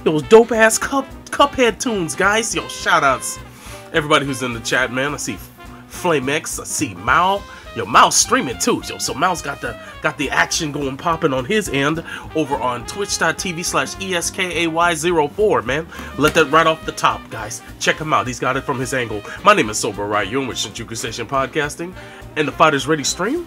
those dope ass Cuphead tunes, guys. Yo, shout outs everybody who's in the chat, man. I see Flame X, I see Mao. Yo, Mao's streaming too. Yo, so Mao's got the action going popping on his end over on twitch.tv/ESKAY04, man. Let that right off the top, guys. Check him out. He's got it from his angle. My name is Bro Ryu. I'm with Shinjuku Station Podcasting and the Fighters Ready stream.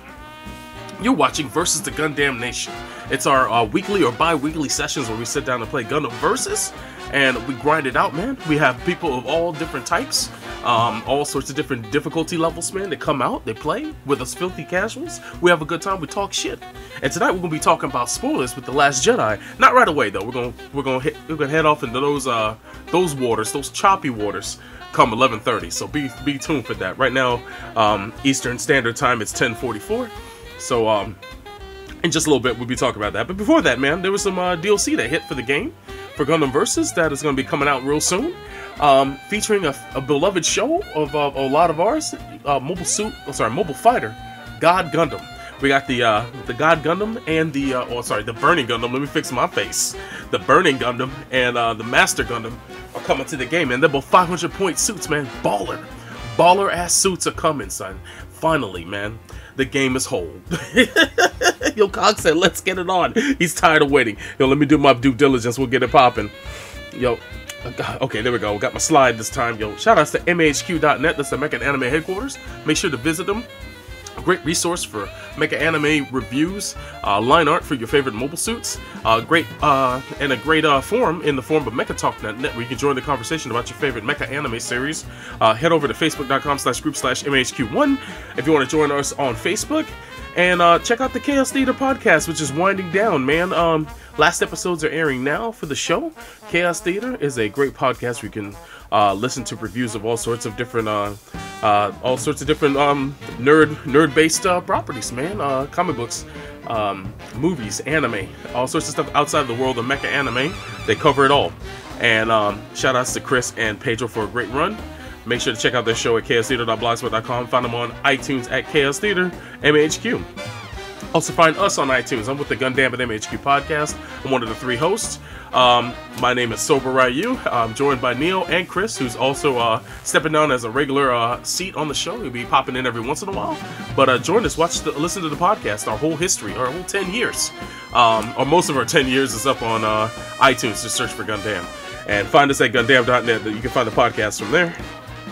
You're watching Versus the Gundam Nation. It's our weekly or bi-weekly sessions where we sit down and play Gundam Versus, and we grind it out, man. We have people of all different types, all sorts of different difficulty levels, man. They come out, they play with us filthy casuals. We have a good time, we talk shit. And tonight we're gonna be talking about spoilers with The Last Jedi. Not right away though. We're gonna head off into those waters, those choppy waters, come 11:30. So be tuned for that. Right now, Eastern Standard Time, it's 10:44. So in just a little bit we'll be talking about that. But before that, man, there was some DLC that hit for the game for Gundam Versus that is going to be coming out real soon, featuring a beloved show of a lot of ours, mobile fighter, God Gundam. We got the God Gundam and the Burning Gundam. Let me fix my face. The Burning Gundam and the Master Gundam are coming to the game, and they're both 500-point suits, man. Baller ass suits are coming, son. Finally, man. The game is whole. Yo, Cox said, let's get it on. He's tired of waiting. Yo, let me do my due diligence. We'll get it popping. Yo, okay, there we go. Got my slide this time. Yo, shout outs to MHQ.net. That's the Mecha Anime headquarters. Make sure to visit them. A great resource for Mecha Anime reviews, line art for your favorite mobile suits, and a great forum in the form of MechaTalk.net where you can join the conversation about your favorite Mecha Anime series. Head over to facebook.com/group/MHQ1 if you want to join us on Facebook. And check out the Chaos Theater podcast, which is winding down, man. Last episodes are airing now for the show. Chaos Theater is a great podcast where you can listen to reviews of all sorts of different nerd-based properties, man. Comic books, movies, anime, all sorts of stuff outside of the world of mecha anime. They cover it all. And shout outs to Chris and Pedro for a great run. Make sure to check out their show at chaostheater.blogspot.com. Find them on iTunes at Chaos Theater MHQ. Also find us on iTunes. I'm with the Gundam and MHQ podcast. I'm one of the 3 hosts. My name is Bro Ryu. I'm joined by Neil and Chris, who's also stepping down as a regular seat on the show. He'll be popping in every once in a while. But join us, listen to the podcast. Our whole history, our whole 10 years. Or most of our 10 years is up on iTunes. Just search for Gundam. And find us at Gundam.net. You can find the podcast from there.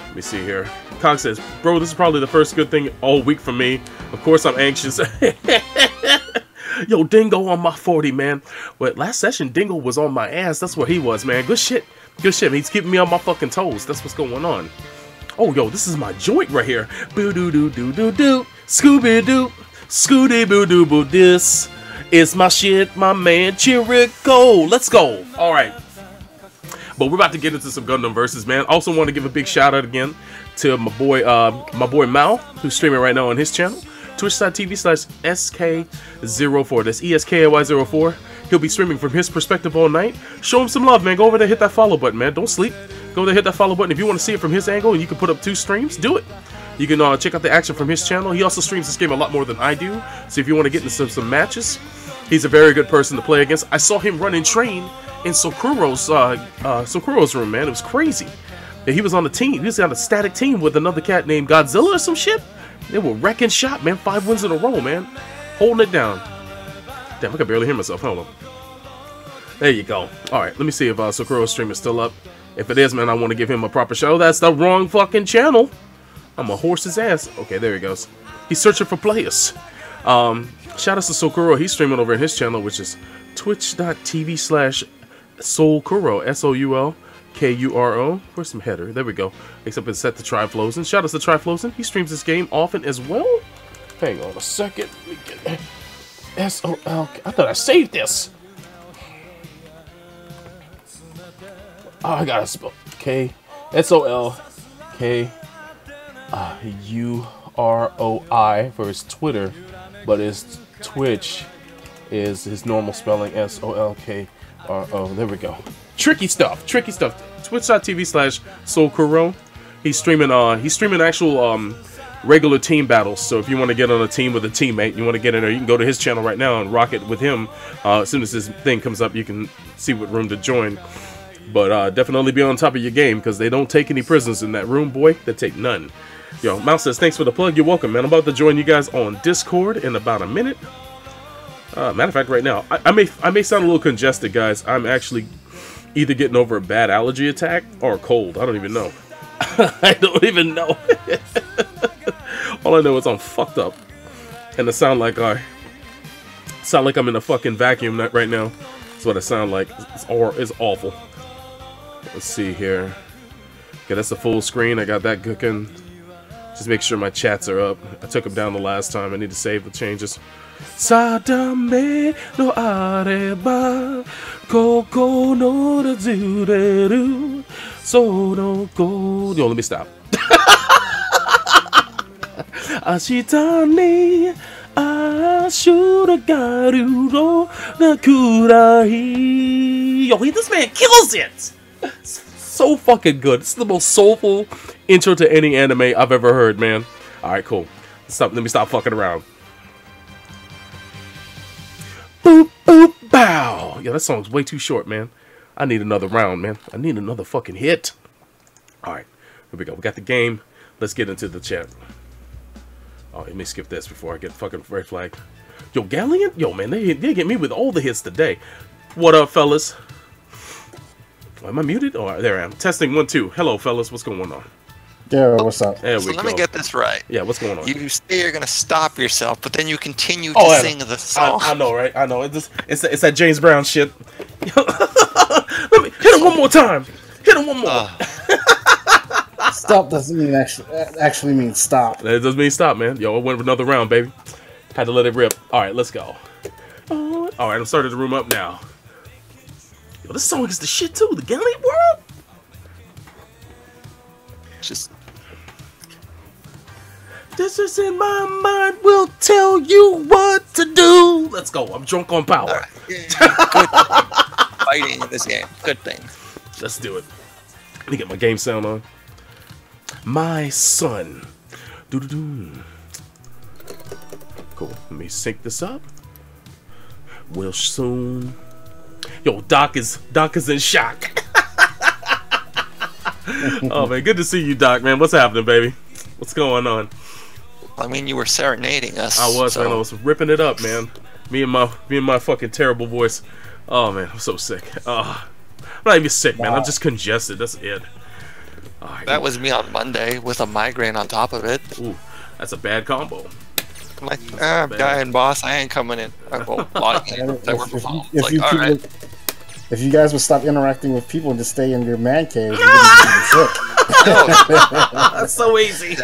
Let me see here. Kong says, bro, this is probably the first good thing all week for me. Of course, I'm anxious. Yo, Dingo on my 40, man. But last session, Dingo was on my ass. That's what he was, man. Good shit. Good shit. He's keeping me on my fucking toes. That's what's going on. Oh, yo, this is my joint right here. Boo-doo-doo-doo-doo-doo. Scooby-doo. Scooty-boo-doo-boo. This is my shit, my man. Chirico. Let's go. All right. But we're about to get into some Gundam Versus, man. Also want to give a big shout out again to my boy Mao, who's streaming right now on his channel, twitch.tv/SK04. That's ESKAY04. He'll be streaming from his perspective all night. Show him some love, man. Go over there, hit that follow button, man. Don't sleep. Go there, hit that follow button. If you want to see it from his angle and you can put up 2 streams, do it. You can check out the action from his channel. He also streams this game a lot more than I do. So if you want to get into some matches, he's a very good person to play against. I saw him run and train in Sokuro's room, man. It was crazy. And he was on the team. He was on a static team with another cat named Godzilla or some shit. They were wrecking shop, man. 5 wins in a row, man. Holding it down. Damn, I can barely hear myself. Hold on. There you go. Alright, let me see if Sokuro's stream is still up. If it is, man, I want to give him a proper show. That's the wrong fucking channel. I'm a horse's ass. Okay, there he goes. He's searching for players. Shout out to Sokuro. He's streaming over in his channel, which is twitch.tv/Soulkuro. SOULKURO. Where's some header? There we go. Except it's set to Triflosen. Shout out to Triflosen. He streams this game often as well. Hang on a second. Let me get SOL. I thought I saved this. Oh, I gotta spell K SOLKUROI for his Twitter, but his Twitch is his normal spelling SOLKRO. There we go. Tricky stuff. Twitch.tv/Soulkuro. He's streaming actual regular team battles. So if you want to get on a team with a teammate, you want to get in there, you can go to his channel right now and rock it with him. As soon as his thing comes up, you can see what room to join. But definitely be on top of your game, because they don't take any prisoners in that room, boy. They take none. Yo, Mouse says, thanks for the plug. You're welcome, man. I'm about to join you guys on Discord in about a minute. Matter of fact, right now, I may sound a little congested, guys. I'm actually either getting over a bad allergy attack or a cold. I don't even know. I don't even know. All I know is I'm fucked up, and it sound like I'm in a fucking vacuum right now. That's what it sound like. It's awful. Let's see here. Okay, that's the full screen. I got that cooking. Just make sure my chats are up. I took them down the last time. I need to save the changes. Sadame no areba koko no razureru so no go. Yo, let me stop. Ashita ni ashuragaru no nakurai. Yo, this man kills it. So fucking good. This is the most soulful intro to any anime I've ever heard, man. Alright, cool. Let me stop fucking around. Boop, boop, bow. Yeah, that song's way too short, man. I need another round, man. I need another fucking hit. Alright, here we go. We got the game. Let's get into the chat. Oh, let me skip this before I get fucking red flag. Yo, Galleon? Yo, man, they get me with all the hits today. What up, fellas? Am I muted? Oh, there I am. Testing 1, 2. Hello, fellas. What's going on? Yeah, what's up? There we go. Let me get this right. Yeah, what's going on? You say you're gonna stop yourself, but then you continue to sing the song. I know, right? I know. It's that James Brown shit. Let me hit him one more time. Hit him one more. Stop doesn't mean actually mean stop. That doesn't mean stop, man. Yo, I went for another round, baby. Had to let it rip. All right, let's go. All right, I'm starting the room up now. Yo, this song is the shit too. The Galleon World. Just. This is in my mind. Will tell you what to do. Let's go. I'm drunk on power. Right. Good fighting in this game. Good thing. Let's do it. Let me get my game sound on. My son. Doo-doo-doo. Cool. Let me sync this up. Will soon. Yo, Doc is in shock. Oh man, good to see you, Doc. Man, what's happening, baby? What's going on? I mean, you were serenading us. I was, man. I was ripping it up, man. Me and my fucking terrible voice. Oh man, I'm so sick. I'm not even sick, man. I'm just congested. That's it. Right, that was me on Monday with a migraine on top of it. Ooh, that's a bad combo. I'm like, guy and boss, I ain't coming in. Well, if you guys would stop interacting with people and just stay in your man cave, you wouldn't be sick. That's so easy.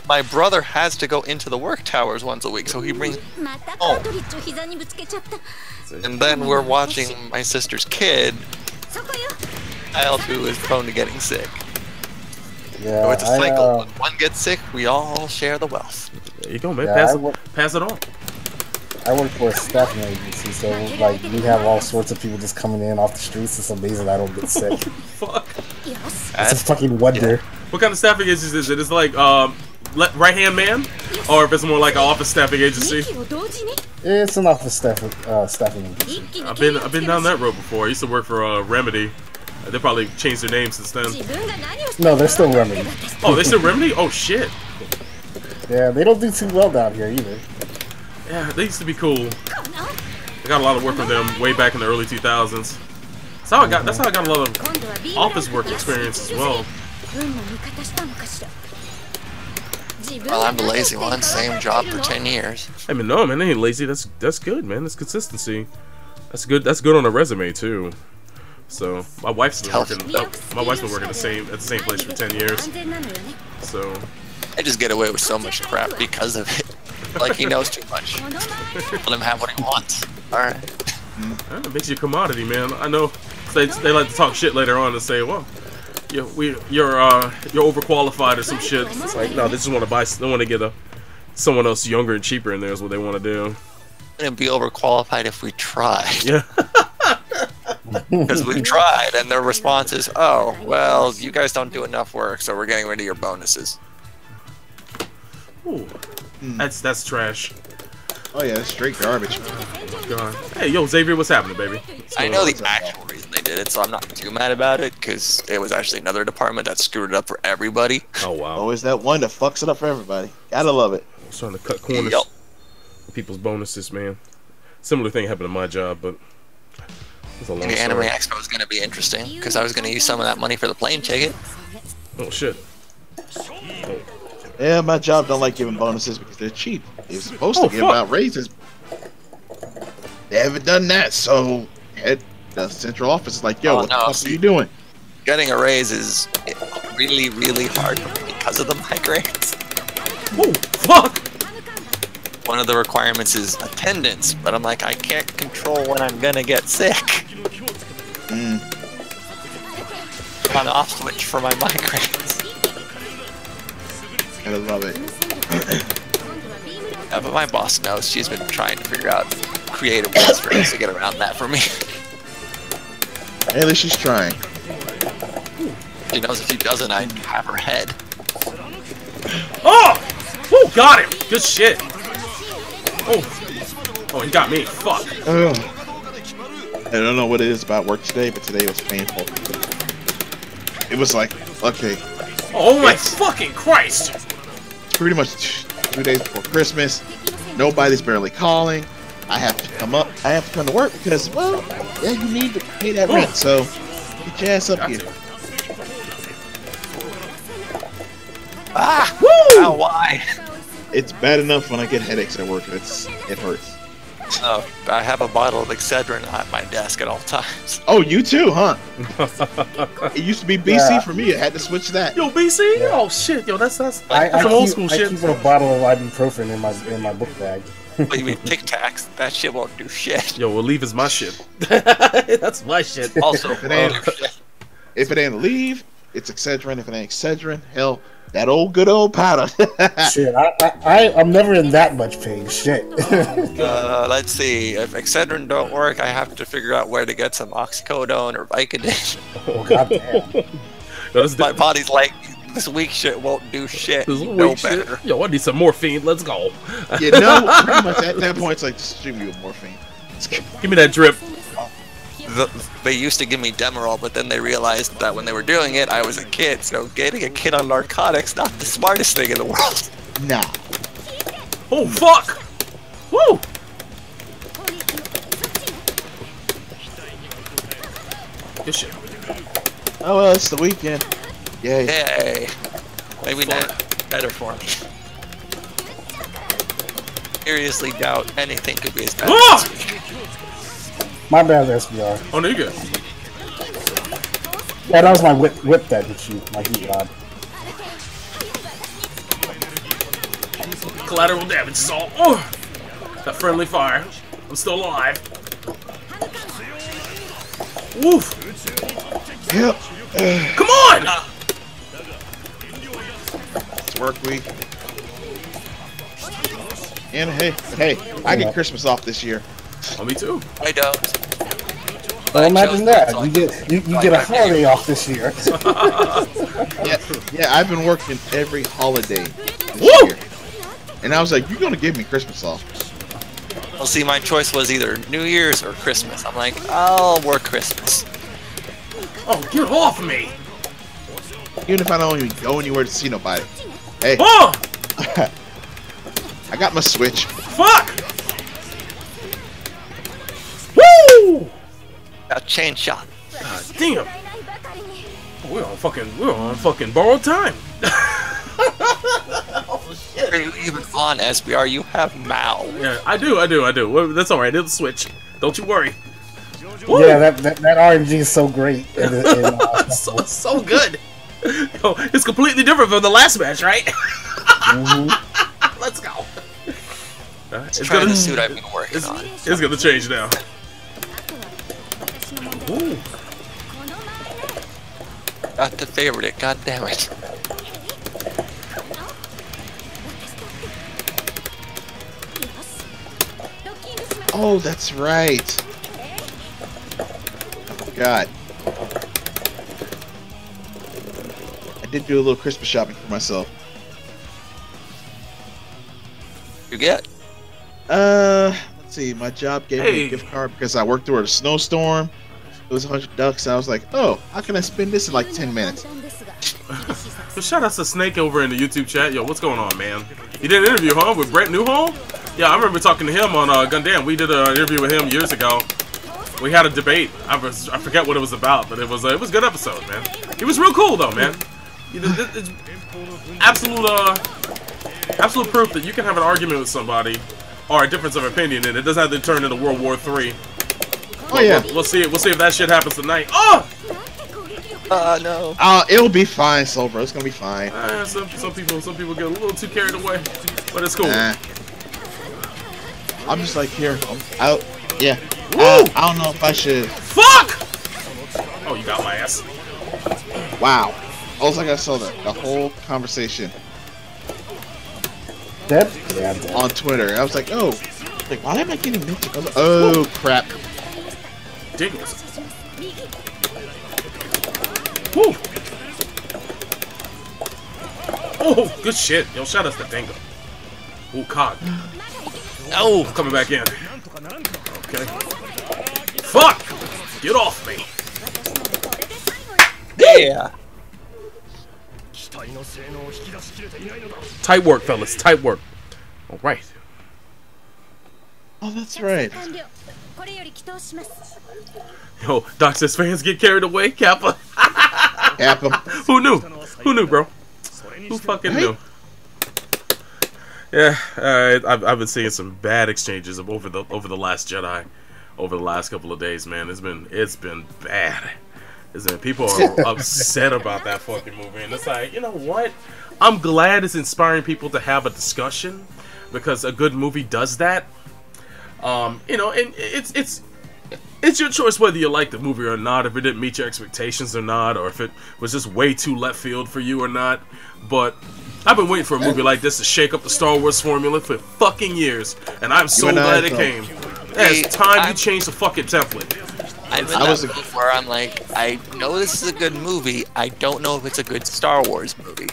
My brother has to go into the work towers once a week, so he brings home. And then we're watching my sister's kid, child who is prone to getting sick. Yeah, so it's a cycle. When one gets sick, we all share the wealth. There you go, man. Yeah, pass it on. I work for a staffing agency, so like we have all sorts of people just coming in off the streets. It's amazing I don't get sick. Fuck. It's a fucking wonder. What kind of staffing agency is it? It's like right hand man, or if it's more like an office staffing agency. It's an office staffing agency. I've been down that road before. I used to work for Remedy. They probably changed their name since then. No, they're still Remedy. Oh, they're still Remedy? Oh shit. Yeah, they don't do too well down here either. Yeah, they used to be cool. I got a lot of work from them way back in the early 2000s. That's how I got a lot of office work experience as well. Well, I'm the lazy one. Same job for 10 years. I mean, no, man, they ain't lazy. That's good, man. That's consistency. That's good. That's good on a resume too. So my wife's been working. My wife's been working at the same place for 10 years. So I just get away with so much crap because of it. Like he knows too much. Let him have what he wants. All right. It makes you a commodity, man. I know they like to talk shit later on and say, well, you're overqualified or some shit. It's like, no, they just want to buy. They want to get someone else younger and cheaper in there is what they want to do. And be overqualified if we tried. Yeah. Because we tried, and their response is, "Oh, well, you guys don't do enough work, so we're getting rid of your bonuses." Ooh, that's trash. Oh yeah, that's straight garbage. Oh my god. Hey, yo, Xavier, what's happening, baby? I know the actual reason they did it, so I'm not too mad about it because it was actually another department that screwed it up for everybody. Oh wow! Always that one that fucks it up for everybody. Gotta love it. I was trying to cut corners. Yep. People's bonuses, man. Similar thing happened to my job, but it's a long The story. Anime Expo was gonna be interesting because I was gonna use some of that money for the plane ticket. Oh shit! Yeah, my job don't like giving bonuses because they're cheap. They're supposed to give fuck. out raises. They haven't done that, so the central office is like, yo, what the fuck are you doing? Getting a raise is really, really hard because of the migraines. Oh fuck! One of the requirements is attendance, but I'm like, I can't control when I'm gonna get sick. On off switch for my migraines. Gotta love it. Yeah, but my boss knows. She's been trying to figure out creative ways for us to get around that for me. At least she's trying. She knows if she doesn't, I'd have her head. Oh! Oh, got him! Good shit! Oh, he got me. Fuck. I don't know what it is about work today, but today was painful. It was like, okay. Oh my fucking Christ! It's pretty much 2 days before Christmas. Nobody's barely calling. I have to come up. I have to come to work because, well, yeah, you need to pay that rent. So get your ass up here. Ah! Woo! Oh, why? It's bad enough when I get headaches at work. It hurts. Oh, I have a bottle of Excedrin at my desk at all times. Oh, you too, huh? It used to be BC for me. I had to switch that. Yo, BC? Yeah. Oh shit, yo, that's some old school shit. I keep a bottle of ibuprofen in my book bag. What you mean, Tic Tacs? That shit won't do shit. Yo, Aleve is my shit. That's my shit. Also, if it ain't Aleve, it's Excedrin. If it ain't Excedrin, hell, that old good old powder. Shit, I'm never in that much pain. Shit. Let's see. If Excedrin don't work, I have to figure out where to get some oxycodone or Vicodin. Oh goddamn. My body's like, this weak shit won't do shit. This No weak shit. better. Yo, I need some morphine. Let's go. You know, pretty much at that point, it's like, distribute you morphine. Give me that drip. They used to give me Demerol, but then they realized that when they were doing it, I was a kid. So getting a kid on narcotics, not the smartest thing in the world. Nah. Oh fuck! Woo! Good shit. Oh well, it's the weekend. Yay. Yay. Maybe not better for me. Seriously doubt anything could be as bad as this week. My bad, SBR. Oh, nigga. Yeah, that was my whip that hit you, my heat rod. Collateral damage is all. Oh! That friendly fire. I'm still alive. Woof! Yep. Come on! It's work week. And hey, I get Christmas off this year. Oh, me too. I don't. Well, imagine that. You get a holiday off this year. Yeah, I've been working every holiday this year. And I was like, you're gonna give me Christmas off. Well, see, my choice was either New Year's or Christmas. I'm like, I'll work Christmas. Oh, get off me! Even if I don't even go anywhere to see nobody. Hey, Oh! I got my Switch. Fuck! Woo! Now chain shot. God damn! We're on fucking borrowed time. Are you even on SBR? You have Mao. Yeah, I do. Well, that's alright. It'll switch. Don't you worry. Woo! Yeah, that RNG is so great. so good. Yo, it's completely different from the last match, right? Let's go. It's trying the suit I've been working on. It's gonna change now. Ooh. Got to favorite it. God damn it. Oh, that's right. I forgot. I did do a little Christmas shopping for myself. You get? Let's see. My job gave me a gift card because I worked through a snowstorm. it was 100 ducks. And I was like, oh, how can I spend this in like 10 minutes? So shout out to Snake over in the YouTube chat. Yo, what's going on, man? You did an interview, huh, with Brett Newhall? Yeah, I remember talking to him on Gundam. We did an interview with him years ago. We had a debate. I forget what it was about, but it was a good episode, man. He was real cool though, man. It's absolute proof that you can have an argument with somebody or a difference of opinion, and it doesn't have to turn into World War III. Oh yeah. We'll see. We'll see if that shit happens tonight. Oh. No. It'll be fine, Silver. It's gonna be fine. Some people get a little too carried away, but it's cool. I'm just like here. I'm out. Yeah. I don't know if I should. Fuck! Oh, you got my ass. Wow. I was like, I saw the whole conversation. Dead? Yeah, I'm dead. On Twitter. I was like, oh, like why am I getting mentioned? I was like, oh crap. Ridiculous. Woo! Oh, good shit. Yo, shout out to Dingo. Oh, God. Oh, coming back in. Okay. Fuck! Get off me. Yeah. Tight work, fellas. Tight work. All right. Oh, that's right. Yo, Doc says fans get carried away. Kappa. Kappa. Who knew? Who knew, bro? Who fucking knew? Yeah, I've been seeing some bad exchanges over the Last Jedi, over the last couple of days, man. It's been bad. People are upset about that fucking movie, and it's like, you know what? I'm glad it's inspiring people to have a discussion, because a good movie does that. You know, and it's your choice whether you like the movie or not, if it didn't meet your expectations or not, or if it was just way too left field for you or not. But I've been waiting for a movie like this to shake up the Star Wars formula for fucking years, and I'm so glad it came. It's time you change the fucking template. I'm in that boat where I'm like, I know this is a good movie, I don't know if it's a good Star Wars movie.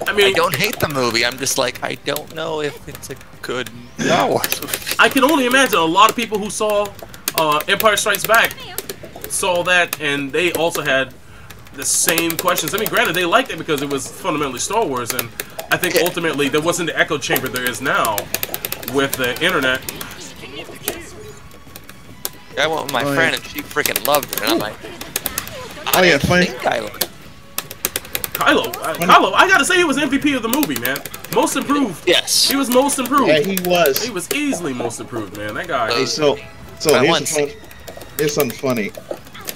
I mean, I don't hate the movie, I'm just like, I don't know if it's a good Star Wars movie. I can only imagine a lot of people who saw Empire Strikes Back saw that, and they also had the same questions. I mean, granted, they liked it because it was fundamentally Star Wars, and I think ultimately there wasn't the echo chamber there is now with the internet. I went with my friend and she freaking loved it, and I'm like, funny. Kylo, I gotta say he was MVP of the movie, man. Most improved. Yes. He was most improved. Yeah, he was. He was easily most improved, man. That guy. Hey, so here's something funny.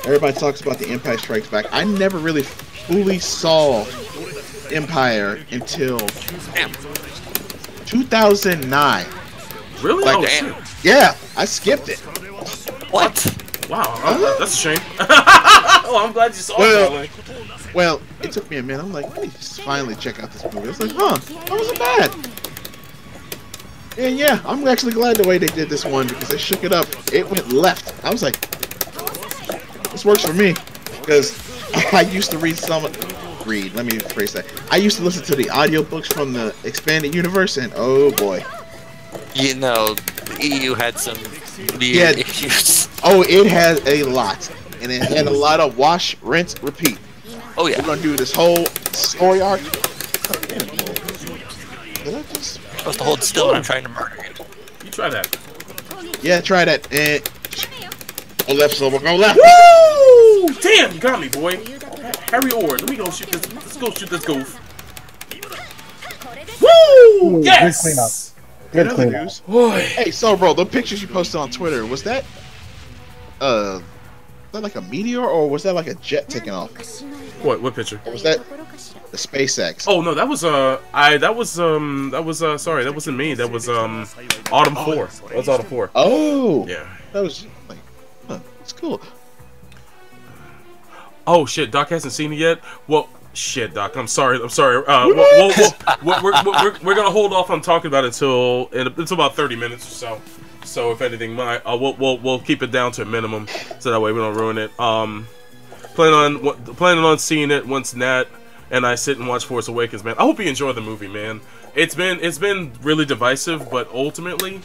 Everybody talks about the Empire Strikes Back. I never really fully saw Empire until 2009. Really? Like, oh, shit. Yeah, I skipped it. What? Wow, that's a shame. Oh, I'm glad you saw it. Well, it took me a minute. I'm like, let me just finally check out this movie. I was like, huh, that wasn't bad. And yeah, I'm actually glad the way they did this one, because they shook it up. It went left. I was like, this works for me, because I used to let me rephrase that. I used to listen to the audiobooks from the expanded universe, and oh boy. You know, the EU had some weird issues. Oh, it had a lot. And it had a lot of wash, rinse, repeat. Oh yeah. We're gonna do this whole story arc. Did I just... Supposed to hold still when I'm trying to murder you. You try that. Yeah, try that. And go left, Silver. Go left. Woo! Damn, you got me, boy. Harry Ord. Let me go shoot this. Let's go shoot this goof. Woo! Ooh, Yes. Good cleanup. Good cleanup. Boy. Hey, so bro, the pictures you posted on Twitter, was that like a meteor, or was that like a jet taking off? What picture? Or was that the SpaceX? Oh no, that was sorry, that wasn't me. That was Autumn 4. That was Autumn 4. Oh. Yeah. That was like, it's cool. Oh shit, Doc hasn't seen it yet. Well, shit, Doc. I'm sorry. We're gonna hold off on talking about it until about 30 minutes or so. So if anything, we'll keep it down to a minimum, so that way we don't ruin it. Planning on seeing it once Nat and I sit and watch Force Awakens, man. I hope you enjoy the movie, man. It's been really divisive, but ultimately,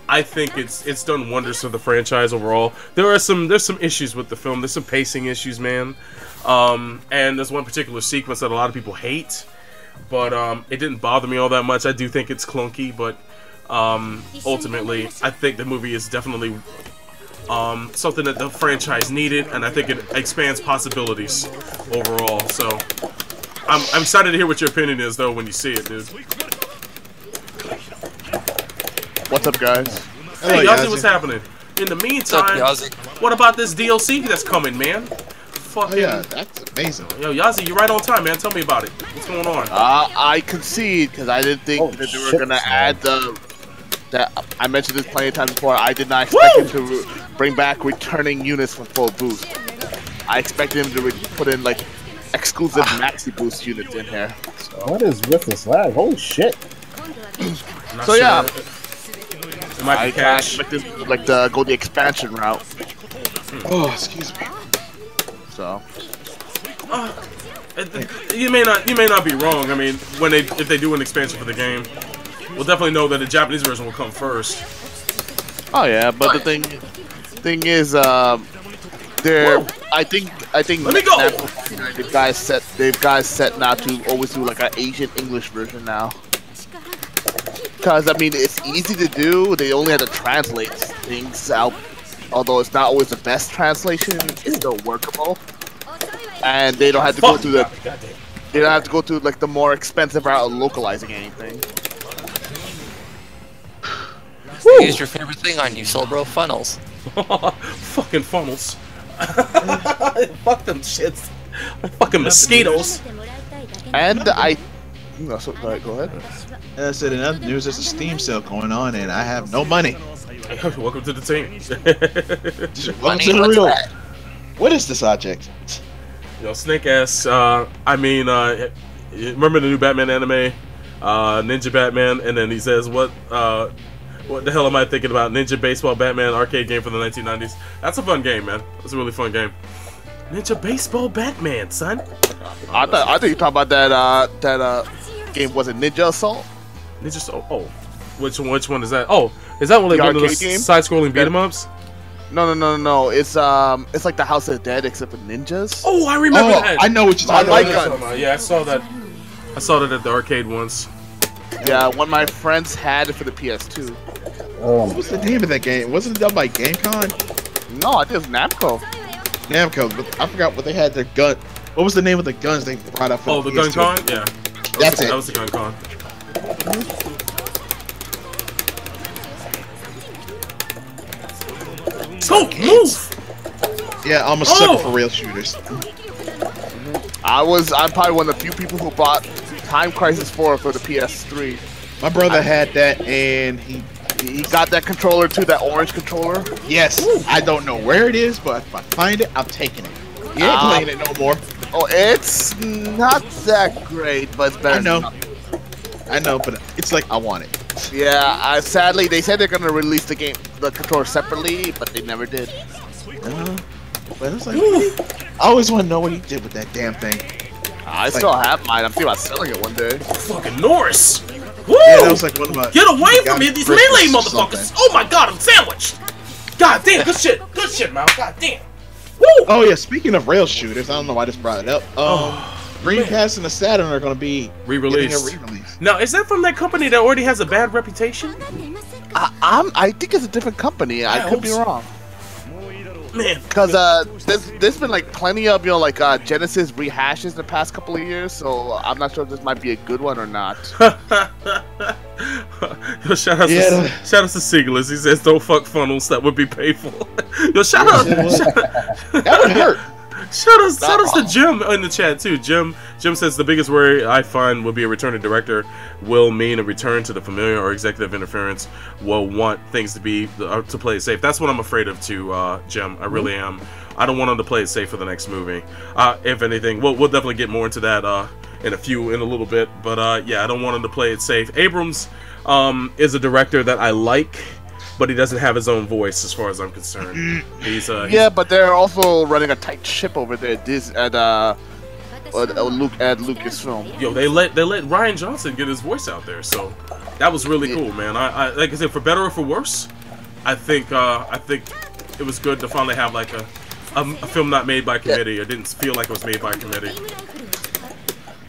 I think it's done wonders for the franchise overall. There's some issues with the film. There's some pacing issues, man. And there's one particular sequence that a lot of people hate, but it didn't bother me all that much. I do think it's clunky, but ultimately, I think the movie is definitely something that the franchise needed, and I think it expands possibilities overall. So I'm excited to hear what your opinion is, though, when you see it, dude. What's up, guys? Hey, Yazzie, what's happening? In the meantime, what about this DLC that's coming, man? Fucking, oh yeah, that's amazing. Yo, Yazzie, you're right on time, man. Tell me about it. What's going on? I concede because I didn't think that they were gonna add the. I mentioned this plenty of times before. I did not expect him to bring back returning units from full boost. I expected him to put in like exclusive maxi boost units in here. So. What is with this lag? Holy shit! So yeah. It might be cash. I expected like to go the expansion route. Oh, excuse me. So you may not be wrong. I mean, if they do an expansion for the game, we'll definitely know that the Japanese version will come first. Oh yeah, but the thing is, they're I think Let me go. they've guys set now to always do like an Asian English version now. Because, I mean, it's easy to do. They only have to translate things out. Although it's not always the best translation, it's still workable. And they don't have to go through they don't have to go through like the more expensive route of localizing anything. Use your favorite thing on you, Soul Bro, funnels. Fucking funnels. Fuck them shits. Fucking mosquitoes. And I. No, so, go ahead. And I said, in other news, there's a Steam sale going on, and I have no money. Welcome to the team. Welcome to the real. What is this object? Yo, Snake ass. I mean, remember the new Batman anime, Ninja Batman, and then he says, "What the hell am I thinking about? Ninja Baseball Batman arcade game from the 1990s." That's a fun game, man. That's a really fun game. Ninja Baseball Batman, son. I thought you talking about that game. Was it Ninja Assault? Ninja Assault. Oh, which one is that? Oh, is that one of those side-scrolling beat 'em ups? No. It's like the House of the Dead except for ninjas. Oh, I remember that. I know what you're talking about. Yeah, I saw that. I saw that at the arcade once. Yeah, one of my friends had it for the PS2. What was the name of that game? Wasn't it done by GameCon? No, I think it was Namco. Namco, but I forgot what they had their gun. What was the name of the guns they brought up? Oh, the Gun Con? Yeah. That's it. That was the Gun Con. So move! Yeah, I'm a sucker for rail shooters. I'm probably one of the few people who bought Time Crisis 4 for the PS3. My brother had that, and he got that controller too, that orange controller. Yes, I don't know where it is, but if I find it, I'm taking it. You ain't playing it no more. Oh, it's not that great, but it's better. I know, but it's like I want it. Yeah, sadly, they said they're gonna release the controller separately, but they never did. But it's like, I always want to know what he did with that damn thing. I still have mine. I'm thinking about selling it one day. Fucking Norris! Woo! Yeah, that was like one of my. Get away from me, these melee motherfuckers! Oh my god, I'm sandwiched! God damn, good shit, man. God damn. Woo! Oh yeah, speaking of rail shooters, I don't know why I just brought it up. Dreamcast and the Saturn are going to be re-released. Now, is that from that company that already has a bad reputation? I think it's a different company. I could be wrong. Man, because there's been like plenty of like Genesis rehashes in the past couple of years, so I'm not sure if this might be a good one or not. Yo, shout out to Seagless. He says, "Don't fuck funnels. That would be painful." Yo, shout out. That would hurt. Shout out to Jim in the chat too. Jim says the biggest worry I find will be a returning director will mean a return to the familiar or executive interference. Will want things to be to play it safe. That's what I'm afraid of too, Jim. I really am. I don't want him to play it safe for the next movie. If anything, we'll definitely get more into that in a little bit. But yeah, I don't want him to play it safe. Abrams is a director that I like, but he doesn't have his own voice as far as I'm concerned. Yeah, but they're also running a tight ship over there at Lucasfilm. Yo, they let Ryan Johnson get his voice out there, so That was really cool, man. I like I said, for better or for worse, I think it was good to finally have like a film not made by committee. It didn't feel like it was made by committee.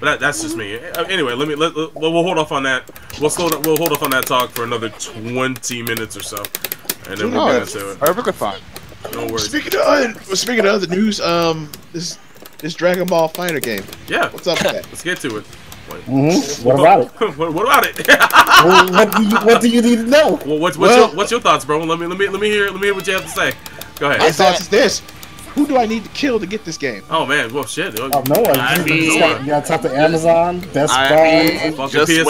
But that's just me. Anyway, we'll hold off on that. We'll hold off on that talk for another 20 minutes or so, and then we'll get into it. Perfectly fine. No worries. Speaking of other news, this Dragon Ball Fighter game. Yeah. What's up with that? Let's get to it. What about it? What about it? what do you need to know? Well, what's your thoughts, bro? Let me hear what you have to say. Go ahead. My thoughts is this: who do I need to kill to get this game? Oh man, well shit. Oh no, you gotta talk to Amazon, Best Buy. Just PSN.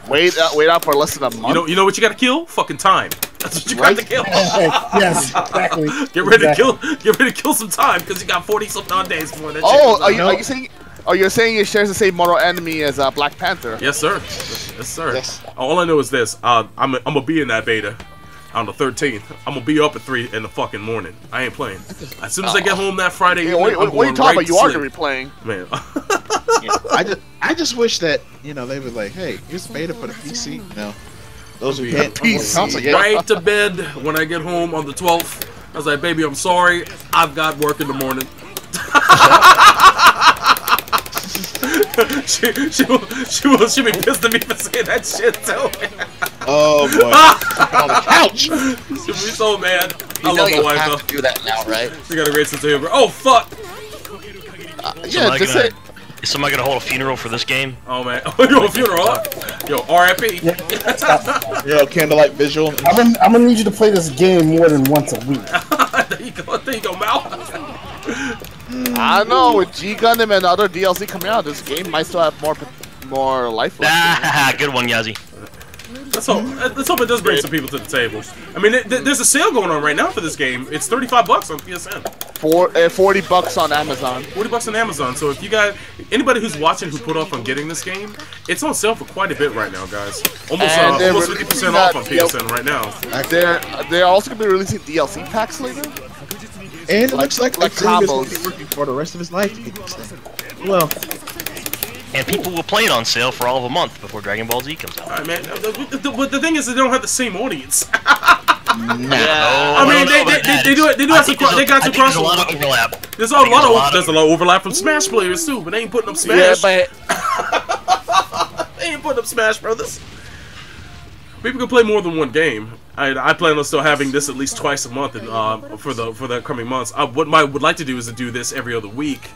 wait out for less than a month. You know what you gotta kill? Fucking time. That's what you got to kill. Yes, exactly. Get ready to kill some time because you got 40-something odd days before that. Are you saying? Oh, you're saying it shares the same mortal enemy as Black Panther? Yes, sir. Yes, sir. Yes. All I know is this: I'm gonna be in that beta on the 13th. I'm gonna be up at 3 in the fucking morning. I ain't playing. As soon as I get home that Friday evening, what are you talking about? You are gonna be playing, man. I just wish that they were like, hey, here's the beta for the PC. No, those who can't console yet. Right to bed when I get home on the 12th. I was like, baby, I'm sorry, I've got work in the morning. She'll be pissed at me for saying that shit too. Oh boy, on the couch. She'll be so mad. I love my wife though. To do that now, right? She got a great sense of humor. Oh fuck! yeah, just say. Is somebody gonna hold a funeral for this game? Oh man, yo, a funeral, huh? Yo, R.I.P. Yo, candlelight visual. I'm gonna need you to play this game more than once a week. There you go, Mal. I don't know, with G Gundam and other DLC coming out, this game might still have more life left. Ah, good one, Yazzie. Let's hope it does bring some people to the table. I mean, there's a sale going on right now for this game. It's $35 on PSN. $40 on Amazon. $40 on Amazon. So if you guys, anybody who's watching who put off on getting this game, it's on sale for quite a bit right now, guys. Almost 50% off on PSN right now. They're also gonna be releasing DLC packs later. And it looks like combos. is working for the rest of his life to get this thing. Well. And people will play it on sale for all of a month before Dragon Ball Z comes out. Alright, man. But the thing is, they don't have the same audience. I mean, they do it. They do have some. They got some crossover. There's a lot of overlap. There's a lot of overlap from Smash players too, but they ain't putting up Smash. Yeah, but they ain't putting up Smash Brothers. People can play more than one game. I plan on still having this at least twice a month, and for the coming months. What I would like to do is to do this every other week,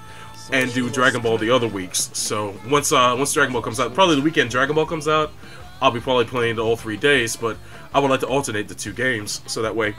and do Dragon Ball the other weeks. So once Dragon Ball comes out, probably the weekend Dragon Ball comes out, I'll be probably playing all 3 days. But I would like to alternate the 2 games, so that way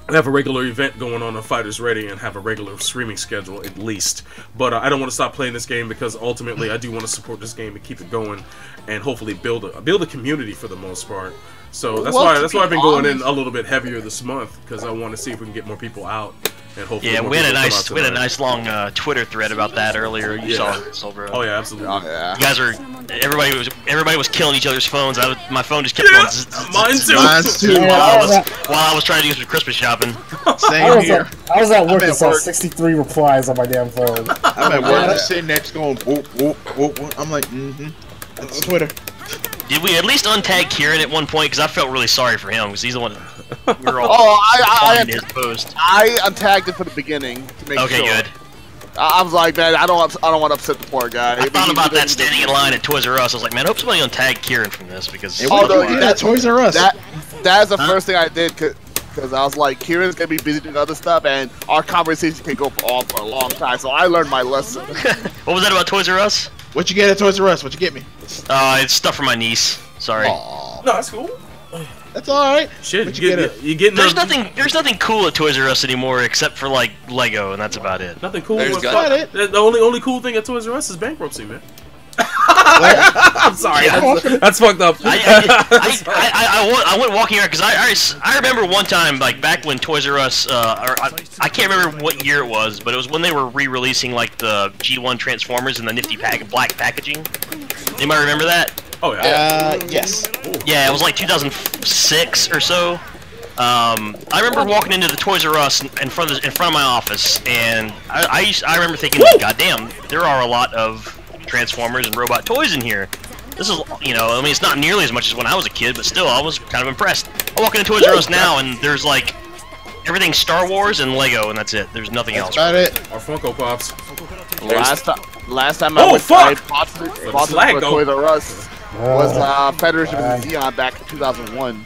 I have a regular event going on Fighters Ready and have a regular streaming schedule at least. But I don't want to stop playing this game because ultimately I do want to support this game and keep it going, and hopefully build a community for the most part. So that's why I've been going in a little bit heavier this month, because I want to see if we can get more people out, and hopefully we had a nice long Twitter thread about that earlier. You saw it, Silver. Oh yeah, absolutely. oh, yeah. You guys are everybody was killing each other's phones. My phone just kept going. Mine too. Mine's too. While I was trying to do some Christmas shopping. Same here. I was at work and saw work. 63 replies on my damn phone. I'm at work, just sitting there just going, whoop, whoop, whoop, whoop. I'm like, that's Twitter. Did we at least untag Kieran at one point? Because I felt really sorry for him, because he's the one. We were all I his post. I untagged it for the beginning to make sure. Okay, good. I was like, man, I don't want to upset the poor guy. I thought about that standing in line at Toys R Us. I was like, man, I hope somebody untagged Kieran from this, because. That's Toys R Us. That is the first thing I did, because I was like, Kieran's gonna be busy doing other stuff, and our conversation can go on for a long time. So I learned my lesson. What was that about Toys R Us? What you get at Toys R Us? What you get me? It's stuff for my niece. Sorry. Aww. No, that's cool. That's alright. Shit, you getting There's nothing cool at Toys R Us anymore except for like Lego, and that's about it. Nothing cool. There's About it. The only cool thing at Toys R Us is bankruptcy, man. I'm sorry, that's fucked up. I went walking around because I remember one time, like back when Toys R Us, I can't remember what year it was, but it was when they were re-releasing like the G1 Transformers in the nifty black packaging. Anybody remember that? Oh yeah. Yes. Yeah, it was like 2006 or so. I remember walking into the Toys R Us in front of my office, and I remember thinking, God damn, there are a lot of Transformers and robot toys in here. This is, you know, I mean, it's not nearly as much as when I was a kid, but still, I was kind of impressed. I walk into Toys R Us now, and there's like everything Star Wars and Lego, and that's it. There's nothing else. Got it. Our Funko Pops. Last time I went, I bought for Toys R Us was Federation of the Xeon back in 2001.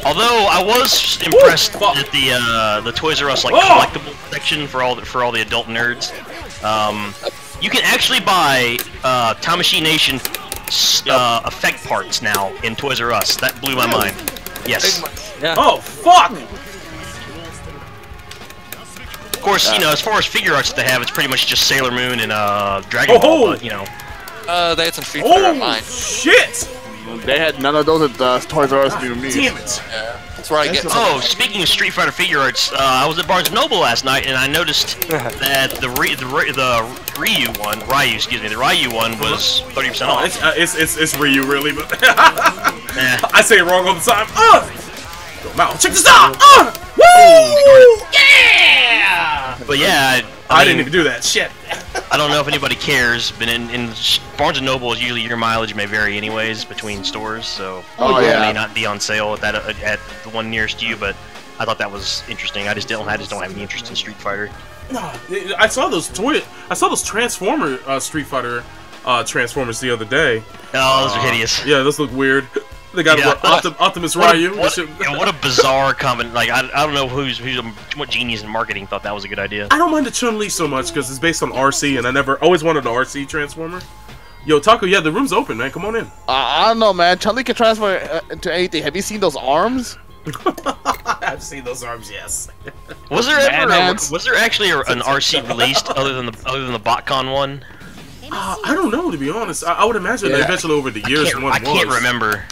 Although I was impressed at the Toys R Us like collectible section for all the adult nerds. You can actually buy Tamashii Nation effect parts now in Toys R Us. That blew my mind. Yes. Yeah. Oh fuck! Of course, you know, as far as figure arts that they have, it's pretty much just Sailor Moon and Dragon Ball. But, you know. They had some Street Fighter on mine. Shit! They had none of those at the Toys R Us near me. Damn it! Yeah, that's where I get. Oh, speaking of Street Fighter figure arts, I was at Barnes & Noble last night, and I noticed that the Ryu one was 30% off. It's Ryu, really, but I say it wrong all the time. Go, Mal, check this out! Woo! Yeah! But yeah, I didn't even do that. Shit. I don't know if anybody cares, but in Barnes & Noble, usually your mileage may vary anyways between stores, so it may not be on sale at the one nearest you. But I thought that was interesting. I just don't have any interest in Street Fighter. No, I saw those Transformer Street Fighter Transformers the other day. Oh, those are hideous. Yeah, those look weird. They got Optimus Ryu. What a bizarre comment! Like I don't know what genius in marketing thought that was a good idea. I don't mind the Chun-Li so much because it's based on RC, and I always wanted an RC Transformer. Yo, Taco, yeah, the room's open, man. Come on in. I don't know, man. Chun-Li can transfer into anything. Have you seen those arms? I've seen those arms, yes. Was there actually an RC released other than the BotCon one? I don't know, to be honest. I would imagine that eventually over the years one was. I can't remember.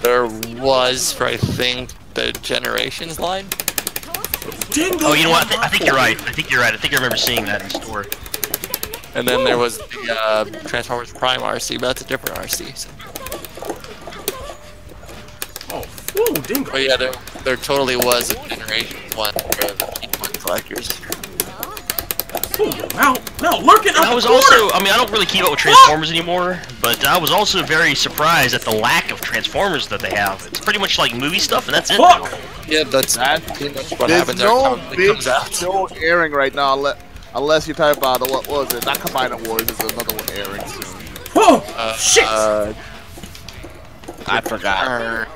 There was, for I think, the Generations line. Dingo. Oh, you know what? I think you're right. I think I remember seeing that in store. And then there was the Transformers Prime RC, but that's a different RC. So. Oh, Dingo. But yeah, there totally was a Generations one for the P1 collectors. Now, lurking out I was also, I mean, I don't really keep up with Transformers anymore, but I was also very surprised at the lack of Transformers that they have. It's pretty much like movie stuff, and that's it. Yeah, that's pretty much what There's happens no every time it big comes out. show airing right now, unless you type out what was it? Not Combiner Wars. There's another one airing soon. Whoa! Shit! I forgot.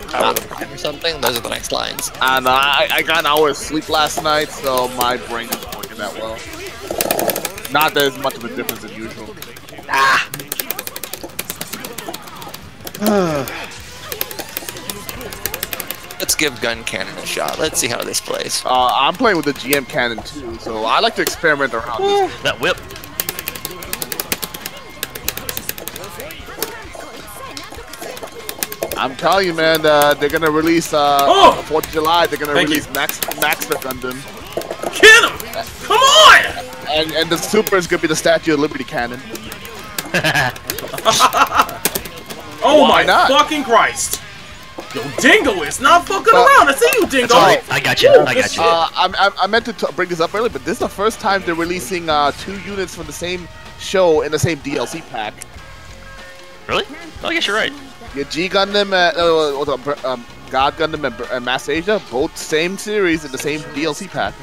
Power of Prime or something. Those are the next lines. And I got an hour of sleep last night, so my brain isn't working that well. Not that there's much of a difference as usual. Let's give Gun Cannon a shot. Let's see how this plays. I'm playing with the GM cannon too, so I like to experiment around this. That whip. I'm telling you, man, they're gonna release 4th of July. They're gonna release Max the Gundam. Get him! Come on! And the Super is gonna be the Statue of Liberty cannon. Oh my fucking Christ! Yo, Dingo is not fucking around. I see you, Dingo. I got you. I got you. I meant to bring this up earlier, but this is the first time they're releasing 2 units from the same show in the same DLC pack. Really? Oh, I guess you're right. Yeah, G Gundam, God Gundam, and Mass Asia, both same series in the same DLC pack.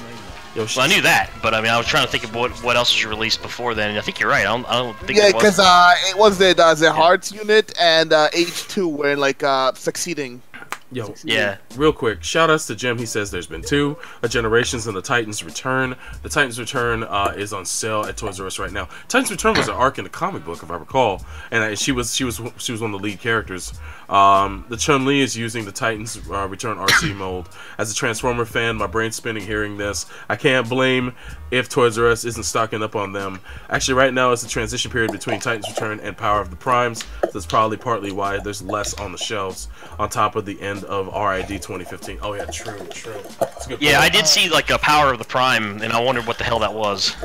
Well, I knew that, but I mean, I was trying to think of what else was released before then, and I think you're right. I don't think. Yeah, because it was the Hearts unit and H2 were like succeeding. Yo, yeah. Real quick, shout outs to Jim. He says there's been 2, a Generations and the Titans Return. The Titans Return is on sale at Toys R Us right now. Titans Return was an arc in the comic book, if I recall, and she was one of the lead characters. The Chun-Li is using the Titans Return RC mold. As a Transformer fan, my brain's spinning hearing this. I can't blame if Toys R Us isn't stocking up on them. Actually, right now it's a transition period between Titans Return and Power of the Primes. So that's probably partly why there's less on the shelves. On top of the end of RID 2015. Oh yeah, true. That's a good point. I did see like a Power of the Prime, and I wondered what the hell that was.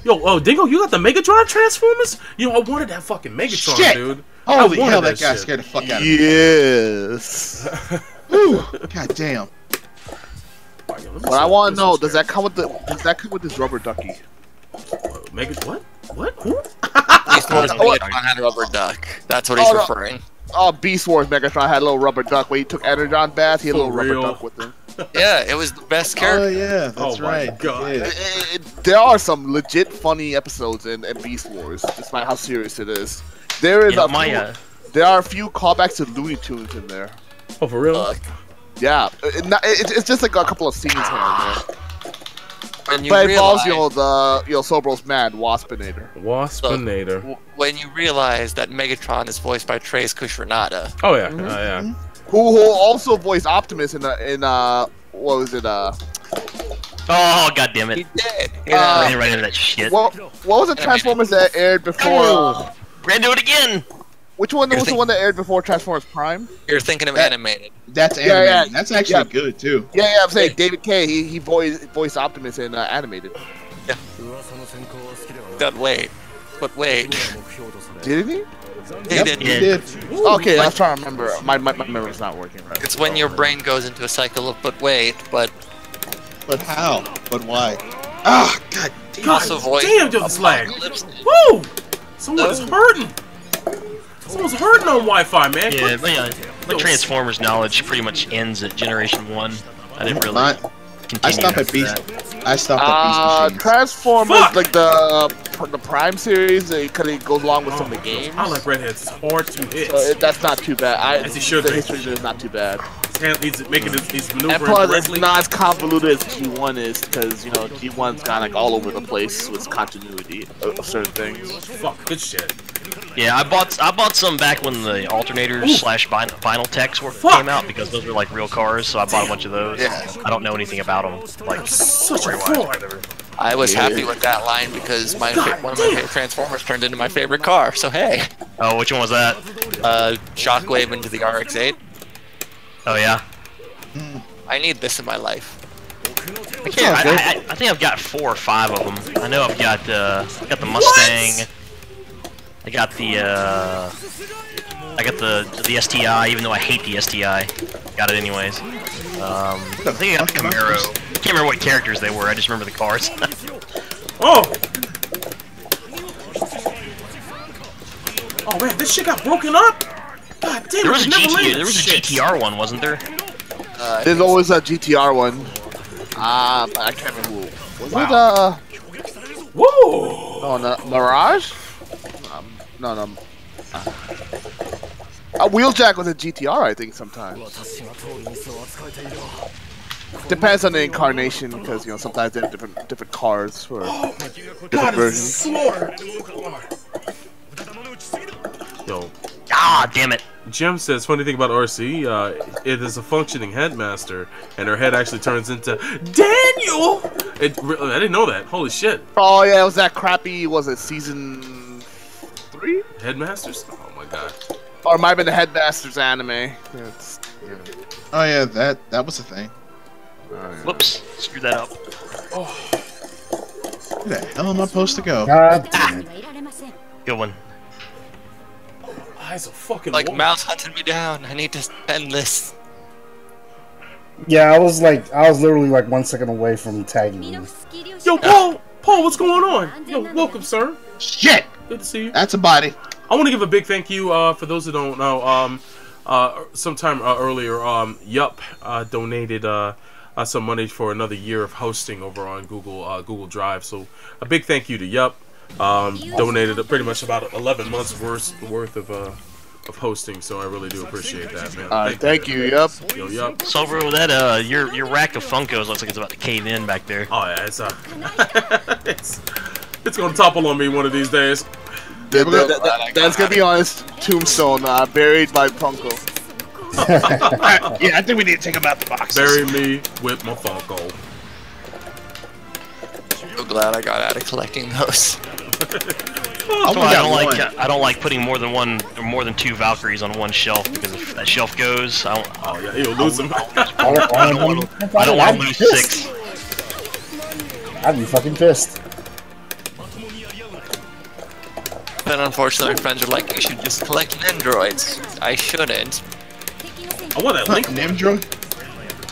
Yo, Dingo, you got the Mega Drive Transformers? You know, I wanted that fucking Megatron, dude. Holy hell, that guy scared the fuck out of me. Yes. God damn. But I want to know, does that come with this rubber ducky? What? Who? Beast Wars Megatron had a rubber duck. That's what he's referring. Oh, Beast Wars Megatron had a little rubber duck. When he took Energon bath, he had a little rubber duck with him. Yeah, it was the best character. Oh yeah, that's right. My God. There are some legit funny episodes in Beast Wars, despite how serious it is. There is there are a few callbacks to Looney Tunes in there. Oh, for real? Yeah, it's just like a couple of scenes here and there. When you But it involves, realize, Sobro's man, Waspinator. Waspinator. when you realize that Megatron is voiced by Trace Kushranada. Oh yeah, yeah. Who also voiced Optimus in what was it? Oh, god damn it! He did. Ran right into that shit. What was the Transformers that aired before? Ran into it again. Which one was the one that aired before Transformers Prime? You're thinking of animated. That's animated. Yeah. That's actually good too. Yeah, I'm saying David K. He voiced Optimus in animated. Yeah. But wait. Did he? He did. Okay, I was trying to remember. My memory's not working right. It's when your brain goes into a cycle of but how? But why? Ah, god damn. Also voiced Damn, yo, this lag. Woo! Someone's hurting. Someone's hurting on Wi-Fi, man. Yeah, my Transformers knowledge pretty much ends at Generation 1. I didn't really continue. I stopped at Beast. I stopped at Beast Machines. Transformers, like the Prime series, because it goes along with some of the games. I like redheads. It's hard to hit. So that's not too bad. As he should the be. history is not too bad. He's making he's maneuvering And plus, correctly. it's not as convoluted as G1 is, because G1's kind of like all over the place with continuity of certain things. Fuck, good shit. Yeah, I bought some back when the alternators / vinyl techs came out, because those were like real cars, so I bought a bunch of those. Yeah. I don't know anything about them, like Such a story-wise or fraud. whatever. I was happy with that line because one of my favorite Transformers turned into my favorite car. So hey, Oh, which one was that? Shockwave into the RX-8. Oh yeah. I need this in my life. I think I've got 4 or 5 of them. I know I've got the Mustang. I got the STI, even though I hate the STI. Got it anyways. I think I got the Camaro. I can't remember what characters they were. I just remember the cars. Oh! Oh man, this shit got broken up. God damn, There was a there was a GTR one, wasn't there? There's always a GTR one. I can't remember who. Was it Whoa! No, Mirage? No. A Wheeljack was a GTR, I think, sometimes. Depends on the incarnation, because sometimes they have different cars for different versions. Yo, Ah, damn it! Jim says, funny thing about RC, it is a functioning headmaster, and her head actually turns into Daniel! I didn't know that. Holy shit. Oh yeah, it was that crappy, was it season 3? Headmasters? Oh my god. Or it might have been the Headmasters anime. Oh yeah, that was a thing. Whoops, screwed that up. Where the hell am I supposed to go? God damn it. Good one. Eyes are fucking Like wide. Mouse hunted me down. I need to end this. Yeah, I was literally like 1 second away from tagging you. Yo, Paul, what's going on? Yo, welcome, sir. Shit! Good to see you. That's a body. I want to give a big thank you for those who don't know. Sometime earlier, Yup donated some money for another year of hosting over on Google Drive. So a big thank you to Yup. Donated pretty much about 11 months worth of hosting. So I really do appreciate that, man. Thank you. Yup. Yo, Yup. So bro, that your rack of Funkos looks like it's about to cave in back there. Oh yeah, it's gonna topple on me one of these days. That's gonna be honest. Tombstone, buried by Funko. Yeah, I think we need to take him out the box. Bury me with my Funko. So glad I got out of collecting those. I don't like putting more than 2 Valkyries on one shelf, because if that shelf goes, I Oh yeah, you'll lose them. don't want to lose 6. I'd be fucking pissed. But unfortunately, friends are like, you should just collect androids. I shouldn't. I want that link. Nimdra?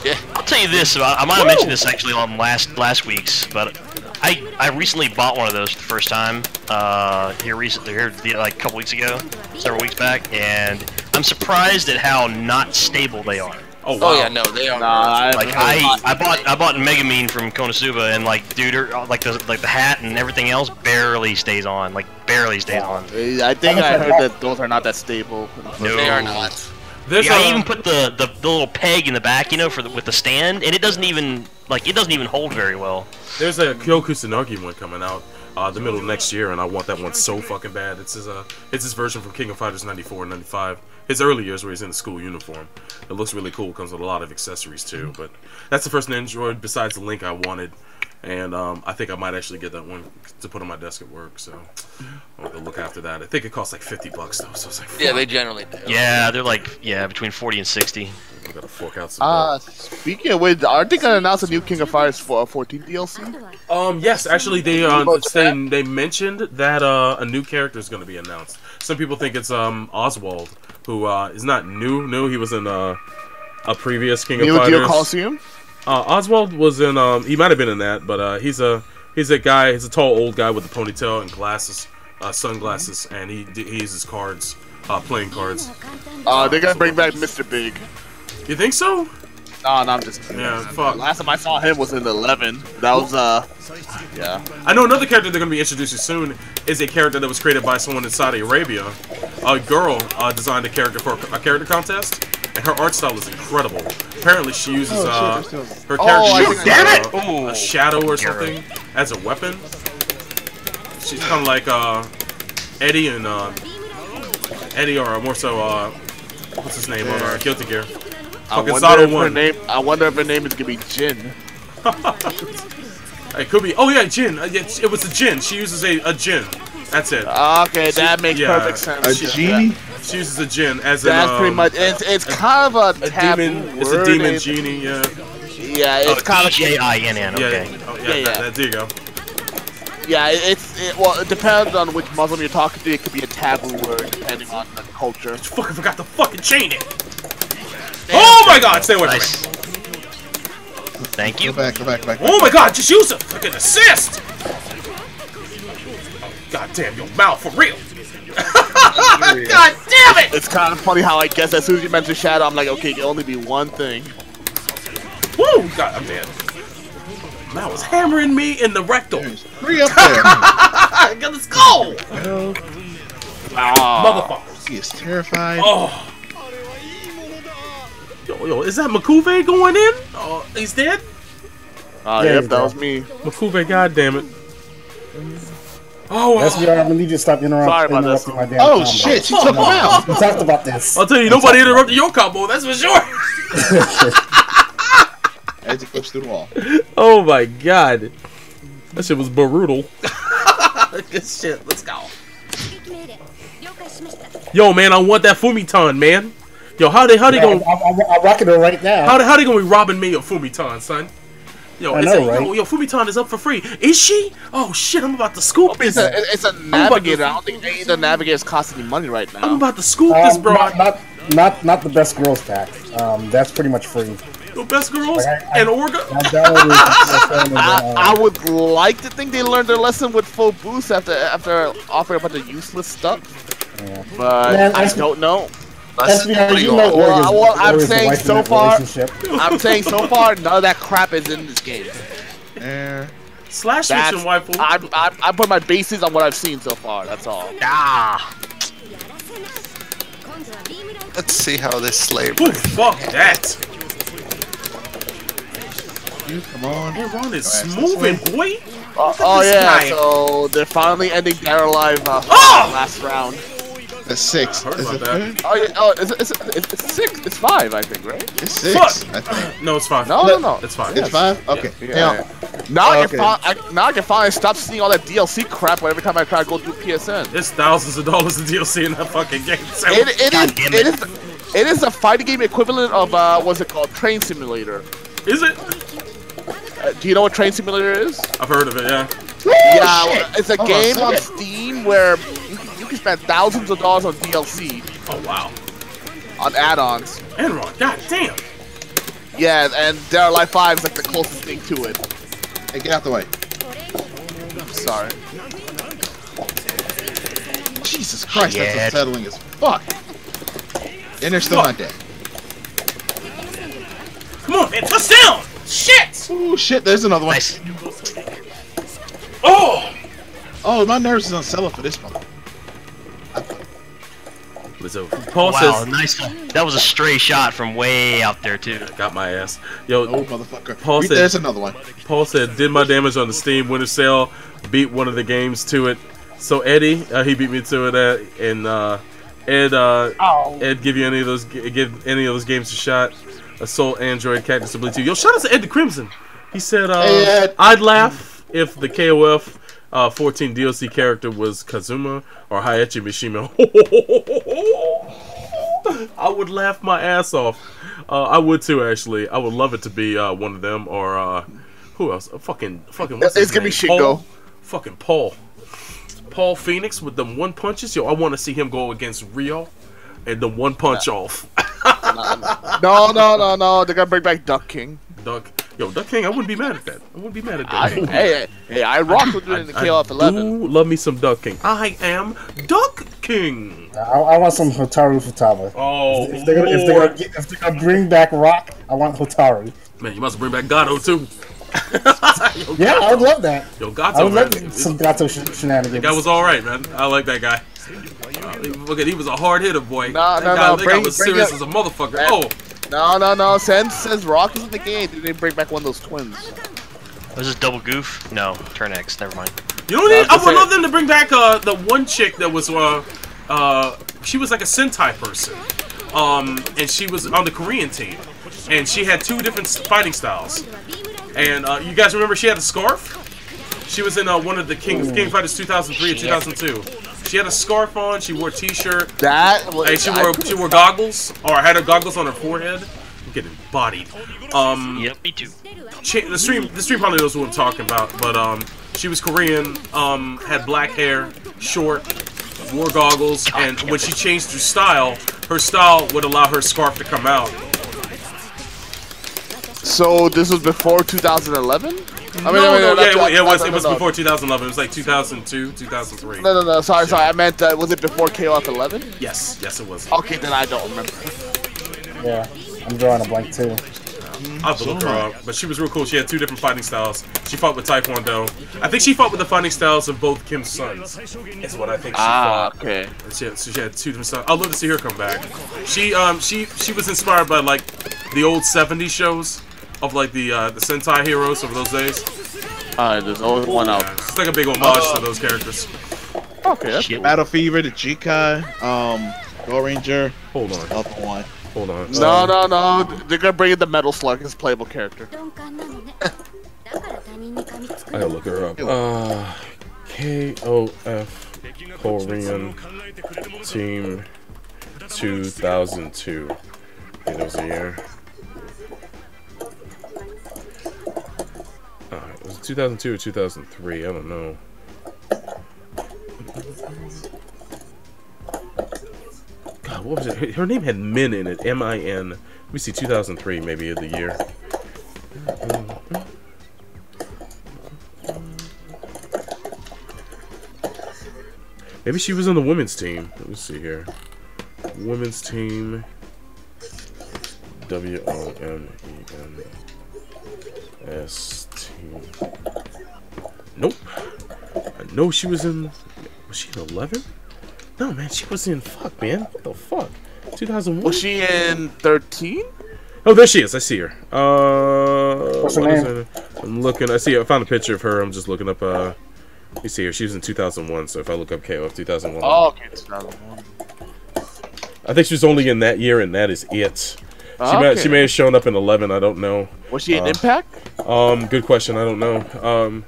Yeah. I'll tell you this. I might have mentioned this actually on last week's, but I recently bought one of those for the first time, here recently, like a couple weeks ago, several weeks back, and I'm surprised at how not stable they are. Oh wow. Oh yeah, no, they are. Like I bought Megamine from Konosuba, and like, dude, like the hat and everything else barely stays on. Like barely stays on. I think I heard that those are not that stable. No, they are not. I even put the little peg in the back, you know, with the stand, and it doesn't even hold very well. There's a Kyo Kusanagi one coming out the middle of next year, and I want that one so fucking bad. It's his version from King of Fighters 94 and 95. His early years where he's in the school uniform. It looks really cool. Comes with a lot of accessories too. But that's the first Android besides the Link I wanted, and I think I might actually get that one to put on my desk at work. So I'll have to look after that. I think it costs like $50 though. So it's like, Yeah, they generally do. Yeah, they're like between 40 and 60. I gotta fork out some. Speaking of which, aren't they gonna announce a new King of Fighters 14 DLC? Yes, actually they mentioned that a new character is gonna be announced. Some people think it's Oswald, who is not new. No, he was in a previous King of Fighters. Neo Coliseum? Oswald was in. He might have been in that, but he's a guy. He's a tall old guy with a ponytail and glasses, sunglasses, and he uses cards, playing cards. They're gonna bring back Mr. Big. You think so? No, I'm just kidding. Yeah, fuck. Last time I saw him was in 11. That was yeah. I know another character they're gonna be introducing soon is a character that was created by someone in Saudi Arabia. A girl designed a character for a character contest, and her art style is incredible. Apparently, she uses her character uses a shadow or something as a weapon. She's kind of like Eddie and Eddie, or more so what's his name on Guilty Gear. I wonder if her name is gonna be Jin. It could be. Oh yeah, Jin. It was a Jin. She uses a Jin. That's it. Okay, that makes perfect sense. A genie? She uses a Jin as that's pretty much. It's kind of a demon. It's a demon genie. Yeah. Yeah, it's kind of J-I-N-N. Okay. Yeah. Oh, yeah. There you go. Yeah, well, it depends on which Muslim you're talking to. It could be a taboo word depending on the culture. I fucking forgot to fucking chain it. Oh my god, stay away from me. Thank you. Go back. Oh my god, just use a fucking assist. God damn your mouth, for real. God damn it. It's kind of funny how I guess as soon as you mention Shadow, I'm like, okay, it can only be one thing. Woo, god, I'm dead. Man was hammering me in the rectal. Hurry up there. Let's go. Ah. Motherfuckers. He is terrified. Oh. Yo, is that Makuve going in? Oh, he's dead? Yep, that was me. Makuve, goddammit. Oh, wow. That's why I need you to stop interrupting my damn combo. Shit, she took him out. We talked about this. I'll tell you, nobody interrupted your combo, that's for sure. As he flips through the wall. Oh my god. That shit was brutal. Good shit, let's go. Yo, man, I want that Fumitan, man. Yo, how they gonna... I'm rocking it right now. How they gonna be robbing me of Fumitan, son? Yo, I know, right? Yo, Fumitan is up for free. Is she? Oh shit, I'm about to scoop this. It's a navigator. I don't think any of the navigators cost any money right now. I'm about to scoop this, bro. Not the best girls pack. That's pretty much free. The best girls and Orga. I would like to think they learned their lesson with full boost after offering a bunch of useless stuff. Yeah. But man, I don't know. Well, I'm saying so far, none of that crap is in this game. Slash switch and waifu. I put my bases on what I've seen so far. That's all. Let's see how this slave. Ooh, fuck that. Come on. Aaron is moving, boy. Oh yeah, so they're finally ending Dead or Alive last round. That's 6. Heard about that. Oh yeah, it's 6. It's 5, I think, right? It's 6. I think. No, it's 5. No. It's 5. It's 5. Okay. Yeah. Now I can finally stop seeing all that DLC crap every time I try to go through PSN. There's thousands of dollars of DLC in that fucking game. So It is a fighting game equivalent of what's it called? Train Simulator. Is it? Do you know what Train Simulator is? I've heard of it, yeah. Yeah, it's a game on Steam where you can spend thousands of dollars on DLC. Oh wow. On add-ons. Enron, god damn. Yeah, and Dead or Alive 5 is like the closest thing to it. Hey, get out the way. Sorry. Jesus Christ, Shit. that's unsettling as fuck. And they're still not dead. Come on, man, touchdown! Shit! Oh shit, there's another one. Nice. Oh! Oh, my nerves is unsettling for this one. So Paul Wow, says, nice. That was a stray shot from way out there too. got my ass. Yo, Oh, motherfucker. Paul said, There's another one. Paul said, did my damage on the Steam Winter Sale, beat one of the games to it. So Eddie, he beat me to it, and Ed, give any of those games a shot. Assault Android Cactus Ability 2. Yo, shout out to Ed the Crimson. He said, Hey, Ed. I'd laugh if the KOF 14 DLC character was Kazuma or Hayachi Mishima. I would laugh my ass off. I would too, actually. I would love it to be one of them or who else? Fucking. What's his It's gonna be name? Shingo. Paul? Fucking Paul. Paul Phoenix with them one punches. Yo, I want to see him go against Rio and the one punch off. No. They're gonna bring back Duck King. Duck King, I wouldn't be mad at that. I wouldn't be mad at that. Hey, I rocked with it in the KOF 11. Do love me some Duck King. I am Duck King. I want some Hotaru Futaba. Oh, If they're gonna bring back Rock, I want Hotaru. man, you must bring back Gato too. Yo, Yeah, I would love that. Yo, I Gato, would man. love some Gato shenanigans. That guy was all right, man. I like that guy. Look at, he was a hard hitter, boy. No, that no, guy, no, that guy bring- was bring serious it- as a motherfucker. Man. Oh, No. Says Rock is in the game. Did they bring back one of those twins? Was this double goof? No, turn X. Never mind. you know what? I would saying- love them to bring back the one chick that was she was like a Sentai person, and she was on the Korean team, and she had two different fighting styles. And you guys remember she had a scarf? She was in one of the King Fighters 2003 and 2002. She had a scarf on. She wore a T-shirt. And she wore goggles, or had her goggles on her forehead. I'm getting bodied. Yep, me too. The stream probably knows what I'm talking about, but she was Korean, had black hair, short, wore goggles, and when she changed her style would allow her scarf to come out. So this was before 2011? It was before 2011. It was like 2002, 2003. No. Sorry. I meant, was it before KOF 11? Yes, it was. Okay, then I don't remember. Yeah, I'm drawing a blank too. I'll have to look her up, but she was real cool. She had two different fighting styles. She fought with Taekwondo. I think she fought with the fighting styles of both Kim's sons. Is what I think she fought. Okay. She had two different styles. I'd love to see her come back. She was inspired by like the old '70s shows of like the Sentai heroes of those days. There's always one out. It's like a big homage to those characters. Okay, that's Shit. Battle Fever, the Jikai, Go Ranger. Hold on. Other one. Hold on. No. They're gonna bring in the Metal Slug as playable character. I gotta look her up. KOF Korean Team 2002. I think that was a year. Was it 2002 or 2003? I don't know. God, what was it? Her name had Min in it. M-I-N. Let me see, 2003 maybe of the year. Maybe she was on the women's team. Let me see here. Women's team. WOMENST. Nope. I know she was in. Was she in 11? No, man, she was in. Fuck, man. What the fuck? 2001? Was she in 13? Oh, there she is. I see her. What's her name? I'm looking. I see her. I found a picture of her. I'm just looking up. Let me see her. She was in 2001. So if I look up KOF 2001. Oh, okay, it's not one. I think she was only in that year, and that is it. Okay. She may have shown up in 11. I don't know. Was she in Impact? Good question. I don't know.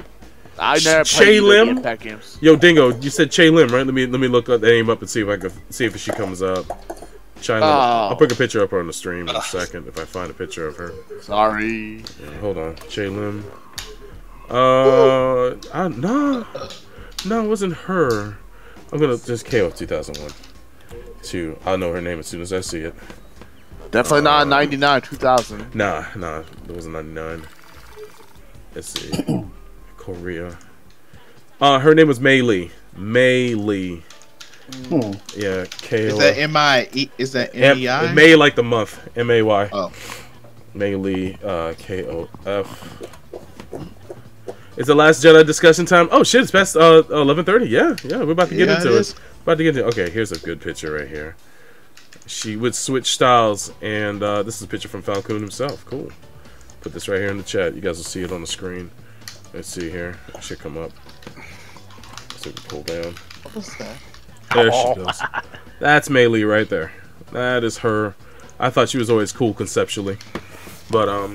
I never Shay played Lim? the Impact games. Yo, Dingo, you said Che Lim, right? Let me look that name up and see if she comes up. China. I'll put a picture up on the stream in a second if I find a picture of her. Sorry. Yeah, hold on, Che Lim. No, it wasn't her. I'm gonna just KO 2001. I'll know her name as soon as I see it. Definitely not 99, 2000. Nah, it wasn't 99. Let's see. Korea. Her name was Mei Lee. Mei Lee. Yeah, KO. Is that M-I-E? Is that M-E-I? May like the month. M-A-Y. Oh. May Lee, K-O-F. It's the Last Jedi discussion time. Oh shit, it's past 11:30. Yeah, we're about to get into it. Okay, here's a good picture right here. She would switch styles, and this is a picture from Falcon himself. Cool. Put this right here in the chat. You guys will see it on the screen. Let's see here. It should come up. So we pull down. What's that? There she goes. That's Mei Lee right there. That is her. I thought she was always cool conceptually, but I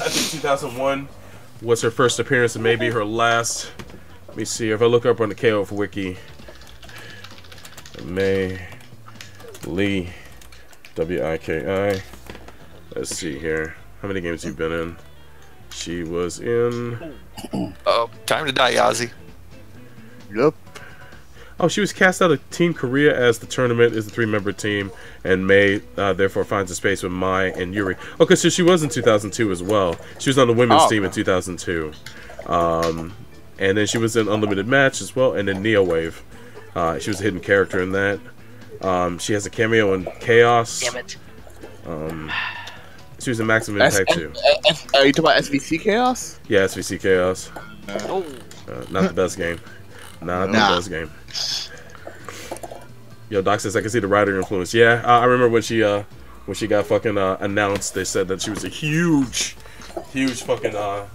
think 2001 was her first appearance and maybe her last. Let me see if I look up on the KOF wiki. Mei Lee, W-I-K-I. Let's see here. How many games have you been in? She was in. Oh, time to die, Yazzie. Yep. Oh, she was cast out of Team Korea as the tournament is the 3-member team, and Mei therefore finds a space with Mai and Yuri. Okay, so she was in 2002 as well. She was on the women's team in 2002. And then she was in Unlimited Match as well, and then Neo Wave. She was a hidden character in that. She has a cameo in Chaos. Damn it. She was in Maximum Impact too. Are you talking about SVC Chaos? Yeah, SVC Chaos. Not the best game. Not the best game. Yo, Doc says I can see the writer influence. Yeah, I remember when she got fucking announced. They said that she was a huge fucking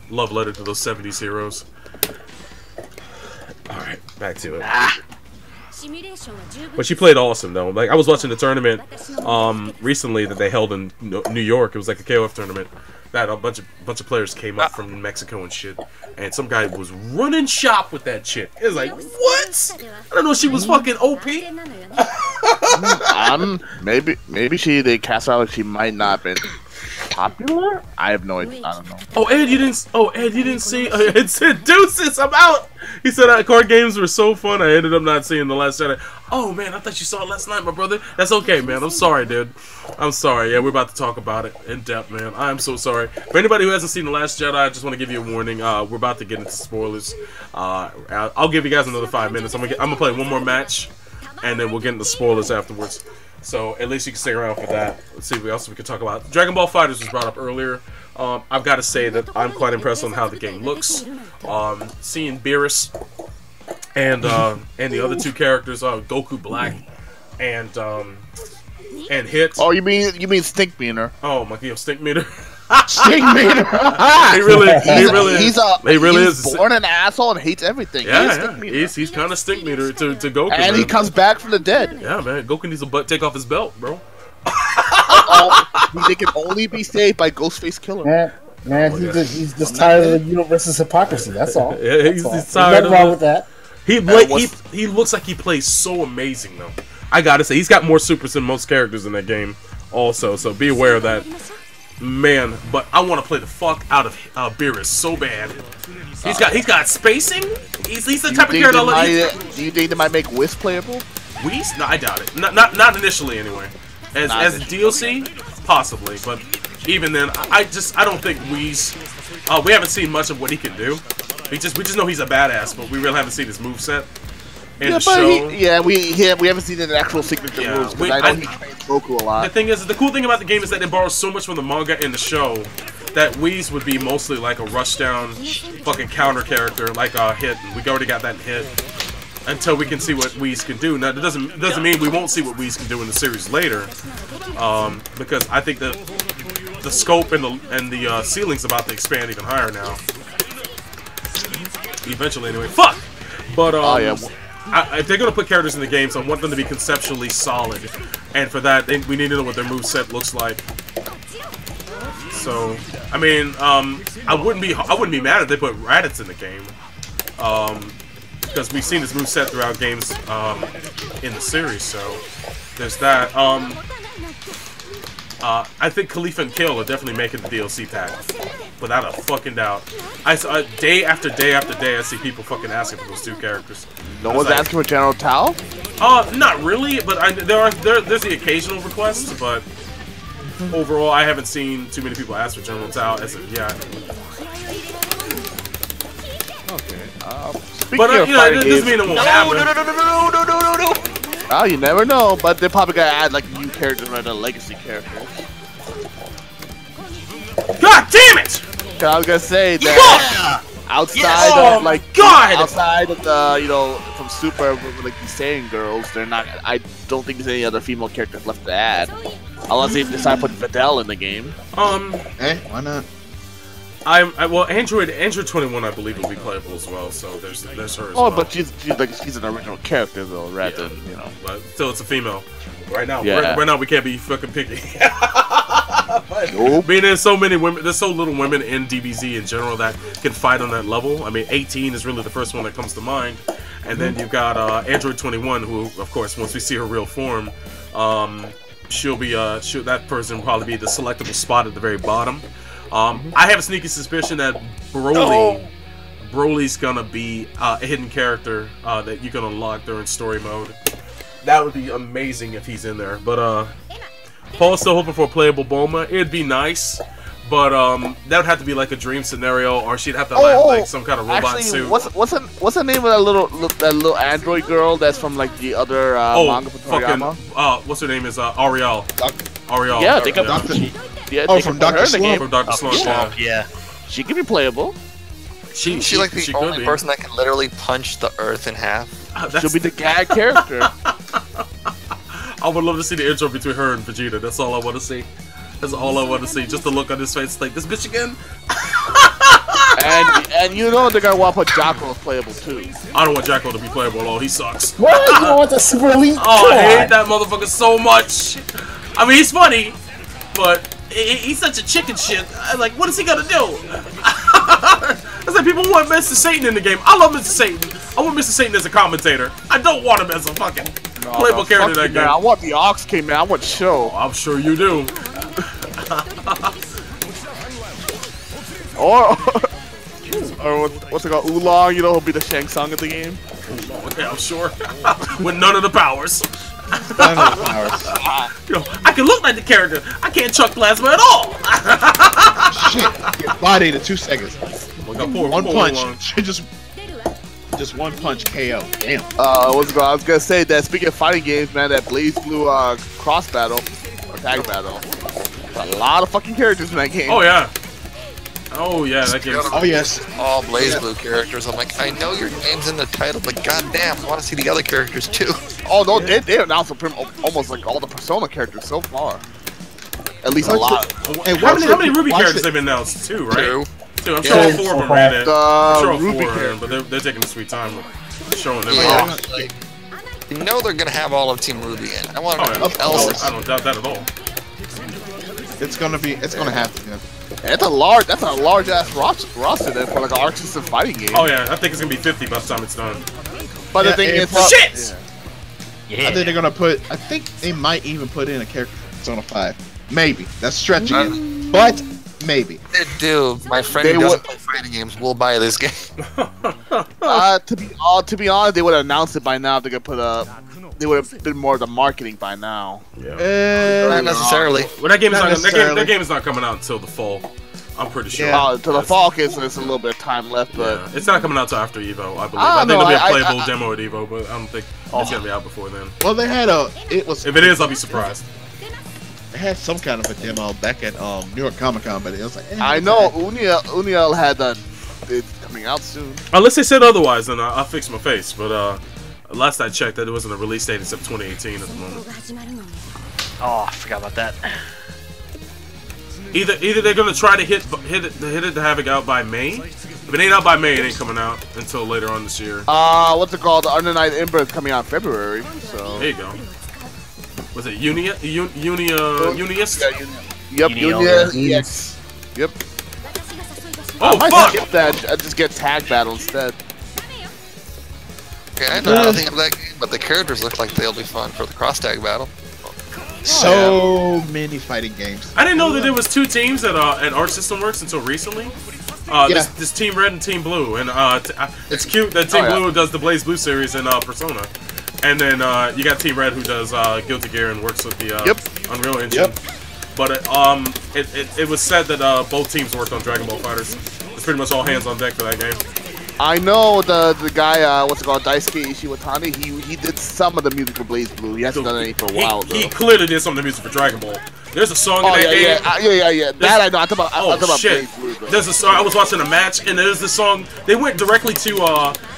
love letter to those 70s heroes. All right, back to it. But she played awesome though. Like I was watching the tournament recently that they held in New York. It was like a KOF tournament. That a bunch of players came up from Mexico and shit, and some guy was running shop with that chick. It was like, what? I don't know. She was fucking OP. Maybe they cast out like she might not have been popular. I have no idea. I don't know. Oh, Ed, you didn't see? Ed said, "Deuces, I'm out." He said, "Card games were so fun. I ended up not seeing The Last Jedi." Oh man, I thought you saw it last night, my brother. That's okay, man. I'm sorry, dude. I'm sorry. Yeah, we're about to talk about it in depth, man. I'm so sorry. For anybody who hasn't seen The Last Jedi, I just want to give you a warning. We're about to get into spoilers. I'll give you guys another 5 minutes. I'm gonna play one more match, and then we'll get into spoilers afterwards. So at least you can stay around for that. Let's see what else we can talk about. Dragon Ball FighterZ was brought up earlier. I've got to say that I'm quite impressed on how the game looks. Seeing Beerus and the other two characters, Goku Black and Hit. Oh, you mean Stink Meter? Oh my God, Stink Meter. Stink Meter. He really is. He's born an asshole and hates everything. Yeah, he's kind of Stink Meter to Goku. And man, he comes back from the dead. Yeah, man. Goku needs to take off his belt, bro. They can only be saved by Ghostface Killer. Man, he's just tired of the universe's hypocrisy. That's all. Yeah, he's tired. Nothing wrong with that. He looks like he plays so amazing though. I gotta say, he's got more supers than most characters in that game. Also, so be aware of that. Man, but I want to play the fuck out of Beerus so bad. He's got spacing. He's the type of character. Do you think they might make Whis playable? Whis? No, I doubt it. Not initially anyway. As DLC, possibly, but even then, I don't think Whis. We haven't seen much of what he can do. We just know he's a badass, but we really haven't seen his moveset in the show. We haven't seen the actual signature moves. I know he trains Goku a lot. The thing is, the cool thing about the game is that it borrows so much from the manga and the show that Whis would be mostly like a rushdown fucking counter character, like Hit. We already got that in Hit. Until we can see what Whis can do. Now, that doesn't mean we won't see what Whis can do in the series later, because I think the scope and the ceiling's about to expand even higher now. Eventually, anyway. Fuck. But if they're gonna put characters in the game, so I want them to be conceptually solid, and for that, we need to know what their moveset looks like. So, I mean, I wouldn't be mad if they put Raditz in the game. Because we've seen his moveset throughout games in the series, so there's that. I think Khalifa and Kale are definitely making the DLC pack, without a fucking doubt. Day after day after day, I see people fucking asking for those two characters. No one's asking for General Tao? Not really, but there's the occasional requests, but overall, I haven't seen too many people ask for General Tao as of yet. Okay. But it doesn't mean it won't happen. No. Oh, you never know, but they're probably gonna add like new characters rather than legacy characters. God damn it! 'Cause I was gonna say that outside of like outside of the from Super like the Saiyan girls, they're not. I don't think there's any other female characters left to add, unless they decide to put Videl in the game. Hey, why not? Well, Android 21 I believe will be playable as well, so there's her as well. Oh, but she's an original character though, rather than But still, it's a female. Right now, Yeah. right now we can't be fucking picky. Nope. I mean, there's so many women, there's so little women in DBZ in general that can fight on that level. I mean, 18 is really the first one that comes to mind, and then you've got Android 21, who, of course, once we see her real form, she'll be that person will probably be the selectable spot at the very bottom. I have a sneaky suspicion that Broly's gonna be a hidden character that you can unlock during story mode. That would be amazing if he's in there. But Paul's still hoping for a playable Bulma. It'd be nice, but that would have to be like a dream scenario, or she'd have to have like some kind of robot suit. What's the name of that little android girl that's from like the other manga from Toriyama? What's her name is Ariel. Ariel. Yeah, they could. From Dr. Slump. From Dr. Slump. Yeah. She could be playable. She's like the only person that can literally punch the earth in half. She'll be the gag character. I would love to see the intro between her and Vegeta. That's all I want to see. That's all I want to see. Just the look on his face, like this bitch again. and you know they're gonna want to put Jocko as playable too. I don't want Jacko to be playable at all. He sucks. What? You don't want the Super Elite? Oh, I hate that motherfucker so much. I mean, he's funny, but he's such a chicken shit. Like, what is he gonna do? It's like people want Mr. Satan in the game. I love Mr. Satan. I want Mr. Satan as a commentator. I don't want him as a fucking playable character in that game. I want the Ox King, man. I want Show. I'm sure you do. or what's it called? Oolong, he'll be the Shang Tsung of the game. Okay, I'm sure. With none of the powers. None of the powers. I can look like the character. I can't chuck plasma at all. Shit, get bodied in 2 seconds. One punch. Just one punch KO. Damn. I was gonna say that speaking of fighting games, man, that Blaze Blue cross battle or tag battle. A lot of fucking characters in that game. Oh yeah. Oh yeah, that game. Oh yes. All Blaze Blue characters. I'm like, I know your name's in the title, but goddamn, I want to see the other characters too. Oh no, they announced almost like all the Persona characters so far. At least a lot. Hey, how many Ruby characters they've announced? 2, right? 2. I'm sure all 4 of them are in it. I'm sure all 4 Ruby are in, but they're taking a sweet time with showing them. Yeah, like, you know they're gonna have all of Team Ruby in. I want anything else. I don't doubt that at all. It's gonna happen. Yeah. That's a large ass roster then for like an Arc System fighting game. Oh yeah, I think it's gonna be 50 by the time it's done. But the thing is, shit. Yeah. I think they're gonna I think they might even put in a character from Persona 5. Maybe. That's stretching it. But maybe. They do. My friend who doesn't play fighting games will buy this game. To be honest, they would have announced it by now. They could they would have been more of the marketing by now. Yeah. Not necessarily. Well, that game is not coming out until the fall. I'm pretty sure. Yeah. To the fall, case there's a little bit of time left, but it's not coming out till after Evo, I believe. I think there'll be a playable demo at Evo, but I don't think it's gonna be out before then. Well, they had if it is, I'll be surprised. They had some kind of a demo back at New York Comic Con, but it was like, I know Uniel had it's coming out soon. Unless they said otherwise, then I'll fix my face. But last I checked, that it wasn't a release date except 2018 at the moment. Oh, I forgot about that. Either they're gonna try to hit it to have it out by May. If it ain't out by May, it ain't coming out until later on this year. What's it called? The Under Night Ember is coming out in February. So there you go. Was it Uniest? Yep, Unia. Yes. Yep. Oh, I might fuck! skip that. I just get tag battle instead. Okay, I know nothing of that game, but the characters look like they'll be fun for the cross tag battle. So many fighting games. I didn't know that there was 2 teams at Arc System Works until recently. This Team Red and Team Blue, and it's cute that Team Blue does the Blaze Blue series in Persona, and then you got Team Red who does Guilty Gear and works with the Unreal Engine. But it was said that both teams worked on Dragon Ball FighterZ. It's pretty much all hands on deck for that game. I know the guy, what's it called, Daisuke Ishiwatani. He did some of the music for Blaze Blue. He hasn't done any for a while though. He clearly did some of the music for Dragon Ball. There's a song in that game. Yeah. That I know. I'm talking about shit. Blaze Blue, though. There's a song. I was watching a match, and there's this song. They went directly to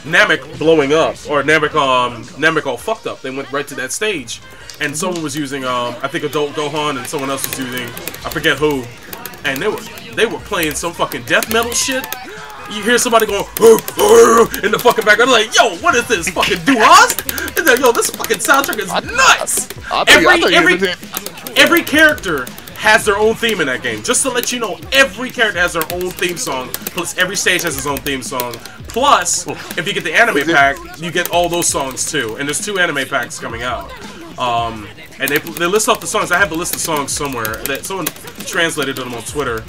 Namek blowing up, or Namek all fucked up. They went right to that stage, and someone was using I think Adult Gohan, and someone else was using I forget who, and they were playing some fucking death metal shit. You hear somebody going in the fucking background, like, yo, what is this fucking Duhast? And then, yo, this fucking soundtrack is nuts. Every character has their own theme in that game. Just to let you know, every character has their own theme song. Plus, every stage has its own theme song. Plus, if you get the anime pack, you get all those songs too. And there's 2 anime packs coming out. And they list off the songs. I have the list of songs somewhere. That someone translated them on Twitter.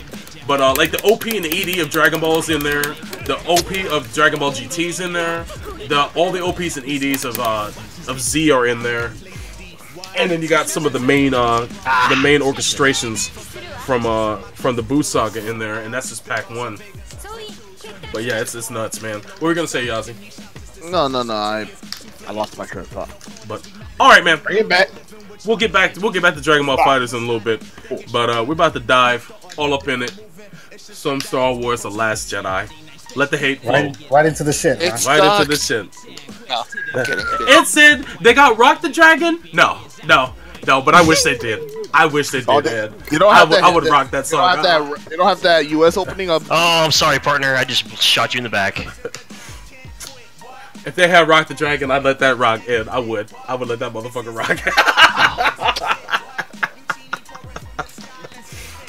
But like the OP and the ED of Dragon Ball is in there. The OP of Dragon Ball GT's in there. All the OPs and EDs of Z are in there. And then you got some of the main orchestrations from the Boo Saga in there, and that's just pack 1. But yeah, it's nuts, man. What were you gonna say, Yazi? No. I lost my train of thought. But all right, man. Bring it back. We'll get back to Dragon Ball Fighters in a little bit. But we're about to dive all up in it. Some Star Wars: The Last Jedi. Let the hate flow. Right into the shit, man. Right into the shit. No, I'm kidding. It said they got Rock the Dragon? No, but I wish they did. I wish they did, man. I would rock that song. They don't have that US opening up. Oh, I'm sorry, partner. I just shot you in the back. If they had Rock the Dragon, I'd let that rock in. I would let that motherfucker rock.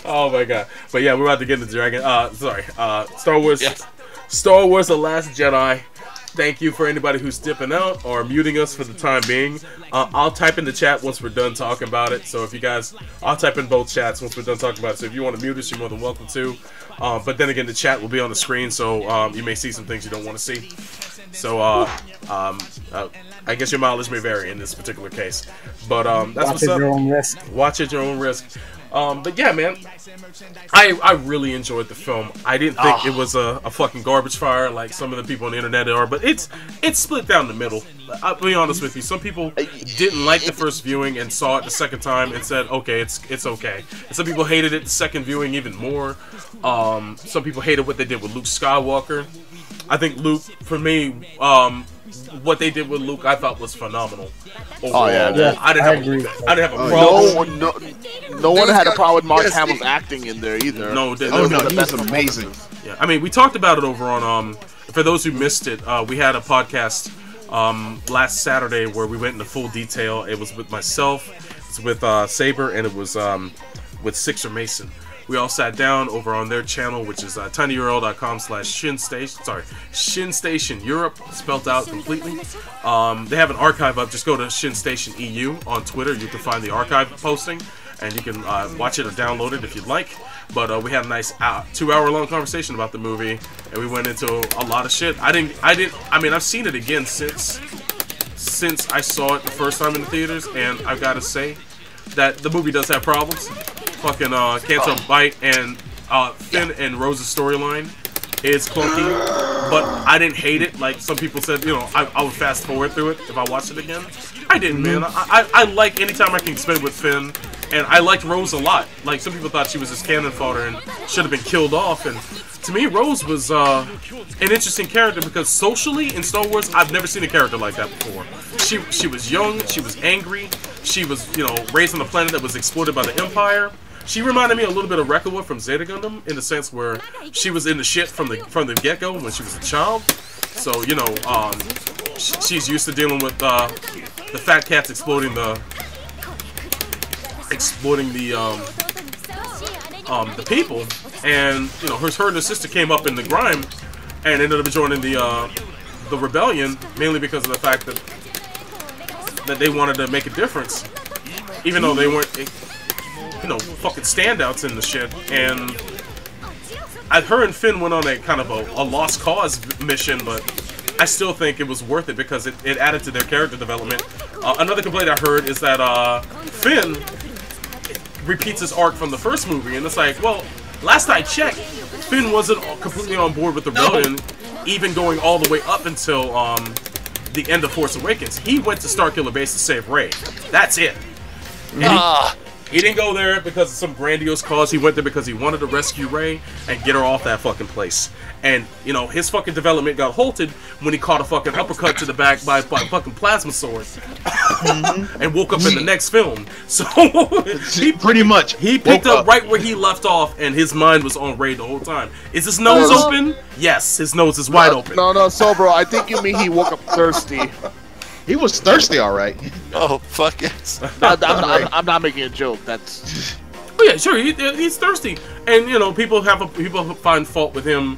Oh my god. But yeah, we're about to get into Dragon. Star Wars. Yes. Star Wars: The Last Jedi. Thank you for anybody who's dipping out or muting us for the time being. I'll type in the chat once we're done talking about it. So if you guys, I'll type in both chats once we're done talking about it. So if you want to mute us, you're more than welcome to. But then again, the chat will be on the screen, so you may see some things you don't want to see. So I guess your mileage may vary in this particular case. But that's what's up. Watch at your own risk. Watch at your own risk. But yeah, man, I really enjoyed the film. I didn't think it was a fucking garbage fire like some of the people on the internet are, but it's split down the middle. I'll be honest with you. Some people didn't like the first viewing and saw it the second time and said, okay, it's okay. And some people hated it the second viewing even more. Some people hated what they did with Luke Skywalker. I think Luke, for me, what they did with Luke, I thought was phenomenal. Overall. Oh yeah, I didn't have a problem. No one had a problem with Mark Hamill's acting in there either. No, he was amazing. Yeah, I mean, we talked about it over on. For those who missed it, we had a podcast last Saturday where we went into full detail. It was with myself, it's with Saber, and it was with Sixer Mason. We all sat down over on their channel, which is tinyurl.com/ShinStation. Sorry, ShinStation Europe, spelled out completely. They have an archive up. Just go to ShinStation EU on Twitter. You can find the archive posting, and you can watch it or download it if you'd like. But we had a nice 2-hour-long conversation about the movie, and we went into a lot of shit. I mean, I've seen it again since I saw it the first time in the theaters, and I've got to say that the movie does have problems. Fucking Canto Bite and Finn and Rose's storyline is clunky, but I didn't hate it. Like some people said, you know, I would fast forward through it if I watched it again. I didn't, man. I like anytime I can spend with Finn, and I liked Rose a lot. Like some people thought she was just cannon fodder and should have been killed off, and to me, Rose was an interesting character because socially in Star Wars, I've never seen a character like that before. She was young, she was angry, she was, you know, raised on a planet that was exploited by the Empire. She reminded me a little bit of Rekkawa from Zeta Gundam in the sense where she was in the shit from the get-go when she was a child. So, you know, she's used to dealing with the fat cats exploiting the people, and you know, her and her sister came up in the grime and ended up joining the rebellion mainly because of the fact that they wanted to make a difference, even though they weren't, you know, fucking standouts in the shit. And her and Finn went on a kind of a lost cause mission, but I still think it was worth it because it added to their character development. Another complaint I heard is that Finn repeats his arc from the first movie, and it's like, well, last I checked, Finn wasn't completely on board with the rebellion. even going all the way up until the end of Force Awakens, he went to Starkiller Base to save Rey. That's it. And he didn't go there because of some grandiose cause. He went there because he wanted to rescue Rey and get her off that fucking place. And, you know, his fucking development got halted when he caught a fucking uppercut to the back by a fucking plasma sword. And woke up in the next film. So, he pretty much. He picked up right where he left off, and his mind was on Rey the whole time. Is his nose open? Yes, his nose is wide open. No, so bro, I think you mean he woke up thirsty. He was thirsty, all right. Oh, fuck yes. I'm not making a joke. That's. Oh yeah, sure. He's thirsty, and you know people find fault with him.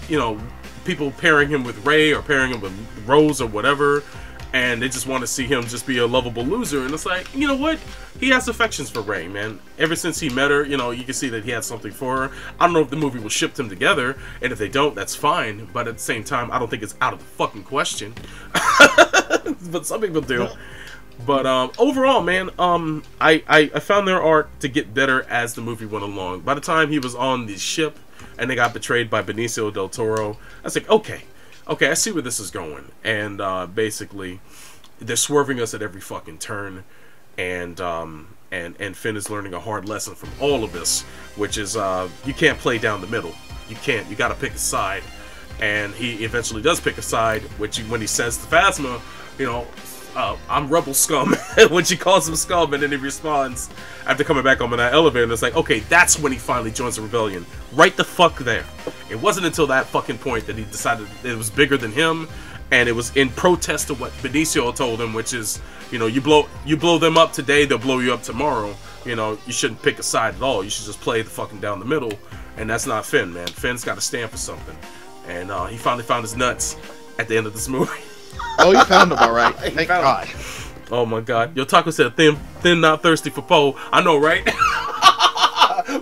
You know, people pairing him with Rey or pairing him with Rose or whatever, and they just want to see him just be a lovable loser. And it's like, you know what? He has affections for Rey, man. Ever since he met her, you know, you can see that he had something for her. I don't know if the movie will ship them together, and if they don't, that's fine. But at the same time, I don't think it's out of the fucking question. But some people do. But overall, man, I found their art to get better as the movie went along. By the time he was on the ship and they got betrayed by Benicio del Toro, I was like, okay, I see where this is going. And basically, they're swerving us at every fucking turn. And Finn is learning a hard lesson from all of this, which is you can't play down the middle. You can't. You got to pick a side. And he eventually does pick a side, which when he says to Phasma, you know, I'm rebel scum, when she calls him scum, and then he responds after coming back on that elevator, and it's like, okay, that's when he finally joins the rebellion. Right the fuck there. It wasn't until that fucking point that he decided it was bigger than him, and it was in protest to what Benicio told him, which is, you know, you blow them up today, they'll blow you up tomorrow. You know, you shouldn't pick a side at all. You should just play the fucking down the middle, and that's not Finn, man. Finn's got to stand for something, and he finally found his nuts at the end of this movie. Oh, you found him all right. Thank God. Oh my God. Yo, Taco said thin, not thirsty for Poe. I know, right?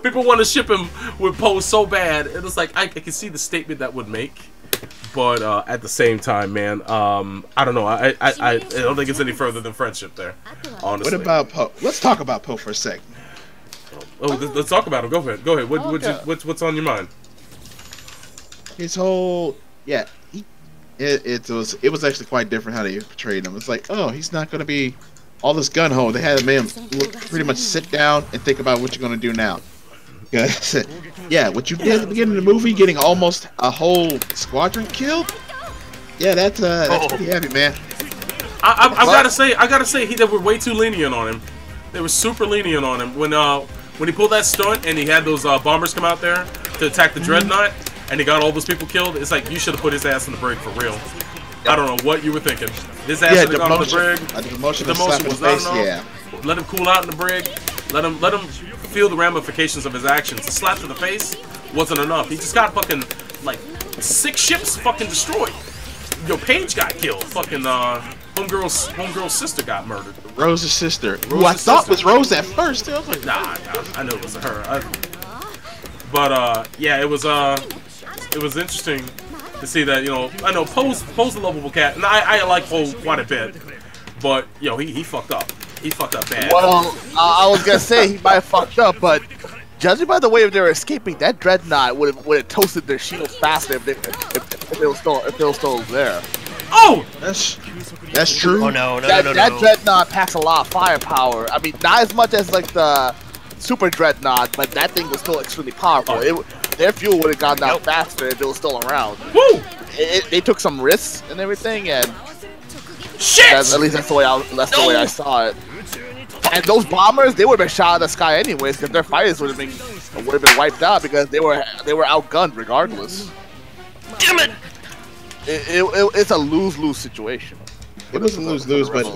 People want to ship him with Poe so bad. And it's like, I can see the statement that would make. But at the same time, man, I don't know. I don't think it's any further than friendship there, honestly. What about Poe? Let's talk about Poe for a second. Oh, let's talk about him. Go ahead. Go ahead. What's on your mind? His whole... Yeah, It was actually quite different how they portrayed him. It's like, oh, he's not going to be all this gun ho. They had a man pretty much sit down and think about what you're going to do now. Yeah, what you did at the beginning of the movie, getting almost a whole squadron killed. Yeah, that's pretty heavy, man. I gotta say, they were way too lenient on him. They were super lenient on him when he pulled that stunt and he had those bombers come out there to attack the dreadnought. And he got all those people killed. It's like, you should have put his ass in the brig for real. I don't know what you were thinking. His ass should have gone in the brig. The motion was not enough. Yeah. Let him cool out in the brig. Let him feel the ramifications of his actions. A slap to the face wasn't enough. He just got fucking like 6 ships fucking destroyed. Yo, Paige got killed. Fucking homegirl's sister got murdered. Rose's sister. Who I thought was Rose at first. I was like, nah, I knew it was her. But yeah, it was interesting to see that, you know, I know Poe's a lovable cat, and I like Poe quite a bit, but, yo, he fucked up. He fucked up bad. Well, I was gonna say he might have fucked up, but judging by the way they were escaping, that dreadnought would have toasted their shields faster if they were still there. Oh, that's true. Oh no. That dreadnought packs a lot of firepower. I mean, not as much as like the Super Dreadnought, but that thing was still extremely powerful. Their fuel would have gone down faster if it was still around. Woo! They took some risks and everything, and shit. At least that's the way I saw it. And those bombers, they would have been shot out of the sky anyways, because their fighters would have been wiped out because they were outgunned regardless. Damn it! It's a lose-lose situation. It was a lose-lose, but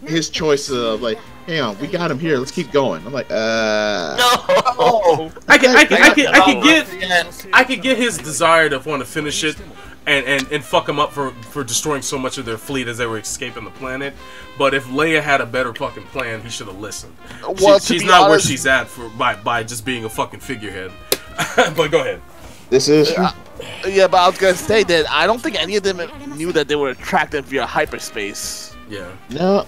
his choice of like, hang on, we got him here. Let's keep going. I'm like, No. I could get his desire to want to finish it and fuck him up for destroying so much of their fleet as they were escaping the planet. But if Leia had a better fucking plan, he should have listened. Well, she's not where she's at by just being a fucking figurehead. But go ahead. This is true. Yeah, but I was gonna say that I don't think any of them knew that they were attracted via hyperspace. Yeah. No.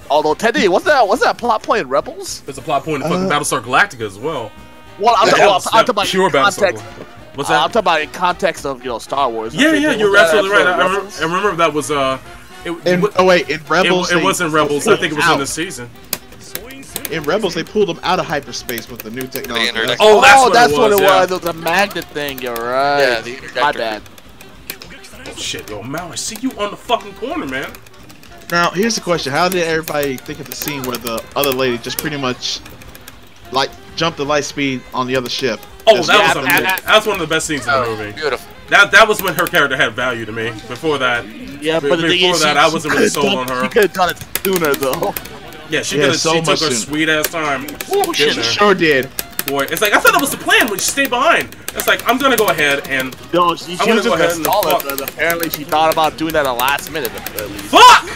Although Teddy, wasn't that a plot point in Rebels? There's a plot point in fucking Battlestar Galactica as well. Well, I'm talking about pure context. What's that? I'm talking about in context of Star Wars. Yeah, you're absolutely right. I remember that was in Rebels, it wasn't Rebels. I think it was in the season. In Rebels, they pulled them out of hyperspace with the new technology. Oh, that's what it was. Yeah. It was a magnet thing. You're right. Yeah, the My bad. Oh shit, yo, Mal, I see you on the fucking corner, man. Now, here's the question: how did everybody think of the scene where the other lady just pretty much, like, jumped the light speed on the other ship? Oh, that was one of the best scenes in the movie. Beautiful. That was when her character had value to me. Before that, I wasn't really sold on her. She could have done it sooner, though. Yeah, she took her sweet ass time. Oh shit, she sure did. Boy, it's like I thought that was the plan when she stayed behind. It's like I'm gonna go ahead and she was just gonna stall it, but apparently she thought about doing that at the last minute. Fuck!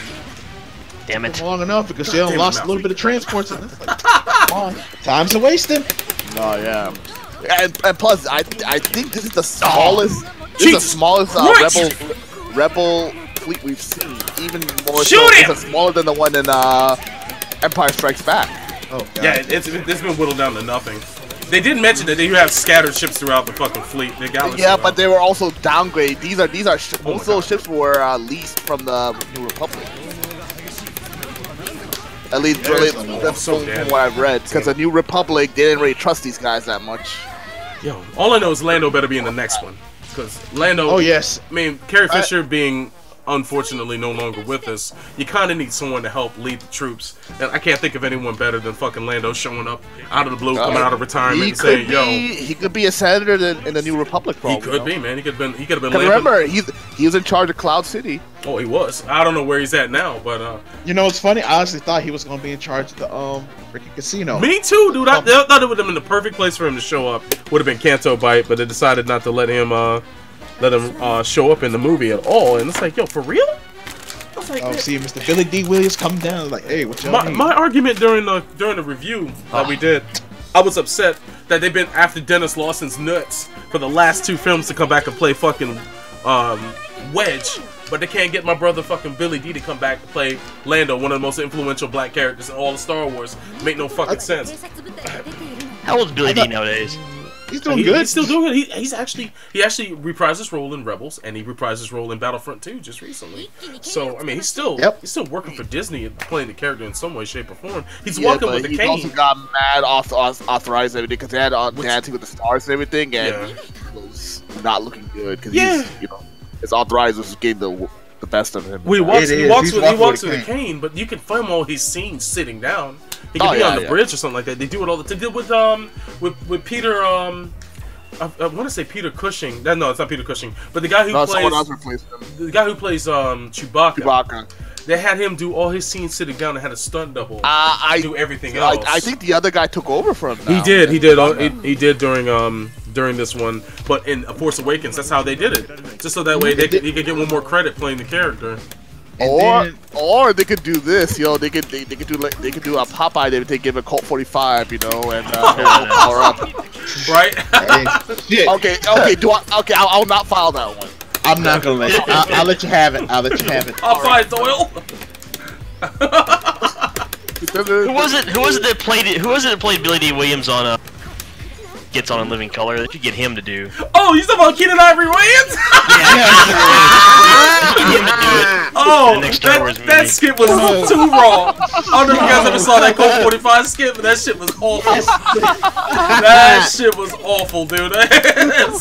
Damn it! Long enough because she lost a little bit of transports. Like, time's a wasting. Oh yeah, and plus I think this is the smallest. This is the smallest rebel fleet we've seen. Even more so, it's smaller than the one in Empire Strikes Back. Oh, God. Yeah, it's been whittled down to nothing. They did mention that they do have scattered ships throughout the fucking fleet. But they were also downgraded. These are most of those ships were leased from the New Republic. At least that's from what I've read. Because the New Republic, they didn't really trust these guys that much. Yo, all I know is Lando better be in the next one. Because Lando... Oh, yes. I mean, Carrie Fisher being... unfortunately no longer with us, you kind of need someone to help lead the troops, and I can't think of anyone better than fucking Lando showing up out of the blue, coming out of retirement and saying, "Yo, he could be a senator in the New Republic." Probably, he could be, man. He could have been. Remember, he was in charge of Cloud City. Oh, he was. I don't know where he's at now, but you know, it's funny. I honestly thought he was gonna be in charge of the freaking casino. Me too, dude. I thought it would have been the perfect place for him to show up. Would have been Canto Bite, but they decided not to let him show up in the movie at all, and it's like, yo, for real? Like, see Mr. Billy D. Williams come down like, hey, what y'all need? My argument during the review that we did, I was upset that they've been after Dennis Lawson's nuts for the last 2 films to come back and play fucking Wedge, but they can't get my brother fucking Billy D to come back to play Lando, one of the most influential black characters in all of Star Wars. Make no fucking sense. How old's Billy D nowadays? He's doing good. He's still doing it. He actually reprised his role in Rebels, and he reprised his role in Battlefront 2 just recently. So I mean, he's still working for Disney and playing the character in some way, shape, or form. He's walking with the cane. He also got mad authorized everything because they had Dancing with the Stars and everything, and he was not looking good because his authorized was getting the best of him. Well, he walks with a cane, but you can film all his scenes sitting down. He could be on the bridge or something like that. They do it all the time. They did with Peter. I want to say Peter Cushing. No, it's not Peter Cushing. But the guy who plays someone else replaced him. The guy who plays Chewbacca. They had him do all his scenes sitting down and had a stunt double do everything else. I think the other guy took over from him. He did. He did during this one. But in A Force Awakens, that's how they did it. Just so that way he could get one more credit playing the character. Or they could do this, they could do a Popeye. They give a Colt 45, and power up. Right? Okay. I'll not file that one. I'm not gonna let you. I'll let you have it. I'll file Doyle. Who was it that played Billy D. Williams on Gets On in Living Color? That could get him to do. Oh, you talking about Keenen Ivory Wayans? That skit was too raw. I don't know if you guys ever saw that Colt 45 skit, but that shit was awful. That shit was awful, dude.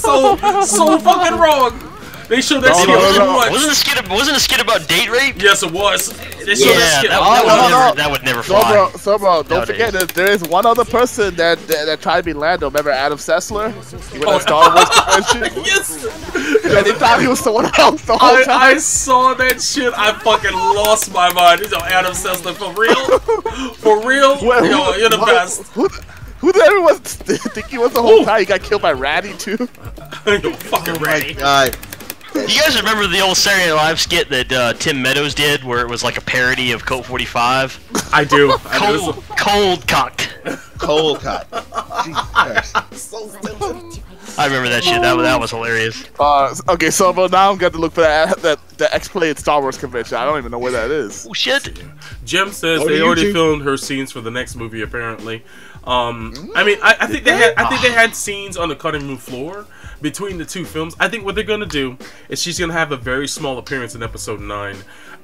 so fucking wrong. They showed that skit. Wasn't a skit about date rape? Yes, it was. They showed that skit. That would never fly. So bro, don't forget that there is one other person that tried to be Lando. Remember Adam Sessler? He went to Star Wars convention. Yes. And they thought he was someone else the whole time. I saw that shit. I fucking lost my mind. He's Adam Sessler for real. For real. Yo, you're the best. Who did everyone think he was the whole time? He got killed by Ratty too. Yo, fucking Ratty. You guys remember the old Saturday Night Live skit that Tim Meadows did, where it was like a parody of Colt 45? I do. Cold cocked. Cold cocked. I remember that shit. That was hilarious. Okay, so but now I'm going to look for the X-Play Star Wars convention. I don't even know where that is. Oh shit! Jim says they already filmed her scenes for the next movie. Apparently, I mean, I think they had scenes on the cutting room floor. between the two films, I think what they're gonna do is she's gonna have a very small appearance in Episode 9,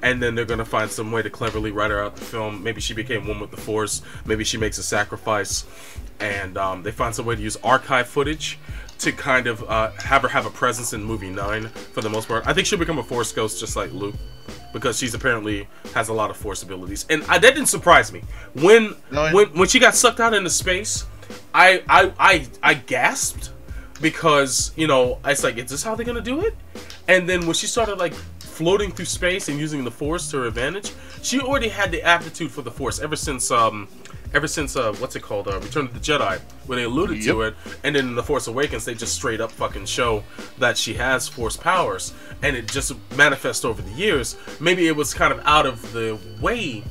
and then they're gonna find some way to cleverly write her out the film. Maybe she became one with the Force. Maybe she makes a sacrifice, and they find some way to use archive footage to kind of have her have a presence in movie 9 for the most part. I think she'll become a Force ghost just like Luke, because she's apparently has a lot of Force abilities, and that didn't surprise me when she got sucked out into space. I gasped, because you know, it's like, is this how they're gonna do it? And then when she started like floating through space and using the Force to her advantage, she already had the aptitude for the Force ever since what's it called, Return of the Jedi, where they alluded to it, and then in The Force Awakens they just straight up fucking show that she has Force powers, and it just manifests over the years. Maybe it was kind of out of the way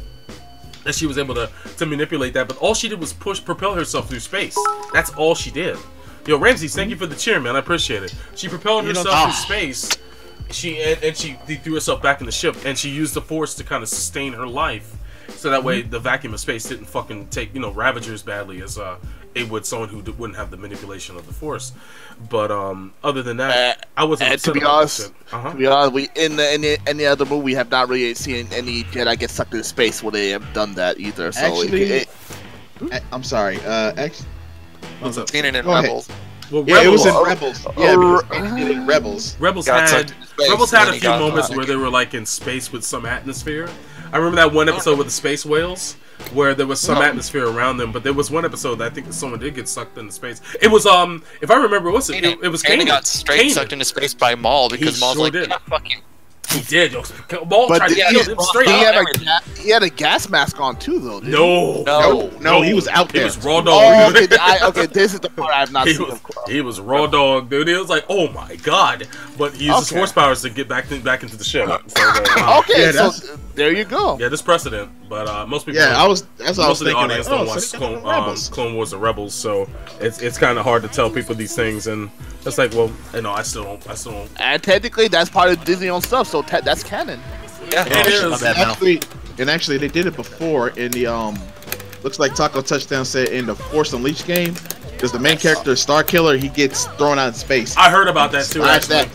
that she was able to manipulate that, but all she did was propel herself through space. That's all she did. Yo, Ramsey, thank you for the cheer, man. I appreciate it. She propelled herself through space. She threw herself back in the ship, and she used the Force to kind of sustain her life. So that way, the vacuum of space didn't fucking take, you know, Ravagers badly as it would someone who wouldn't have the manipulation of the Force. But other than that, I wasn't upset to be about honest, that shit. to be honest, we in any other movie, we have not really seen any Jedi get sucked into space where they have done that either. So Actually, I'm sorry. What's up? Seen it in Rebels. Well, Yeah, it was in Rebels. Rebels. Yeah, because they did it in Rebels. Rebels Got had sucked into space, Rebels and had then a he few got moments caught. where they were like in space with some atmosphere. I remember that one episode with the space whales where there was some atmosphere around them, but there was one episode that I think someone did get sucked into space. It was if I remember, it was Kanan got straight sucked into space by Maul because Maul's like, did. yeah, fuck you. He did. Maul tried to kill him straight up. he had a gas mask on too, though. Didn't No, he was out there. He was raw dog. Oh, okay, this is the part I have not seen. He was raw dog, dude. He was like, oh my god. But he used his Force powers to get back into the ship. So, okay, yeah, so there you go. Yeah, there's precedent, but most people. Yeah, that's what I was most of the thinking. audience Like, don't watch Clone Wars or Rebels, so it's kind of hard to tell people these things, and it's like, well, you know, I still don't. And technically, that's part of Disney own stuff, so that's canon. Yeah, It is. Actually, they did it before in the looks like Taco Touchdown said in the Force Unleashed game, because the main character Star Killer, he gets thrown out in space. I heard about that too. Actually, that.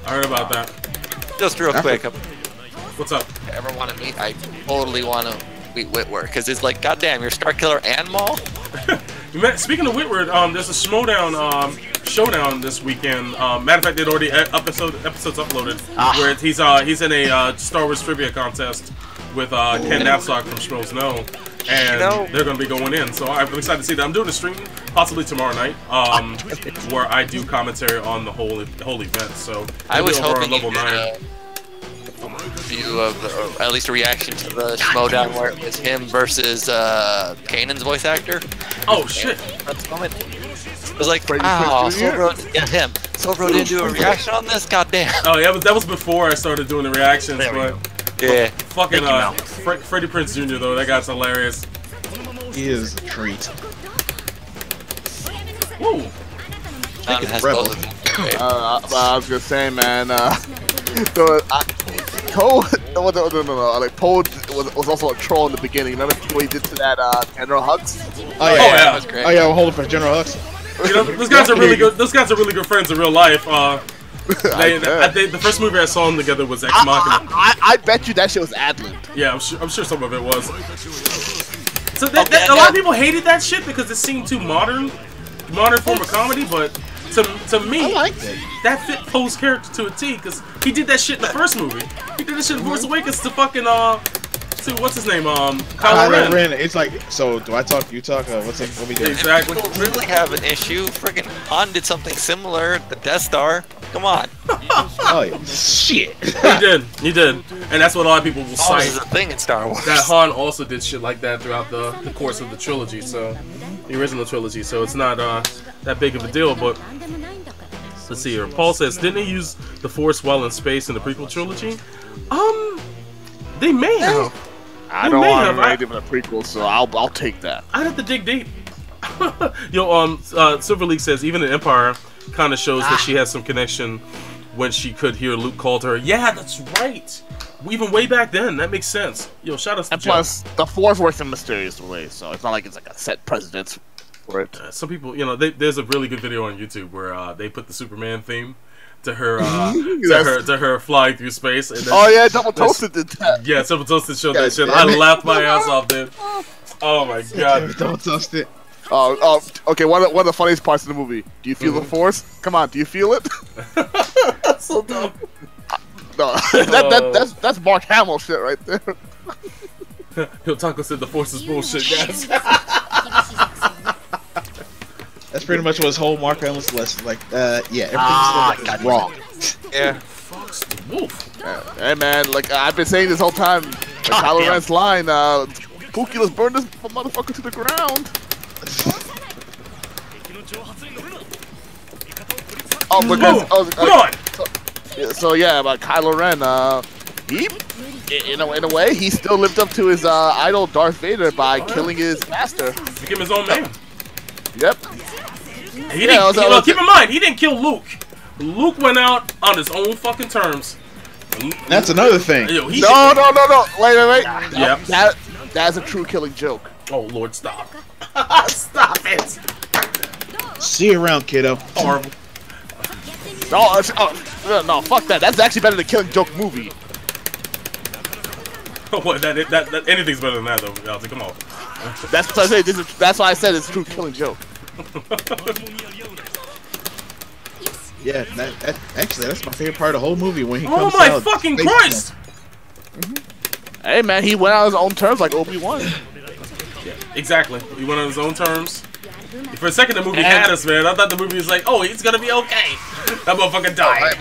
I heard about that. Just real quick, What's up? if I ever want to meet, I totally want to meet Whitworth, because it's like, goddamn, you're Star Killer and Maul? Speaking of Whitworth, there's a showdown this weekend. Matter of fact, they'd already episodes uploaded where he's in a Star Wars trivia contest with Ken Knapsack from Schmoes Know, and they're going to be going in. So I'm excited to see that. I'm doing a stream possibly tomorrow night, where I do commentary on the whole event. So I was over hoping on level 9. View of or at least a reaction to the Schmodown where it was him versus Kanan's voice actor. Oh shit! It was like, oh, him. Sobro didn't do a reaction on this. Goddamn. Oh yeah, that was before I started doing the reactions. But yeah, fucking Freddie Prinze Jr. though, that guy's hilarious. He is a treat. Woo! I was gonna say, man. So Cole, no, like Poe was also a troll in the beginning. Remember what he did to that General Hux? Oh yeah, that was great. Oh yeah, we'll hold it for General Hux. You know, those guys are really good. Those guys are really good friends in real life. The first movie I saw them together was Ex Machina. I bet you that shit was ad-libbed. Yeah, I'm sure some of it was. So a lot of people hated that shit because it seemed too modern form of comedy, but to me, I liked it. That fit Poe's character to a T, because he did that shit in the first movie. He did that shit in Force Awakens to fucking to what's his name, Kylo Ren. It's like, so do I talk? You talk? What's it? What we do? Exactly. People really have an issue. Friggin' Han did something similar. The Death Star. Come on. Oh yeah. Shit. He did, and that's what a lot of people will Han cite. is a thing in Star Wars. That Han also did shit like that throughout the course of the trilogy, so the original trilogy. So it's not that big of a deal. But let's see here. Paul says, didn't he use the Force while in space in the prequel trilogy? They may have. I don't want to write even a prequel, so I'll take that. I'd have to dig deep. Yo, Silver League says even in Empire kind of shows that she has some connection when she could hear Luke call to her. Yeah, that's right. Even way back then, that makes sense. Yo, shout out to And plus, the Force works in mysterious ways, so it's not like it's like a set precedence. for it. Some people, you know, there's a really good video on YouTube where they put the Superman theme to her to her flying through space. And then, oh yeah, Double Toasted did that. Yeah, Double Toasted showed that shit. I laughed my ass off, dude. Oh my god. Double Toasted. Oh, okay. One of the funniest parts of the movie. Do you feel the force? Come on, do you feel it? That's so dumb. No, that's Mark Hamill shit right there. Taco said the force is bullshit, guys. That's pretty much what his whole Mark Hamill's lesson. Like, yeah, everything's wrong. Yeah. Hey man, like I've been saying this whole time. Like Kylo Ren's line, Pookie, let's burn this motherfucker to the ground. Oh, because come on! So yeah, about Kylo Ren, he, in a way, he still lived up to his idol Darth Vader by killing his master. Became his own man. Yep. He didn't, keep in mind, he didn't kill Luke. Luke went out on his own fucking terms. That's another thing. Yo, no. Wait. Yep. That's a true killing joke. Oh Lord, stop. Stop it. See you around, kiddo. Horrible. No, fuck that. That's actually better than Killing Joke movie. What? That anything's better than that, though. Alzi, come on. That's what I say. That's why I said it's true Killing Joke. Yeah, actually, that's my favorite part of the whole movie when he comes out. Oh my fucking Christ! Hey man, he went on his own terms like Obi-Wan. Yeah, exactly. He went on his own terms. For a second, the movie had us, man. I thought the movie was like, oh, he's gonna be okay. That motherfucker died.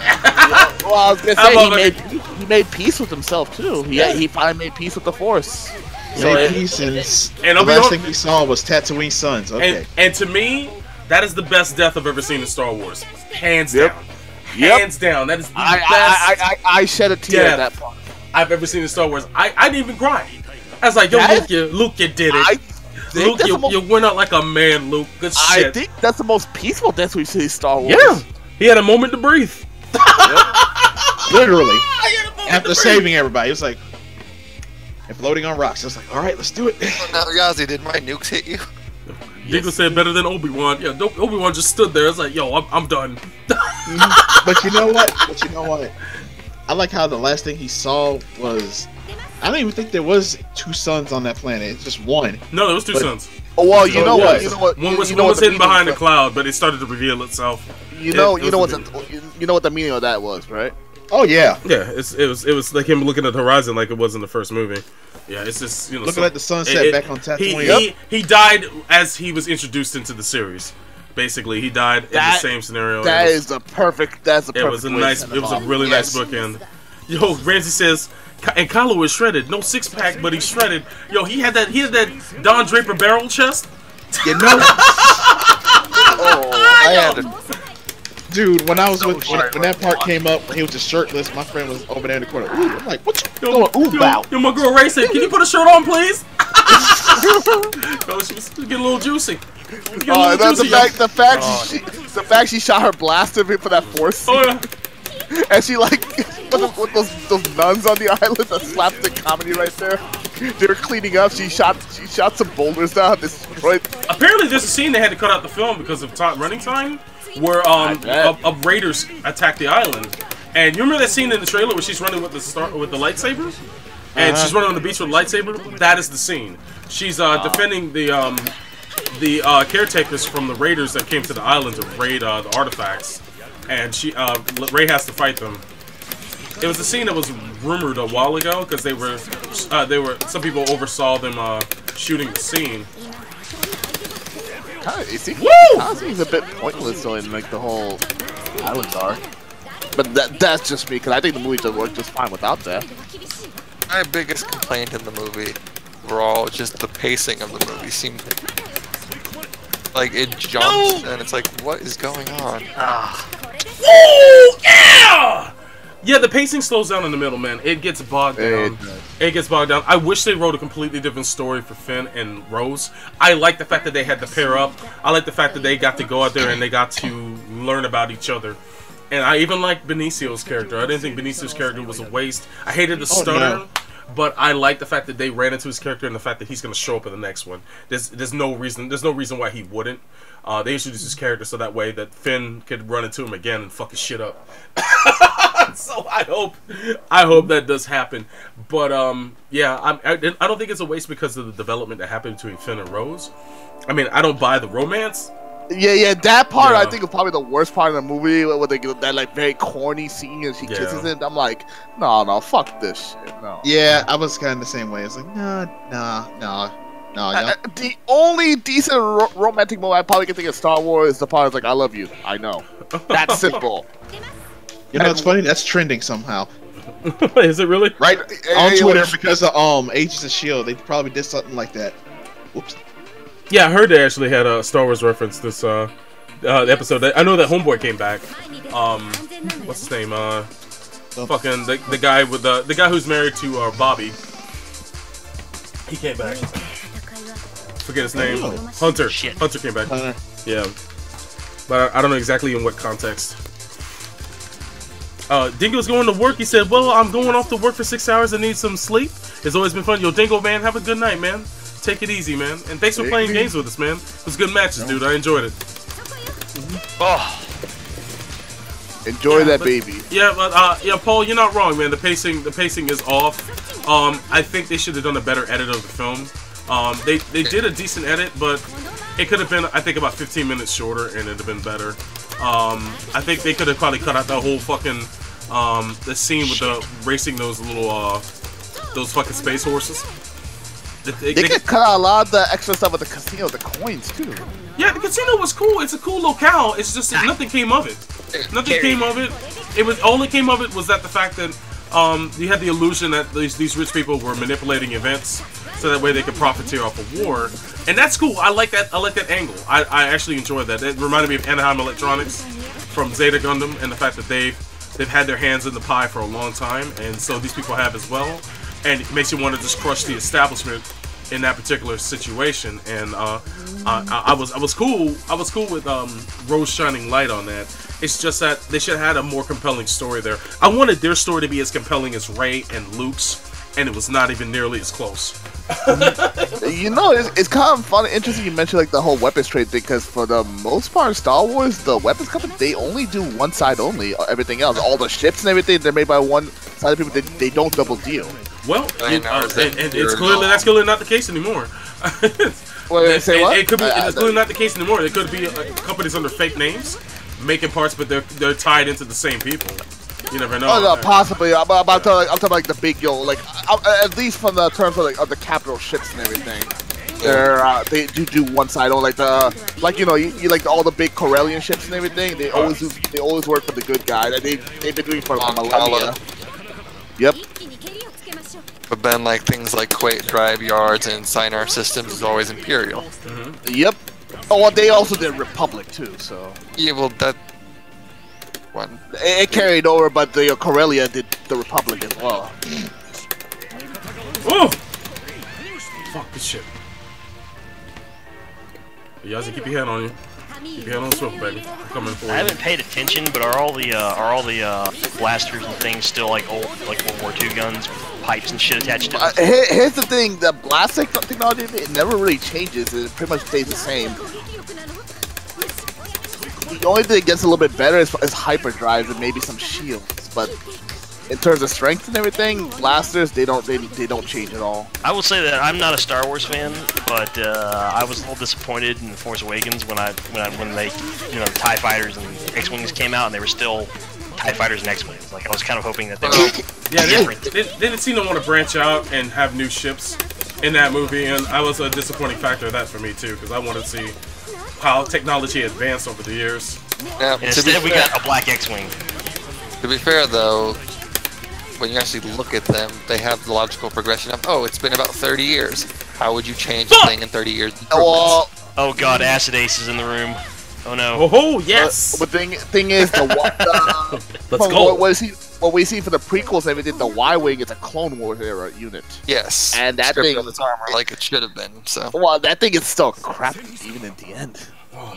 Well, I was gonna say, he made peace with himself, too. He finally made peace with the Force. So the last thing he saw was Tatooine Suns. Okay. And to me, that is the best death I've ever seen in Star Wars. Hands down. Hands down. That is the best I shed a tear at that part. I've ever seen in Star Wars. I didn't even cry. I was like, yo, Luke, you did it. Luke, you went out like a man, Luke. Good shit. I think that's the most peaceful death we've seen in Star Wars. Yeah. He had a moment to breathe. Literally. After saving everybody, it was like, and floating on rocks. I was like, all right, let's do it. Now, Yazi, did my nukes hit you? Diego said better than Obi-Wan. Yeah, Obi-Wan just stood there. It's like, yo, I'm done. But you know what? I like how the last thing he saw was... I don't even think there was two suns on that planet. It's just one. No, there was two suns. Oh well, you know what? One was hidden behind a cloud, but it started to reveal itself. You know what the meaning of that was, right? Oh yeah. Yeah, it was like him looking at the horizon like it was in the first movie. Yeah, it's just looking at the sunset back on Tatooine. He died as he was introduced into the series. Basically, he died in the same scenario. That's a perfect. It was a really nice bookend. Yo, Ramsey says, and Kylo is shredded. No six pack, but he's shredded. Yo, he had that Don Draper barrel chest. You know. I had to. Dude, when I was when that part came up, he was just shirtless. My friend was over there in the corner. Ooh, I'm like, what you going about? Yo, my girl Ray said, can you put a shirt on, please? Yo, she's getting a little juicy. The fact she shot her blaster for that force scene. Oh, yeah. And she with those nuns on the island, that slapstick comedy right there. They were cleaning up. She shot some boulders down, destroyed. Apparently, there's a scene they had to cut out the film because of running time, where raiders attack the island. And you remember that scene in the trailer where she's running with the lightsaber, and she's running on the beach with a lightsaber? That is the scene. She's defending the caretakers from the raiders that came to the island to raid the artifacts. And Rey has to fight them. It was a scene that was rumored a while ago because some people oversaw them shooting the scene. It seems a bit pointless though in like the whole island arc. But that's just me because I think the movie does work just fine without that. My biggest complaint in the movie overall, just the pacing of the movie seemed like it jumps and it's like, what is going on? Woo! Yeah! Yeah, the pacing slows down in the middle, man. It gets bogged down. It gets bogged down. I wish they wrote a completely different story for Finn and Rose. I like the fact that they had to pair up. I like the fact that they got to go out there and they got to learn about each other. And I even like Benicio's character. I didn't think Benicio's character was a waste. I hated the stutter. But I like the fact that they ran into his character and the fact that he's going to show up in the next one. There's no reason why he wouldn't. They introduced his character so that way that Finn could run into him again and fuck his shit up. So I hope that does happen. But yeah, I don't think it's a waste because of the development that happened between Finn and Rose. I mean, I don't buy the romance. Yeah, that part Yeah. I think is probably the worst part of the movie, where they get that like very corny scene and she Yeah. kisses him. I'm like, no, fuck this shit, no. Yeah, I was kind of the same way. It's like, no. The only decent romantic moment I probably can think of Star Wars is the part is like, I love you. I know. That's simple. You know, it's funny. That's trending somehow. Is it really? Right on Twitter because of Agents of S.H.I.E.L.D. They probably did something like that. Whoops. Yeah, I heard they actually had a Star Wars reference this episode. I know that Homeboy came back. What's his name? Fucking the guy with the guy who's married to Bobby. He came back. Forget his name. Oh. Hunter. Shit. Hunter came back. Hunter. Yeah, but I don't know exactly in what context. Dingo's going to work. He said, "Well, I'm going off to work for 6 hours. I need some sleep. It's always been fun. Yo, Dingo, man, have a good night, man. Take it easy, man. And thanks for playing games with us, man. It was good matches, dude. I enjoyed it." Oh, Enjoy that but- baby. Yeah, but yeah, Paul, you're not wrong, man. The pacing is off. I think they should have done a better edit of the film. They did a decent edit, but it could have been, I think, about 15 minutes shorter, and it'd have been better. I think they could have probably cut out that whole fucking the scene with the racing those little those fucking space horses. They could cut out a lot of the extra stuff with the casino, the coins too. Yeah, the casino was cool. It's a cool locale. It's just that nothing came of it. Nothing came of it. All that came of it was that the fact that you had the illusion that these rich people were manipulating events so that way they could profiteer off of war, and that's cool. I like that. I like that angle. I actually enjoyed that. It reminded me of Anaheim Electronics from Zeta Gundam, and the fact that they've had their hands in the pie for a long time, and so these people have as well. And it makes you want to just crush the establishment in that particular situation. And I was cool. I was cool with Rose shining light on that. It's just that they should have had a more compelling story there. I wanted their story to be as compelling as Rey and Luke's, and it was not even nearly as close. You know, it's kind of fun, interesting you mentioned like the whole weapons trade thing, because for the most part, Star Wars, the weapons company, they only do one side only. Everything else, all the ships and everything, they're made by one side of people. They don't double deal. Well, I know, and it's that's clearly not the case anymore. Wait, say what? It could be. It's clearly not the case anymore. There could be companies under fake names making parts, but they're tied into the same people. You never know. Oh no, possibly. I'm talking like the big like at least from the terms of of the capital ships and everything. They do one side on you know you like all the big Corellian ships and everything. They always work for the good guy. They've been doing for millennia. Yep. But then, like things like Quake Drive Yards and Sinar Systems is always Imperial. Yep. Oh, well, they also did Republic too. So Yeah, well, that one. it carried over, but the Corellia did the Republic as well. Oh! Fuck this shit. Yazzie, keep your head on you. Keep your head on the swivel, baby. I'm coming for you. I haven't paid attention, but are all the blasters and things still like old like World War II guns, with pipes and shit attached to them? Here's the thing: the blaster technology, it never really changes. It pretty much stays the same. The only thing that gets a little bit better is hyperdrives and maybe some shields, but in terms of strength and everything, blasters they don't change at all. I will say that I'm not a Star Wars fan, but I was a little disappointed in The Force Awakens when they, you know, the TIE fighters and X-Wings came out and they were still TIE fighters and X-Wings. Like, I was kind of hoping that they were different. They didn't seem to want to branch out and have new ships in that movie, and I was a disappointing factor of that for me too, because I wanted to see how technology advanced over the years. Now, And instead we got a black X-Wing. To be fair, though, when you actually look at them, they have the logical progression of, oh, it's been about 30 years. How would you change a thing in 30 years? Well, Oh god, Acid Ace is in the room. Oh no. Oh yes! but thing is, Let's go. What we see for the prequels and everything, the Y-Wing is a Clone Wars era unit. Yes. And that stripped thing- of its armor like it should have been. So. Well, that thing is still crappy even in the end.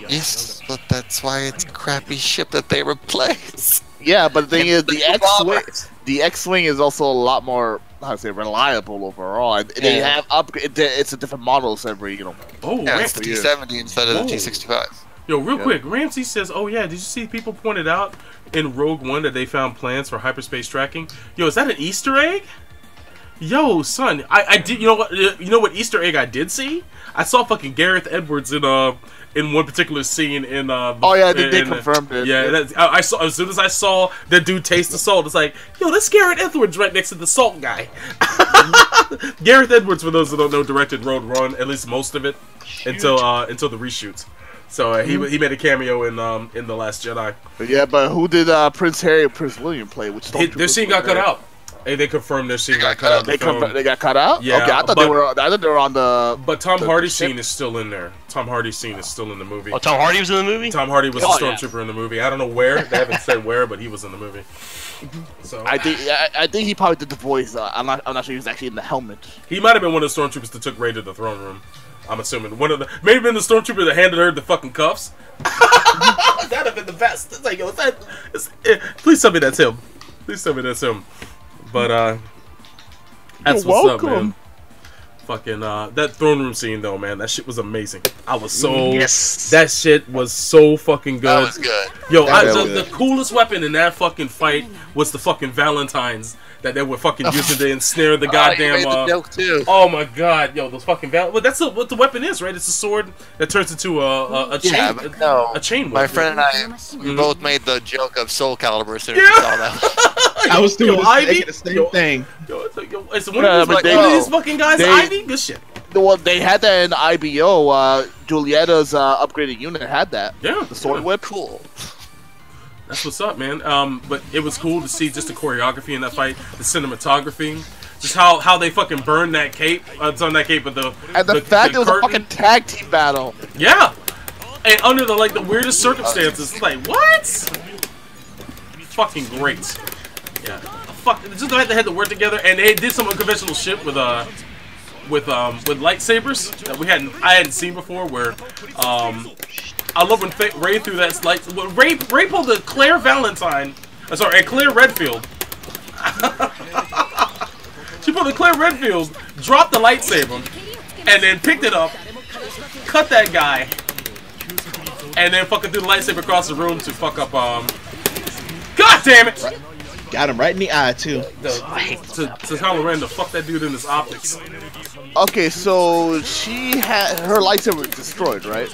Yes, but that's why it's crappy ship that they replace. Yeah, but the thing is, the X-Wing is also a lot more how to say, reliable overall. And they have upgrade. It's a different models every, Oh, Yeah, it's the T70 instead of the Whoa. T65. Yo, real quick, Ramsey says, "Oh yeah, did you see people pointed out in Rogue One that they found plans for hyperspace tracking? Yo, is that an Easter egg? Yo, son, I did. You know what Easter egg I did see? I saw fucking Gareth Edwards in one particular scene in they confirmed it. Yeah, I saw as soon as I saw the dude taste the salt. It's like, yo, that's Gareth Edwards right next to the salt guy. Gareth Edwards, for those who don't know, directed Road One, at least most of it, until the reshoots. So he made a cameo in The Last Jedi. Yeah, but who did Prince Harry and Prince William play? Which Their scene got cut out. Hey, they confirmed their scene got cut out. They got cut out. Yeah, okay, I thought they were on the. But Tom Hardy's scene is still in there. Tom Hardy's scene is still in the movie. Oh, Tom Hardy was in the movie? Tom Hardy was a stormtrooper in the movie. I don't know where. They haven't said where, but he was in the movie. So I think he probably did the voice. I'm not sure he was actually in the helmet. He might have been one of the stormtroopers that took Rey to the throne room. I'm assuming maybe been the stormtrooper that handed her the fucking cuffs. That'd have been the best. It's like, yo, please tell me that's him. Please tell me that's him. But that's You're what's welcome. up, man. Fucking that throne room scene though, man, that shit was amazing. I was so that shit was so fucking good. That was good. Yo, the coolest weapon in that fucking fight was the fucking Valentines that they were fucking using to ensnare the goddamn. You made the joke too. Oh my god, yo, those fucking Well, that's what the weapon is, right? It's a sword that turns into a chain. Yeah, but no. A chain. My friend and I, we both made the joke of Soul Calibur as soon as we saw that. I was doing Ivy? the same thing. Yo, it's one of these fucking guys, Ivy. Good shit. Well, they had that in IBO. Julietta's upgraded unit had that. Yeah, the sword whip. Cool. That's what's up, man. But it was cool to see just the choreography in that fight, the cinematography, just how they fucking burned that cape. It's on that cape, but the fact it was curtain. a fucking tag team battle. Yeah, and under the weirdest circumstances. It's like, what? Fucking great. Yeah. Fuck. Just the fact they had to work together, and they did some unconventional shit with lightsabers that I hadn't seen before. Where I love when Rey threw that light. Rey pulled a Claire Valentine. A Claire Redfield. She pulled a Claire Redfield, dropped the lightsaber, and then picked it up, cut that guy, and then fucking threw the lightsaber across the room to fuck up. God damn it! Got him right in the eye too. To Kylo Ren to fuck that dude in his optics. Okay, so she had her lightsaber was destroyed, right?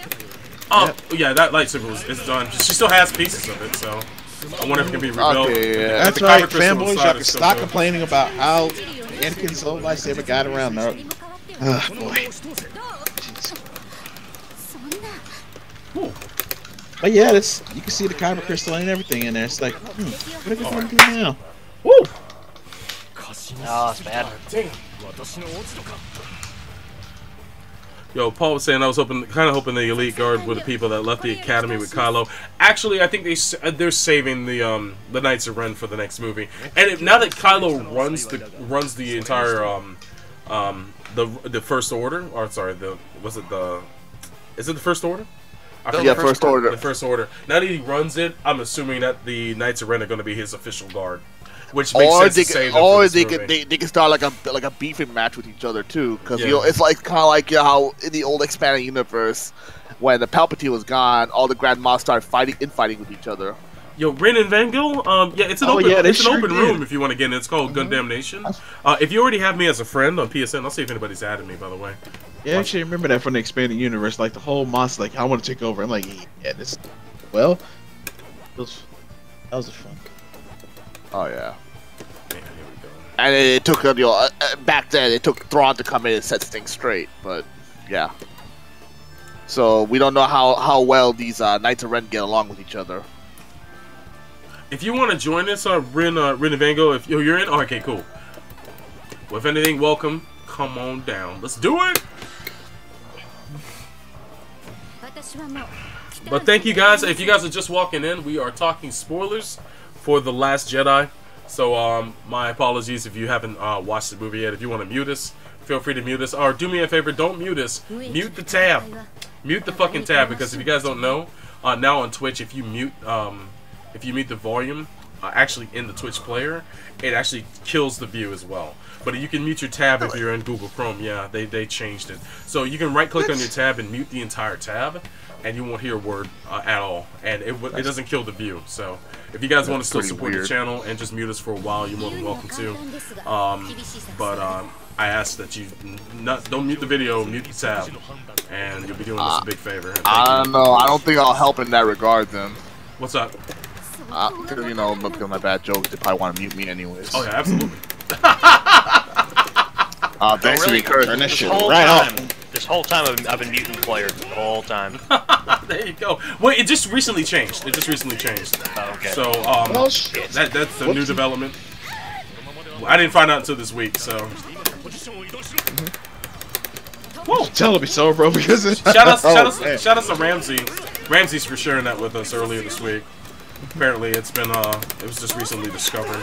Yeah, that lightsaber is done. She still has pieces of it, so I wonder if it can be rebuilt. Okay, yeah. That's right, fanboys. Y'all can stop complaining about how Anakin's old lightsaber got around there. Ugh, boy. Cool. But yeah, you can see the kyber crystal and everything in there. It's like, what are we gonna do now? Woo! Oh, it's bad. Yo, Paul was saying I was kind of hoping the elite guard were the people that left the academy with Kylo. Actually, I think they're saving the Knights of Ren for the next movie. And now that Kylo runs the entire the First Order, or sorry, is it the First Order? Yeah, First Order. The First Order. Now that he runs it, I'm assuming that the Knights of Ren are going to be his official guard. Which makes sense to save them for this movie. They can start like a beefing match with each other too, because it's like kind of like how in the old expanded universe, when the Palpatine was gone, all the Grand Moffs started fighting with each other. Yo, Rin and Vangel, yeah, it's an open room if you want to get in. It's called Gundam Nation. If you already have me as a friend on PSN, I'll see if anybody's added me, by the way. Yeah, actually, remember that from the expanded universe, like the whole monster, like I want to take over. I'm like, yeah, that was fun. Oh yeah. And it took back then it took Thrawn to come in and set things straight, but yeah. So we don't know how well these Knights of Ren get along with each other. If you want to join us, Rin and Vango, if you're in, okay, cool. Well, if anything, welcome. Come on down. Let's do it. But thank you guys. If you guys are just walking in, we are talking spoilers for The Last Jedi. So my apologies if you haven't watched the movie yet. If you want to mute us, feel free to mute us. Or do me a favor, don't mute us. Mute the tab. Mute the fucking tab, because if you guys don't know, now on Twitch, if you mute the volume actually in the Twitch player, it actually kills the view as well. But you can mute your tab if you're in Google Chrome. Yeah, they changed it. So you can right-click on your tab and mute the entire tab, and you won't hear a word at all. And it doesn't kill the view. So if you guys want to still support the channel and just mute us for a while, you're more than welcome to. I ask that you don't mute the video, mute the tab, and you'll be doing us a big favor. I don't know. I don't think I'll help in that regard then. What's up? You know, because of my bad jokes, they probably want to mute me anyways. Oh yeah, absolutely. Thanks for the encouragement. Turn that shit right off. This whole time I've been muting player. The whole time. There you go. Well, it just recently changed. It just recently changed. Oh, okay. So, Oh shit. that's a new development. I didn't find out until this week, so. Whoa! Tell me so, bro, because Shout out to Ramsey. Ramsey's for sharing that with us earlier this week. Apparently, it was just recently discovered.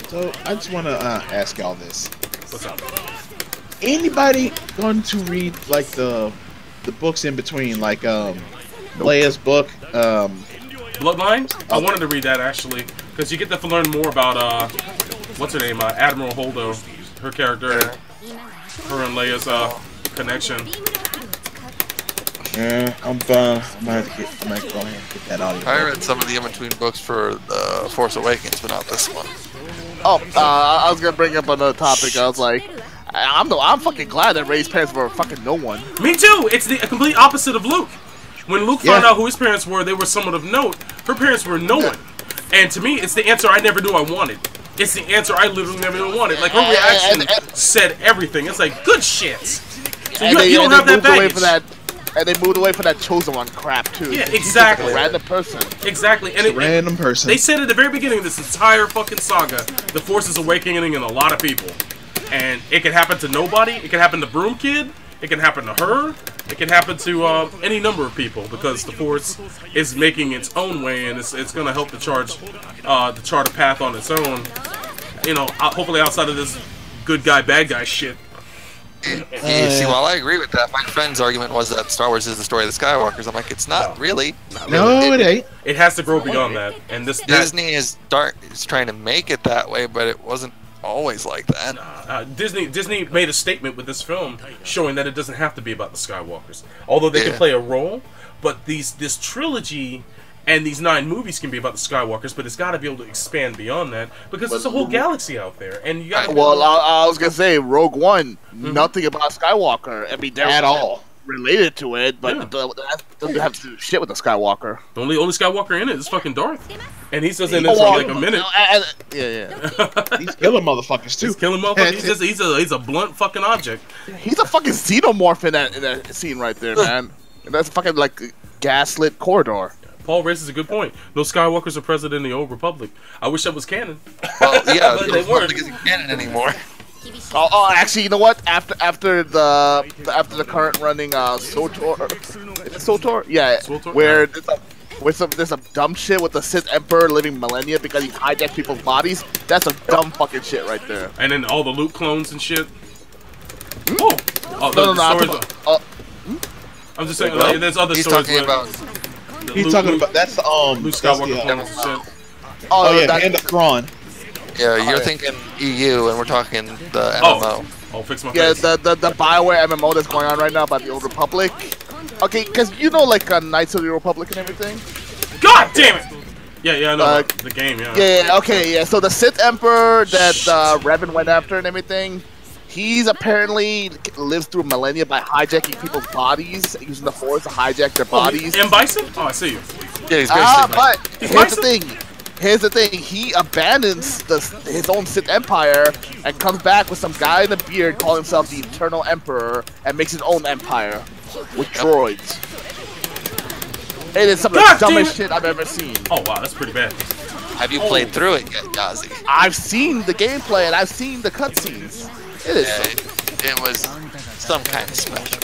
So I just want to ask y'all this: What's up? anybody going to read like the books in between, like Leia's book? Bloodline? I wanted to read that actually, because you get to learn more about what's her name, Admiral Holdo, her character, her and Leia's connection. Yeah, I'm gonna go ahead and get that audio. I read some of the in-between books for The Force Awakens, but not this one. Oh, I was gonna bring up another topic. I was like, I'm fucking glad that Rey's parents were fucking no one. Me too! It's the complete opposite of Luke. When Luke found out who his parents were, they were somewhat of note. Her parents were no one. And to me, it's the answer I never knew I wanted. It's the answer I literally never knew I wanted. Like, her reaction said everything. It's like, good shit. So you don't have that baggage. And they moved away from that chosen one crap too. Yeah, exactly. Like a random person. Exactly. And random person. They said at the very beginning of this entire fucking saga, the Force is awakening in a lot of people. And it can happen to nobody. It can happen to Broom Kid. It can happen to her. It can happen to any number of people, because the Force is making its own way, and it's going to help to chart a path on its own. You know, hopefully outside of this good guy, bad guy shit. See, while I agree with that, my friend's argument was that Star Wars is the story of the Skywalkers. I'm like, it's not really. No, it ain't. It has to grow beyond that. And Disney is trying to make it that way, but it wasn't always like that. Disney made a statement with this film showing that it doesn't have to be about the Skywalkers, although they can play a role. But this trilogy and these 9 movies can be about the Skywalkers, but it's got to be able to expand beyond that, because there's a whole galaxy out there, and you got. Well, I was gonna say Rogue One, nothing about Skywalker. I mean, at all related to it, but it doesn't have to do shit with the Skywalker. The only Skywalker in it is fucking Darth, and he's just in this for like a minute. Yeah. He's killing motherfuckers too. He's killing motherfuckers. He's a blunt fucking object. He's a fucking xenomorph in that scene right there, man. And that's fucking like gaslit corridor. Paul raises a good point. No Skywalkers are present in the Old Republic. I wish that was canon. Well, yeah, but the Republic isn't canon anymore. Actually, you know what? After the current running SWTOR, is it SWTOR? Yeah, SWTOR? where there's some dumb shit with the Sith Emperor living millennia because he hijacked people's bodies. That's some dumb fucking shit right there. And then all the Luke clones and shit. Oh, I'm just saying, like, there's other stories. He's talking about that's Luke Skywalker clones and shit. Oh yeah, and the Thrawn. Yeah, you're thinking EU, and we're talking the MMO. Oh, fix my face. Yeah, the BioWare MMO that's going on right now about the Old Republic. Okay, because you know, like Knights of the Republic and everything. God damn it! Yeah, I know the game. Yeah. Okay, yeah. So the Sith Emperor that Revan went after and everything, he's apparently lives through millennia by hijacking people's bodies, using the Force to hijack their bodies. And Bison? Oh, I see you. Yeah, he's basically. But here's the thing. He abandons his own Sith Empire and comes back with some guy in a beard calling himself the Eternal Emperor and makes his own empire with droids. It is some of the dumbest shit I've ever seen. Oh wow, that's pretty bad. Have you played through it yet, Yazi? I've seen the gameplay and I've seen the cutscenes. It is. It was some kind of special.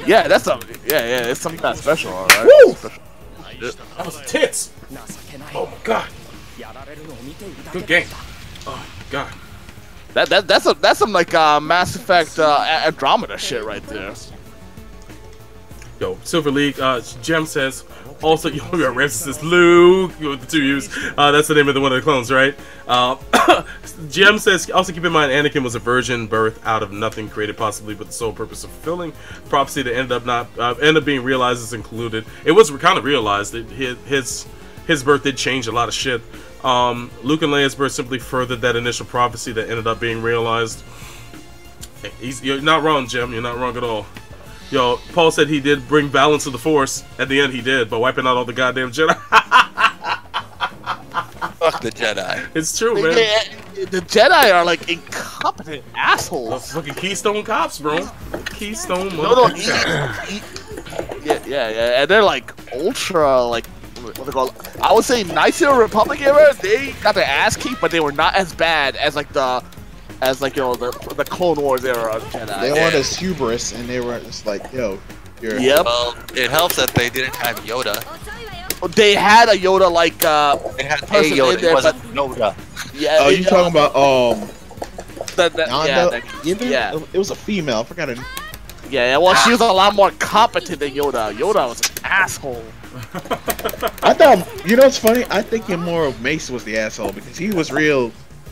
Yeah, it's some kind of special, alright. Woo! That was tits. Oh my god. Good game. Oh my god. That's some like Mass Effect Andromeda shit right there. Yo, Silver League, Gem says, also, yo, Ramses says, Luke, with the 2 U's. That's the name of one of the clones, right? Gem says, also keep in mind, Anakin was a virgin birth out of nothing, created possibly with the sole purpose of fulfilling prophecy that ended up being realized as included. It was kind of realized that his birth did change a lot of shit. Luke and Leia's birth simply furthered that initial prophecy that ended up being realized. You're not wrong, Jim. You're not wrong at all. Yo, Paul said he did bring balance to the Force. At the end, he did, by wiping out all the goddamn Jedi. Fuck the Jedi. It's true, man. The Jedi are like incompetent The assholes. fucking Keystone Cops, bro. Keystone No, motherfuckers. yeah, and they're like ultra, like what they call. I would say nicer Republic era. They got their ass kicked, but they were not as bad as like the Clone Wars era of Jedi. They weren't as hubris, and they were just like, yo, you're. Yep. Well, it helps that they didn't have Yoda. They had a Yoda like They had a person Yoda, in there, it wasn't but Yoda. yeah. Oh, you talking about Nanda? Yeah. It was a female. I forgot her. Yeah. Well, she was a lot more competent than Yoda. Yoda was an asshole. I thought, you know what's funny? I think more of Mace was the asshole because he was real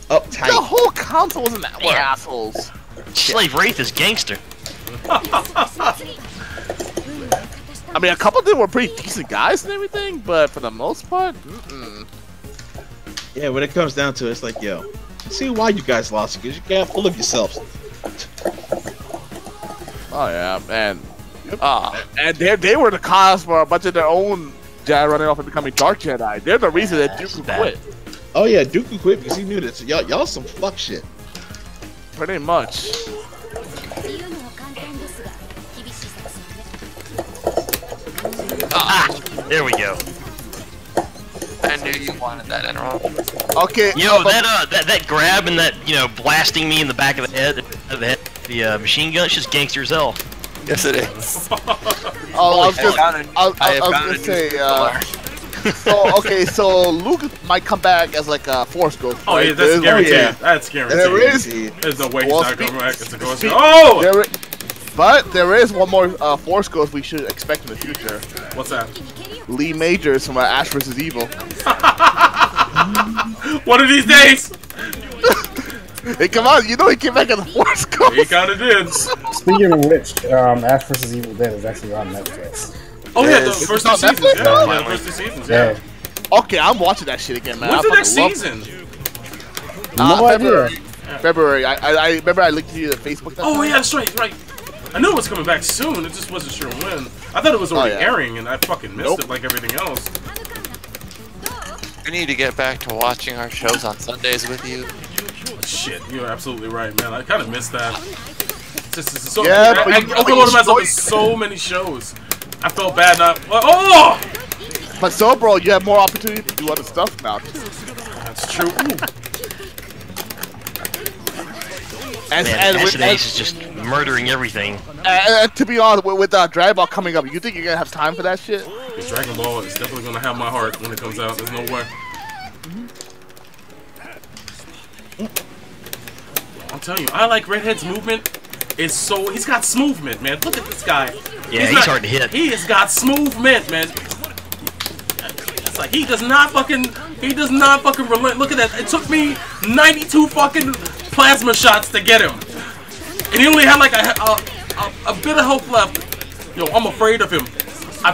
uptight. The whole council was assholes. Slave Wraith is gangster. I mean, a couple of them were pretty decent guys and everything, but for the most part, Yeah, when it comes down to it, it's like, yo, see why you guys lost, because you got full of yourselves. Oh yeah, man. And they were the cause for a bunch of their own Jedi running off and becoming Dark Jedi. They're the reason that Dooku quit. Oh yeah, Dooku quit because he knew that y'all some fuck shit. Pretty much. There we go. I knew you wanted that, Enron. Okay. Yo, that grab and that, blasting me in the back of the head, the machine gun, it's just gangster as hell. Yes, it is. Oh, I was I gonna say. So Luke might come back as like a Force Ghost. Oh, right? yeah, that's guaranteed. yeah. That's guaranteed. There is. There's no way he's Well, not coming back as a ghost. speak- Oh! But there is one more Force Ghost we should expect in the future. What's that? Lee Majors from Ash vs. Evil. One of these days! Hey, come on, he came back as a Force Ghost. He kinda did. Speaking of which, Ash vs. Evil Dead is actually on Netflix. Oh yeah, the Yes. first It's two on seasons. Netflix? Yeah, the first two seasons, yeah. Okay, I'm watching that shit again, man. When's I the next fucking love season? No idea. February. February. I remember I linked to you the Facebook. That Oh time. yeah, that's right, right. I knew it was coming back soon, it just wasn't sure when. I thought it was already yeah. airing, and I fucking missed it like everything else. We need to get back to watching our shows on Sundays with you. Shit, you're absolutely right, man. I kind of missed that. It's so, Yeah, but you overloaded myself with so many shows. I felt bad not. Oh! But so, bro, you have more opportunity to do other stuff now. That's true. Ooh. And, Man, and, Acid with, Ace is just murdering everything. and to be honest, with Dragon Ball coming up, you think you're gonna have time for that shit? The Dragon Ball is definitely gonna have my heart when it comes out. There's no way. I'm telling you, I like Redhead's movement. It's so he's got smoothment, man. Look at this guy. Yeah, he's hard to hit. He has got smoothment, man. It's like he does not fucking relent. Look at that. It took me 92 fucking plasma shots to get him, and he only had like a bit of health left. Yo, I'm afraid of him. I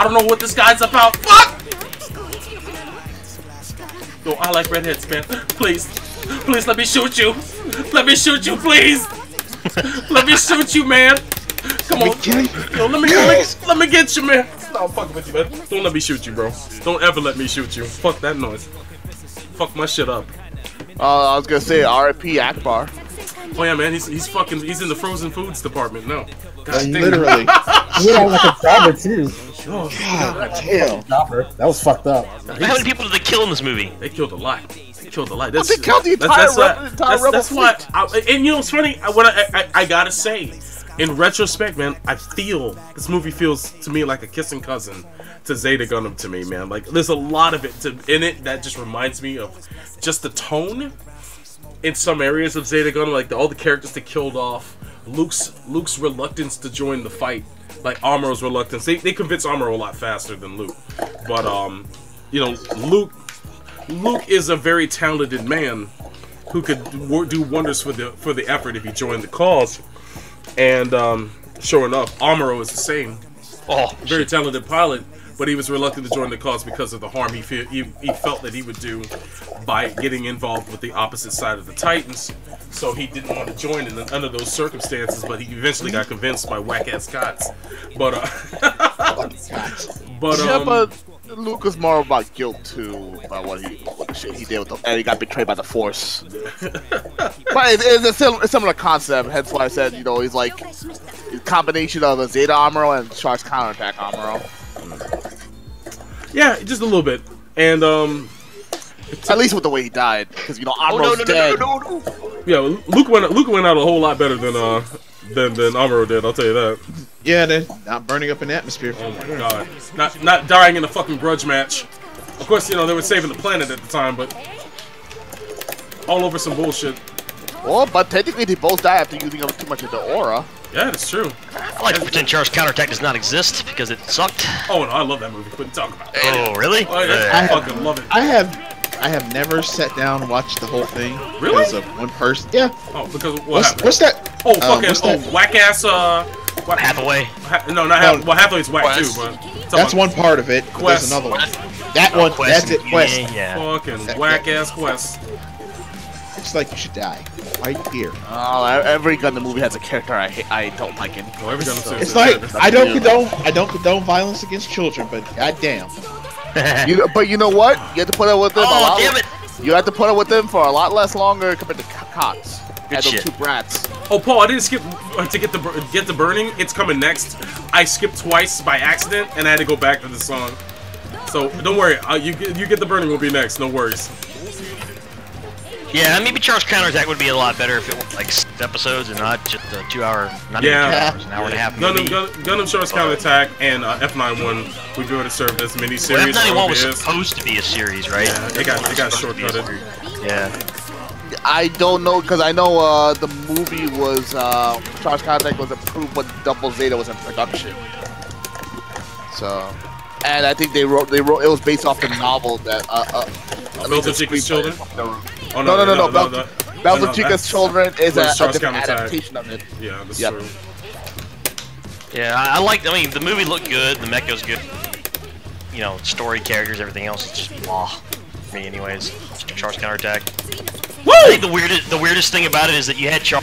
don't know what this guy's about. Fuck! Yo, I like redheads, man. Please, please let me shoot you. Let me shoot you, please. Let me shoot you, man. Come on. Yo, let me get you, man. No, I'm fucking with you, man. Don't let me shoot you, bro. Don't ever let me shoot you. Fuck that noise. Fuck my shit up. I was gonna say R.I.P. Akbar. Oh yeah, man. He's in the frozen foods department now. God damn. Literally. We had like a chopper too. Oh, God damn. Chopper. That was fucked up. How many people did they kill in this movie? They killed a lot. They killed a lot. They killed the entire rebel That's why. And you know what's funny? I gotta say, in retrospect, man, I feel this movie feels to me like a kissing cousin to Zeta Gundam to me, man. Like there's a lot of it in it that just reminds me of just the tone in some areas of Zeta Gundam, like all the characters they killed off, Luke's reluctance to join the fight. like Amuro's reluctance. They convince Amuro a lot faster than Luke, but you know, Luke is a very talented man who could do wonders for the effort if he joined the cause. And sure enough, Amuro is the same. Oh, very talented pilot, but he was reluctant to join the cause because of the harm he felt that he would do by getting involved with the opposite side of the Titans. So he didn't want to join in under those circumstances, but he eventually got convinced by whack-ass Scots. But but Luke was more about guilt too, about what the shit he did with and he got betrayed by the Force. But it's a similar concept. Hence why I said, you know, he's like a combination of a Zeta Amuro and Char's counterattack Amuro. Yeah, just a little bit, and at least with the way he died, because you know Amuro's dead. Yeah, Luke went out a whole lot better than Amuro did. I'll tell you that. Yeah, they're not burning up an atmosphere. Oh my god, not dying in a fucking grudge match. Of course, you know they were saving the planet at the time, but all over some bullshit. Well, but technically they both died after using up too much of the aura. Yeah, that's true. I like to pretend Char's counterattack does not exist because it sucked. Oh no, I love that movie. What are you talking about? Oh really? Oh, yeah, I fucking love it. I have never sat down and watched the whole thing. Really? Because of one person. Yeah. Oh, because of what happened? What's that? Oh, fucking whack ass. Hathaway. No, not Hathaway. Well, Hathaway's whack too, but that's one part of it. Quest. There's another one. That one. Quest. That's it. Quest. Yeah. Fucking whack ass Quest. It's like you should die right here. Oh, every Gundam movie has a character I don't like anymore. Oh, every Gundam series. It's like I don't condone violence against children, but goddamn. But you know what? You have to put up with them a lot. Damn it! You have to put up with them for a lot less longer compared to Cox. Good those shit. two brats. Oh, Paul, I didn't skip to get the burning. It's coming next. I skipped twice by accident, and I had to go back to the song. So don't worry. You get the burning will be next. No worries. Yeah, maybe Char's counterattack would be a lot better if it was like 6 episodes and not just a 2 hour, not even 2 hours, an hour and a half maybe. Gundam Char's counterattack and F91 would be able to serve as mini-series. Well, F91 was supposed to be a series, right? Yeah, it got shortcutted. Yeah. I don't know, because I know the movie was, Char's counterattack was approved when Double Zeta was in production. So, and I think they wrote it was based off the novel that, Belter Chica's Children? Oh, no. Belter Chica's Children is a different adaptation of it. Yeah, that's true. Yeah, I mean, the movie looked good, the mecha was good. You know, story, characters, everything else is just blah. For me, anyways. Char's counterattack. Woo! I think the weirdest thing about it is that you had Char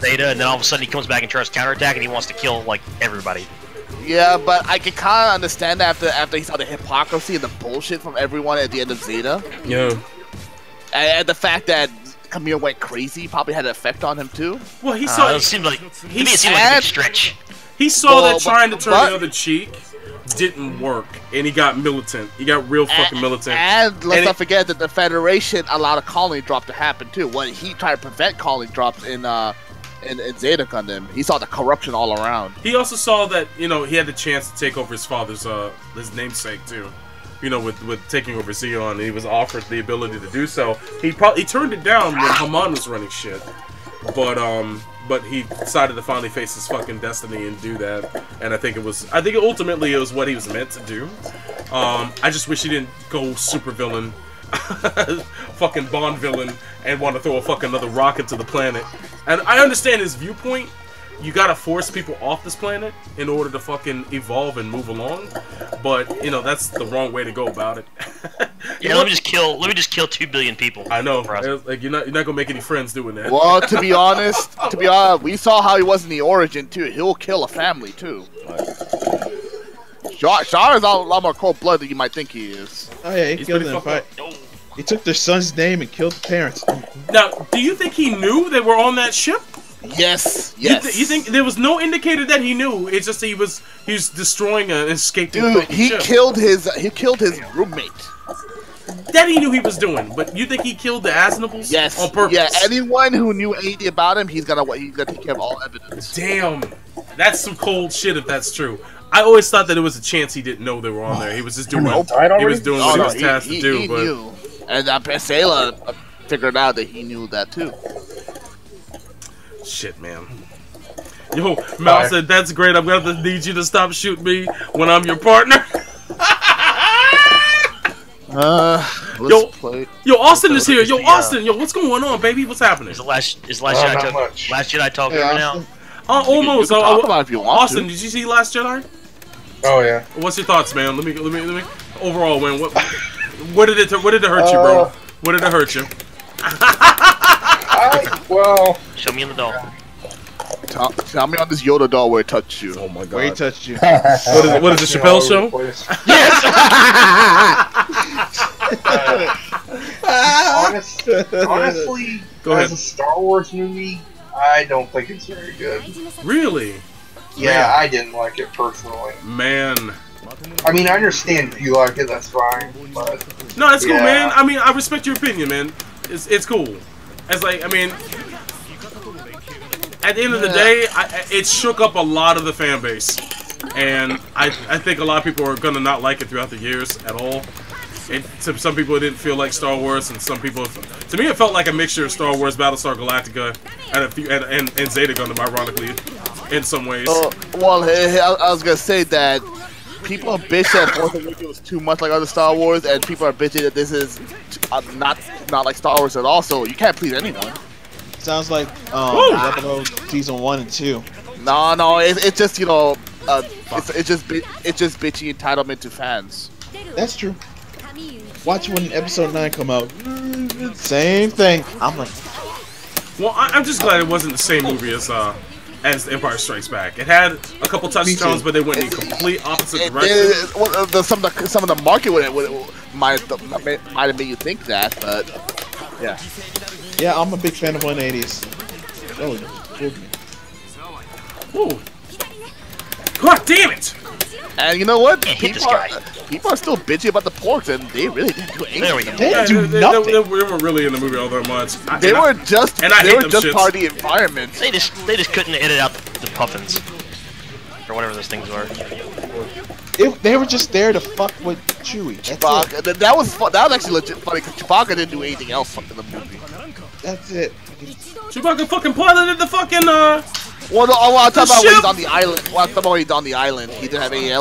Zeta, and then all of a sudden he comes back and Char's counterattack, and he wants to kill like everybody. Yeah, but I can kind of understand that after he saw the hypocrisy and the bullshit from everyone at the end of Zeta. Yeah. And the fact that Camille went crazy probably had an effect on him too. Well, he saw. It seemed like a big stretch. He saw that trying to turn the other cheek didn't work, and he got militant. He got real fucking militant. And let's not forget that the Federation allowed a colony drop to happen too. When he tried to prevent colony drops in Zeta Gundam, he saw the corruption all around. He also saw that, you know, he had the chance to take over his father's his namesake too. You know, with taking over Zeon, and he was offered the ability to do so. He turned it down when Haman was running shit, but he decided to finally face his fucking destiny and do that. And I think ultimately it was what he was meant to do. I just wish he didn't go super villain, fucking Bond villain, and want to throw a fucking another rocket to the planet. And I understand his viewpoint. You gotta force people off this planet in order to fucking evolve and move along, but you know that's the wrong way to go about it. Yeah, let me just kill 2 billion people. I know, like you're not gonna make any friends doing that. Well, to be honest, we saw how he was in the origin too. He'll kill a family too. Char is a lot more cold-blooded than you might think he is. Oh yeah, he killed them. He took their son's name and killed the parents. Now, do you think he knew they were on that ship? Yes. You think there was no indicator that he knew? It's just he was destroying an escaping Dude, he ship. killed his roommate. That he knew he was doing, but you think he killed the Asnables? Yes. On purpose? Yeah. Anyone who knew anything about him, he's gonna take care of all evidence. Damn, that's some cold shit if that's true. I always thought that it was a chance he didn't know they were on there. He was just doing. He was doing what he was tasked to do. He but knew. And Pesela figured out that he knew that too. Shit, man. Yo, Mal said, that's great. I'm going to need you to stop shooting me when I'm your partner. Yo, Austin is here. Yo, Austin. Yo, what's going on, baby? What's happening? Is Last Jedi talk over now? Almost. Talk about it if you want Austin, to. did you see Last Jedi? Oh yeah. What's your thoughts, man? Let me. Overall, man, what did it hurt you, bro? What did it hurt you? Well. Show me in the doll. Tell me on this Yoda doll where it touched you. Oh my god. Where he touched you. What is the Chappelle show? Honestly, Go ahead. as a Star Wars movie, I don't think it's very good. Really? Yeah, I didn't like it personally. Man. I mean, I understand if you like it, that's fine, but... No, it's cool, Yeah. man. I mean, I respect your opinion, man. It's cool. It's like, I mean... At the end of the day, it shook up a lot of the fan base. And I think a lot of people are gonna not like it throughout the years at all. To some people, it didn't feel like Star Wars, and some people... To me, it felt like a mixture of Star Wars, Battlestar Galactica, and Zeta Gundam, ironically, in some ways. Well, I was gonna say that people are bitching that Force Awakens was too much like other Star Wars, and people are bitching that this is not like Star Wars at all. So you can't please anyone. Sounds like Rebel season 1 and 2. No, it's just it's just bitchy entitlement to fans. That's true. Watch when episode 9 come out. Same thing. I'm like, Well, I'm just glad it wasn't the same movie as Empire Strikes Back. It had a couple touchstones, but they went in complete opposite directions. Some of the market might have made you think that, but yeah. yeah, I'm a big fan of 180s. Oh, Ooh. God damn it! And you know what? Hit this guy. People are still bitchy about the porks, and they really didn't do anything. There we go. they do nothing. They weren't really in the movie all that much. They were just shits. part of the environment. They just couldn't edit out the puffins or whatever those things were. They were just there to fuck with Chewie. That's Chewbacca, it. that was actually legit funny because Chewbacca didn't do anything else in the movie. That's it. Chewbacca fucking piloted the fucking Well, no, I'm talking about when ship! he's on the island. Well, I'm talking about when he's on the island. He didn't have anything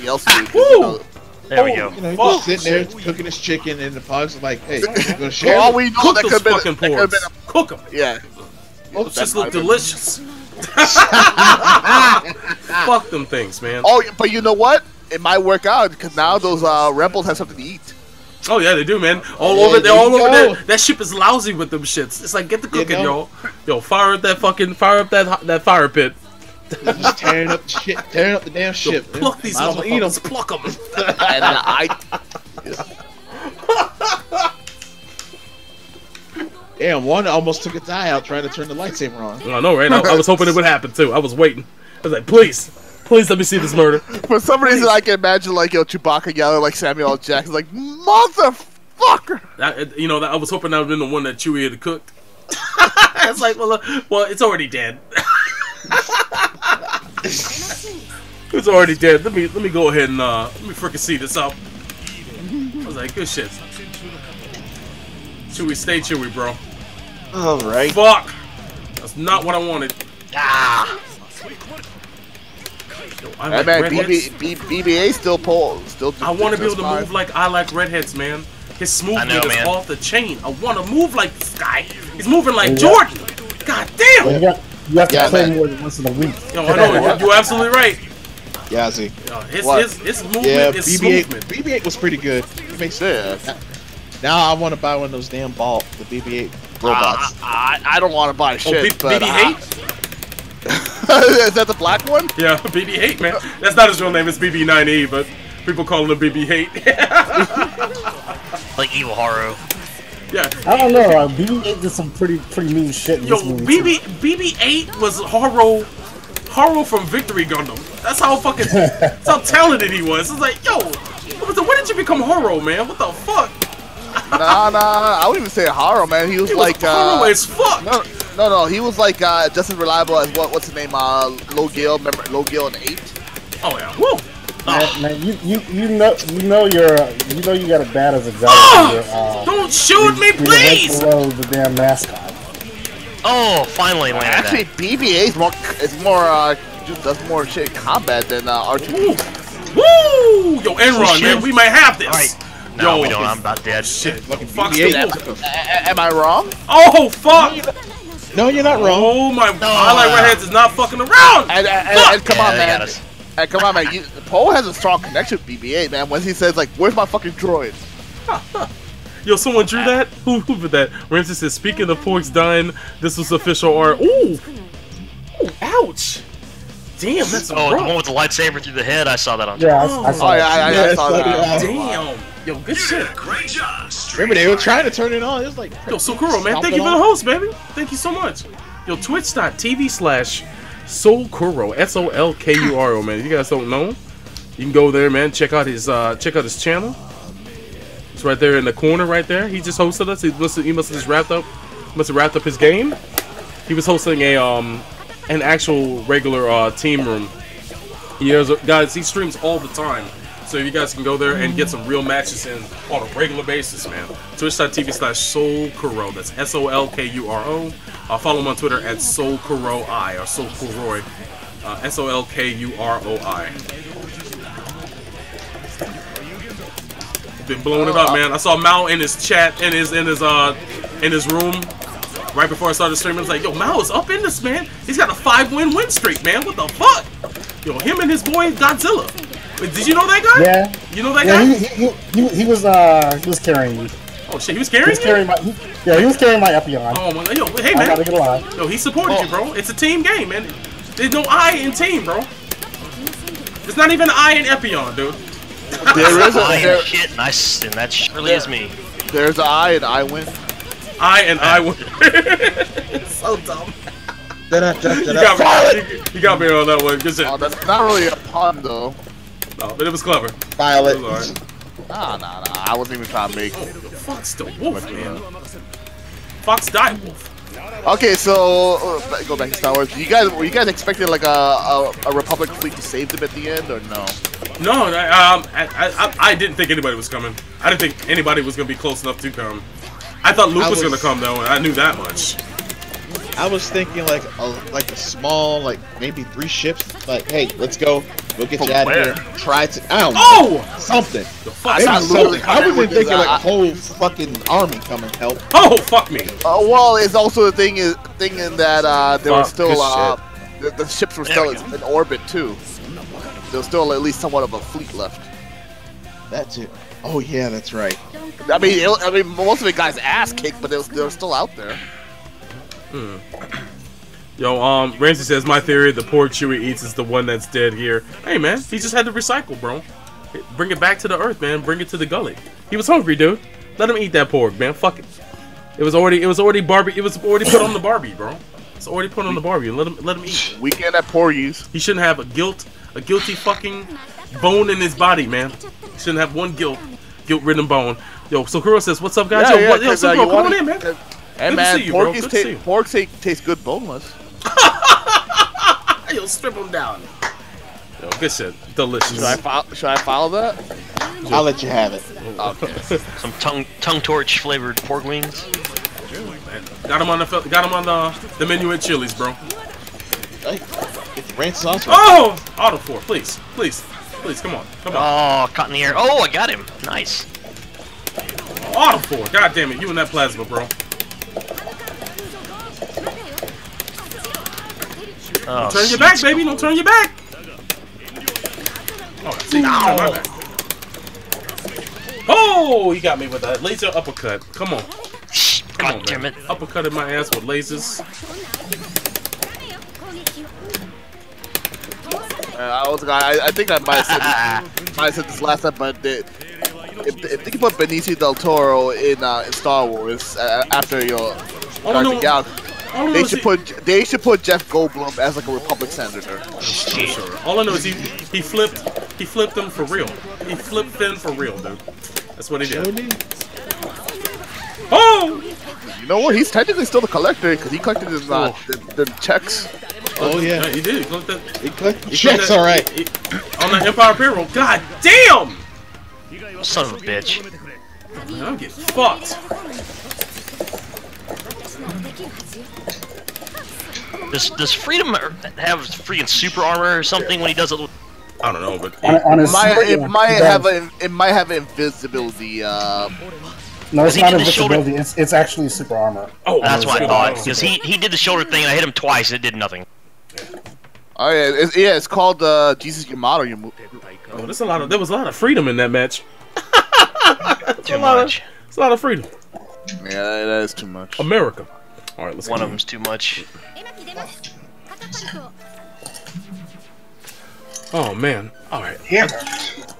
else to do. Woo! There we go. You know, he was sitting there cooking his chicken, and the Pogs are like, "Hey, you gonna share?" For all we know, cook that those could have fucking been, that could've porgs. Cook them. yeah. Those just look delicious. Fuck them things, man. Oh, but you know what? It might work out because now those rebels have something to eat. Oh yeah, they do, man. All Yeah, over there you there. go. That ship is lousy with them shits. It's like, get the cooking, know. yo. Fire up that fire pit. Just tearing up the damn ship. Yo, pluck these Might as well eat 'em. motherfuckers. Pluck them. And Damn, one almost took its eye out trying to turn the lightsaber on. I know, right? I was hoping it would happen too. I was waiting. I was like, please let me see this murder. for some reason, I can imagine like Chewbacca yelling like Samuel L. Jackson, like motherfucker. I was hoping that would have been the one that Chewie had cooked. It's like, well, it's already dead. It's already dead. Let me go ahead and let me freaking see this out. I was like, good shit. Chewie, stay Chewie, bro. All right. Fuck. That's not what I wanted. Ah! Yo, I Hey like man, redheads. BBA still. I want to be able to move like I like redheads, man. His smoothness is man. off the chain. I want to move like this guy. He's moving like Jordan. God damn. You have to Yeah, play man. more than once in a week. Yo, I know you're absolutely right. Yeah, I see. Yo, What? his movement Yeah, is BB-8. smooth. BB-8 was pretty good. It makes Yeah. Now I want to buy one of those damn the BB-8 robots. I don't want to buy shit. but, BB-8? Is that the black one? Yeah, BB-8, man. That's not his real name. It's BB-9E, but people call him BB-8. Like Evil Haru. Yeah. I don't know. BB-8 did some pretty mean shit in Yo, this movie. BB-8 was Haru from Victory Gundam. That's how talented he was. It's like, yo, when did you become Haru, man? What the fuck? Nah, I wouldn't even say horror, man. He was like Haru as fuck. No. He was like just as reliable as what's his name? Low Gil. Remember Low Gil in 8? Oh yeah. Woo. Man, you know you got a badass example. Don't shoot me, please. Right below the damn mascot. Oh, finally landed Actually, that. BBA is more just does more shit in combat than R2. Woo! Yo, Enron, man, we might have this. All right. No, Yo, we don't. I'm about dead. Shit, fucking Fox Fox. Am I wrong? Oh, fuck! No, you're not wrong. Oh my! I like redheads is not fucking around. And come on, they man. got us. And come on, man. Poe has a strong connection with BBA, man. When he says like, "Where's my fucking droid?" Yo, someone drew that? Who did that? Ramsey says, speaking of porks dying, this was official art. Ooh! Ooh, ouch! Damn, that's Oh, the one rough. with the lightsaber through the head. I saw that on. Yeah, I saw Oh that. yeah, I saw so did that. I. Damn! Yo, good shit. Remember, they were trying to turn it on. It was like, Yo, Sokuro, man, thank you for the host, baby. Thank you so much. Yo, twitch.tv/Solkuro, SOLKURO, man. If you guys don't know, you can go there, man. Check out his channel. It's right there in the corner, right there. He just hosted us. He must have just wrapped up his game. He was hosting a an actual regular team room. Guys, he streams all the time. So you guys can go there and get some real matches in on a regular basis, man. Twitch.tv/Solkuro. That's SOLKURO. Follow him on Twitter at SolKuroi or Solkuroi. SOLKUROI. Been blowing it up, man. I saw Mao in his chat in his room right before I started streaming. I was like, yo, Mao is up in this, man. He's got a 5-win streak, man. What the fuck? Yo, him and his boy Godzilla. Wait, did you know that guy? Yeah. You know that Yeah, guy? he was carrying me. Oh shit, he was carrying you? He was carrying my Epion. Oh my, yo, hey I gotta man. get alive. Yo, he supported you, bro. It's a team game, man. There's no I in team, bro. There's not even an I in Epion, dude. There is I shit, and that surely is me. There's an I and I win. I win. It's so dumb. You got me on that one. Good shit. Oh, that's not really a pun though. No, but it was clever. Violet. It was alright. Nah. I wasn't even trying to make it. Fox the wolf, man. Fox died wolf. Okay, so go back to Star Wars. Were you guys expecting like a Republic fleet to save them at the end, or no? No, I didn't think anybody was coming. I didn't think anybody was gonna be close enough to come. I thought Luke was gonna come though, and I knew that much. I was thinking like a small, like maybe 3 ships. Like, hey, let's go. We'll get you out of here. Try to. I don't know. Something. The fuck? Maybe literally something. I wasn't thinking like a I- whole fucking army coming to help. Oh, fuck me. Well, it's also the thing in that there were Fuck, still good the ships were still in orbit too. There was still at least somewhat of a fleet left. That's it. Oh yeah, that's right. I mean, most of the guys ass kicked, but they were still out there. Yo, Ramsey says, my theory, the pork Chewie eats is the one that's dead here. Hey, man, he just had to recycle, bro. Bring it back to the earth, man. Bring it to the gully. He was hungry, dude. Let him eat that pork, man. Fuck it. It was already Barbie. It was already put on the Barbie, bro. It's already put on the Barbie. Let him eat. Weekend at Porgies. He shouldn't have a guilty fucking bone in his body, man. He shouldn't have one guilt-ridden bone. Yo, Sakura says, what's up, guys? Yo, Sakura, come on in, man. Hey Good to man, see you, bro. pork Good to see you. taste good boneless. Yo, strip him down. Yo, good shit. Delicious. Should I follow that? I'll let you have it. Okay. Some tongue torch flavored pork wings. Got him on the menu at Chili's, bro. Hey, get the ranch sauce. Oh! Auto 4, please, come on. Oh, caught in the air. Oh, I got him. Nice. Auto 4, god damn it, you and that plasma, bro. Oh, Turn your back, baby, don't turn your back. Oh, see, turn my back. Oh, you got me with that laser uppercut. Come on. God damn it. Uppercutted my ass with lasers. I think I might have said this last time, but if they can put Benicio del Toro in Star Wars after your Guardians of the Galaxy, they should put Jeff Goldblum as like a Republic senator. Sure. All I know is he flipped him for real. He flipped Finn for real, dude. That's what he did. Oh! You know what? He's technically still the collector because he collected his the checks. Oh yeah, he did. He collected checks, all right. On the Empire payroll. God damn! Son of a bitch. Man, I'm getting fucked. Does Freedom have freaking super armor or something when he does it? I don't know, but On his It might have invisibility. No, it's he not did the shoulder- invisibility. It's actually super armor. oh, That's what I super thought. armor. Because he did the shoulder thing and I hit him twice and it did nothing. Oh yeah, it's called Jesus Yamato. Oh, there was a lot of freedom in that match. Too much. It's a lot of freedom. Yeah, that is too much. America. All right, let's One go. of them's too much. Oh man. All right. Damn.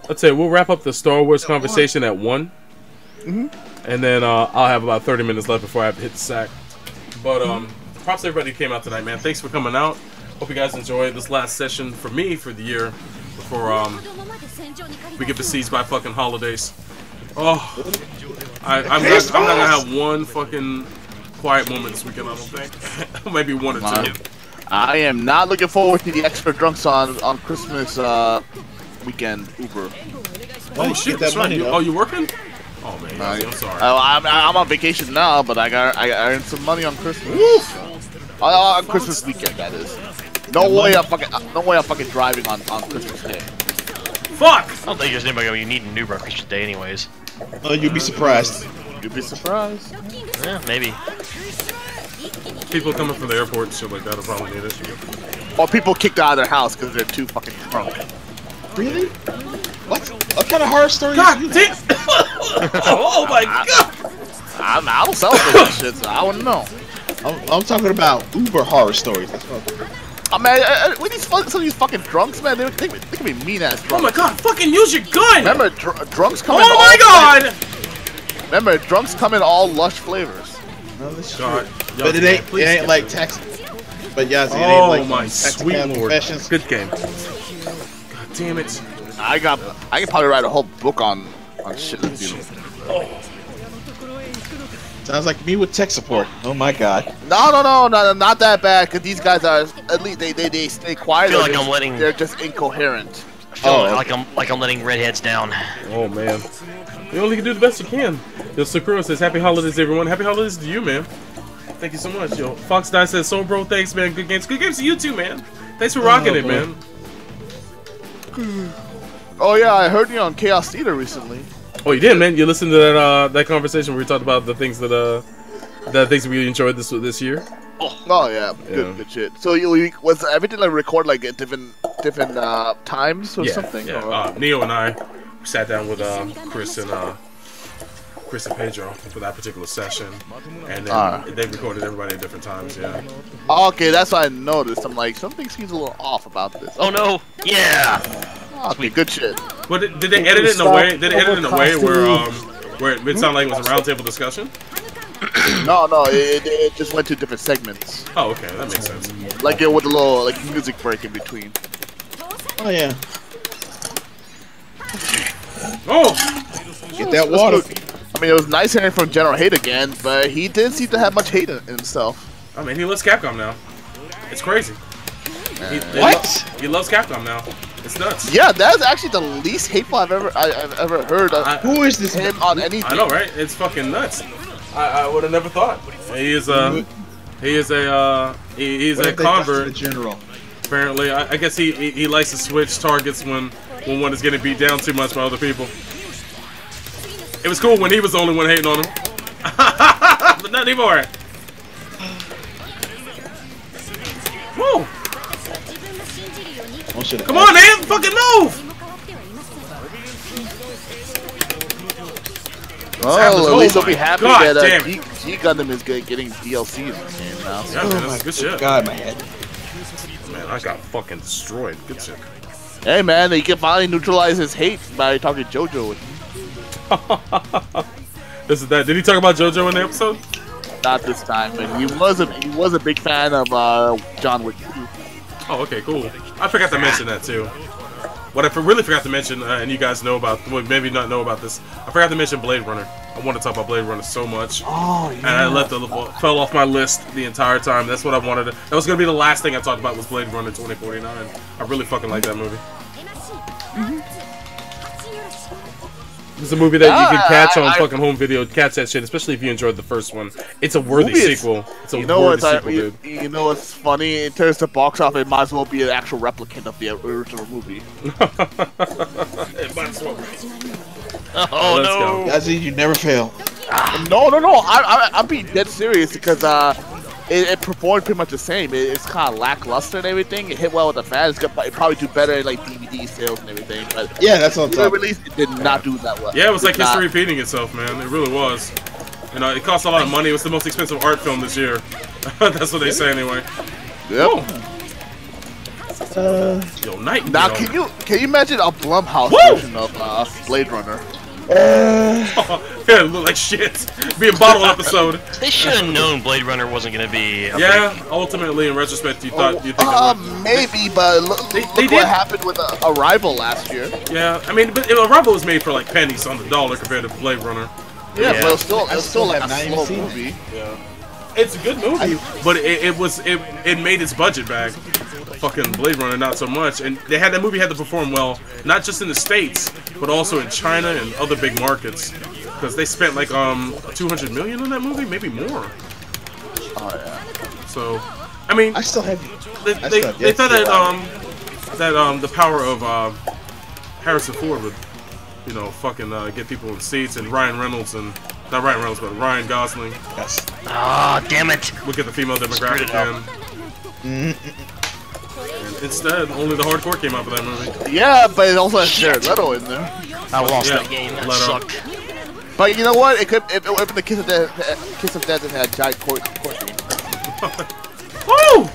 Let's say we'll wrap up the Star Wars conversation at 1. And then I'll have about 30 minutes left before I have to hit the sack. But props to everybody who came out tonight, man. Thanks for coming out. Hope you guys enjoyed this last session for me for the year before we get besieged by fucking holidays. Oh, I'm not gonna have one fucking quiet moment this weekend. I don't think. Maybe 1 or 2. I am not looking forward to the extra drunks on Christmas weekend Uber. Oh shit, Get that's that right. money, though. Oh, you working? Oh man, I'm sorry. I'm on vacation now, but I earned some money on Christmas. On Christmas weekend, that is. No way I'm fucking driving on Christmas Day. Fuck! I don't think there's anybody gonna be needing New York Christmas Day anyways. Oh, you'd be surprised. You'd be surprised. Yeah, maybe. People coming from the airport and shit like that will probably need it. Or people kicked out of their house because they're too fucking drunk. Really? What kind of horror story God is you? damn! Oh my god! I don't celebrate that shit, so I wouldn't know. I'm talking about Uber horror stories. That's what I'm talking I mean, with some of these fucking drunks, man, they can be mean ass Oh drunks. my god! Fucking use your gun! Remember, drunks come in Oh my god! Remember, drunks come in all lush flavors. about. No, that's God. true. But it ain't like text. But yeah, it ain't Oh like my text sweet cam lord! confessions. Good game. God damn it! I can probably write a whole book on shit that's beautiful. Sounds like me with tech support. Oh my god. No, not that bad. Cause these guys are at least they stay quiet. I feel like I'm letting. They're just incoherent. I feel Oh, like I'm letting redheads down. Oh man. You only can do the best you can. Yo, Sakura says, "Happy holidays, everyone. Happy holidays to you, man. Thank you so much." Yo, Fox Die says, "So bro, thanks, man. Good games. Good games to you too, man. Thanks for rocking it, boy. man." Oh yeah, I heard you on Chaos Theater recently. Oh, you did, man. You listened to that conversation where we talked about the things that we enjoyed this year. Oh yeah, good shit. So was everything like recorded like at different times or something? Yeah. Or? Neo and I sat down with Chris and Pedro for that particular session, and then they recorded everybody at different times. Yeah. Okay, that's what I noticed. I'm like, something seems a little off about this. Oh no! Yeah. Okay, good shit. But did they edit it in a way? Did they edit it in a way where it sounded like it was a roundtable discussion? No, it just went to different segments. Oh, okay, that makes sense. Like it with a little like music break in between. Oh yeah. Oh, Get that water. I mean, it was nice hearing from General Hate again, but he didn't seem to have much hate in himself. I mean, he loves Capcom now. It's crazy. What? He loves Capcom now. It's nuts. Yeah, that's actually the least hateful I've ever heard of Who is this? him on anything. I know, right? It's fucking nuts. I would have never thought. He's a convert. The general. Apparently, I guess he likes to switch targets when one is getting beat down too much by other people. It was cool when he was the only one hating on him, but not anymore. Woo! Come on, man! Fucking move! Well, at least Oh I'll be my happy God that damn it. G Gundam is getting DLC in this game now. So. Yeah, man, that's good shit. God, my head. Man, I got fucking destroyed. Good shit. Hey man, he can finally neutralize his hate by talking JoJo with him. This is that. Did he talk about JoJo in the episode? Not this time, but he was a big fan of John Wick 2. Oh, okay, cool. I forgot to mention that too. What I really forgot to mention, and you guys know about, well, maybe not know about this, I forgot to mention Blade Runner. I want to talk about Blade Runner so much. Oh yeah. And I fell off my list the entire time. That's what I wanted to. That was gonna be the last thing I talked about was Blade Runner 2049. I really fucking like that movie. It's a movie that you can catch on fucking home video, catch that shit, especially if you enjoyed the first one. It's a worthy sequel. It's a worthy sequel, dude. You know what's funny? In terms of box office, it might as well be an actual replicant of the original movie. It might as well. Oh no! That's it. You never fail. No. I'm being dead serious because it performed pretty much the same. It's kind of lackluster and everything. It hit well with the fans. It probably do better in like DVD sales and everything. But Yeah, that's what I'm talking. release it did not do that well. Yeah, it was like Did not. history repeating itself, man. It really was. You know, it cost a lot of money. It was the most expensive art film this year. That's what they say anyway. Yep. Yo, Night. Now, can you imagine a Blumhouse version of Blade Runner? Yeah, it looked like shit. Be a bottle episode. They should have known Blade Runner wasn't gonna be. Ultimately, in retrospect, you think it would. Maybe, but look did. what happened with Arrival last year. Yeah, I mean, but Arrival was made for like pennies on the dollar compared to Blade Runner. Yeah, but it was still like a have not slow even movie. Yeah, it's a good movie, but it made its budget back. Fucking Blade Runner, not so much. And that movie had to perform well, not just in the States, but also in China and other big markets, because they spent like 200 million on that movie, maybe more. Oh yeah. So, I mean, I still have. they thought that the power of Harrison Ford would, you know, fucking get people in seats, and Ryan Reynolds and not Ryan Reynolds, but Ryan Gosling. Yes. Ah, damn it! Would get the female demographic in. And instead, only the hardcore came out of that movie. Yeah, but it also has Jared Leto in there. I lost Yeah, that game. That Leto. sucked. But you know what? It would have been the Kiss of Death that had giant court. Woo!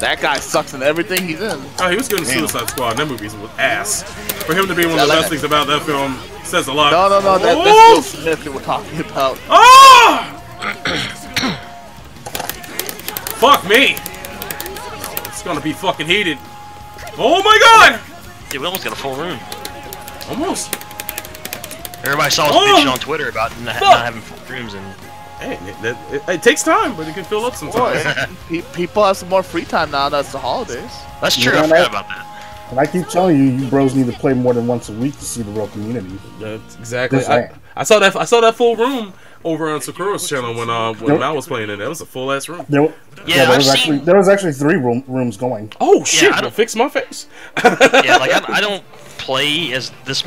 That guy sucks in everything he's in. Oh, he was good in Suicide Squad. And that movie was ass. For him to be one of the best things about that film says a lot. No, that's Oh! Will Smith that we're talking about. Oh! Fuck me! It's gonna be fucking heated. Oh my god! Dude, we almost got a full room. Almost. Everybody saw us bitching on Twitter about not having full rooms, and Hey, it takes time, but it can fill up sometimes. People have some more free time now that it's the holidays. that's true. I forgot about that. And I keep telling you, you bros need to play more than once a week to see the real community. That's exactly. This- I saw that full room over on Sakura's channel when Mal was playing it. That was a full ass room. Yeah, There was actually 3 rooms going. Oh shit! I Well, don't- fix my face. Yeah, like I don't play as this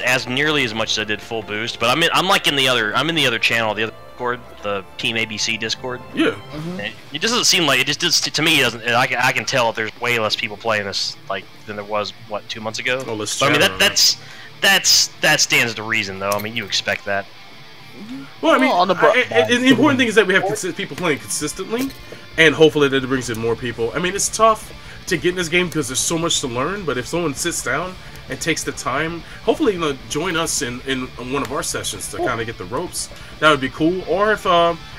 as nearly as much as I did full boost, but I'm in the other channel, the other Discord, the Team ABC Discord. Yeah. And it just doesn't seem like it just to me it doesn't. I can tell that there's way less people playing this than there was 2 months ago. Oh, let's but I mean chat on that stands to reason though. I mean you expect that. Well, I mean, on the the important thing is that we have people playing consistently, and hopefully that it brings in more people. I mean, it's tough to get in this game because there's so much to learn, but if someone sits down and takes the time, hopefully, join us in one of our sessions to kind of get the ropes, that would be cool. Or if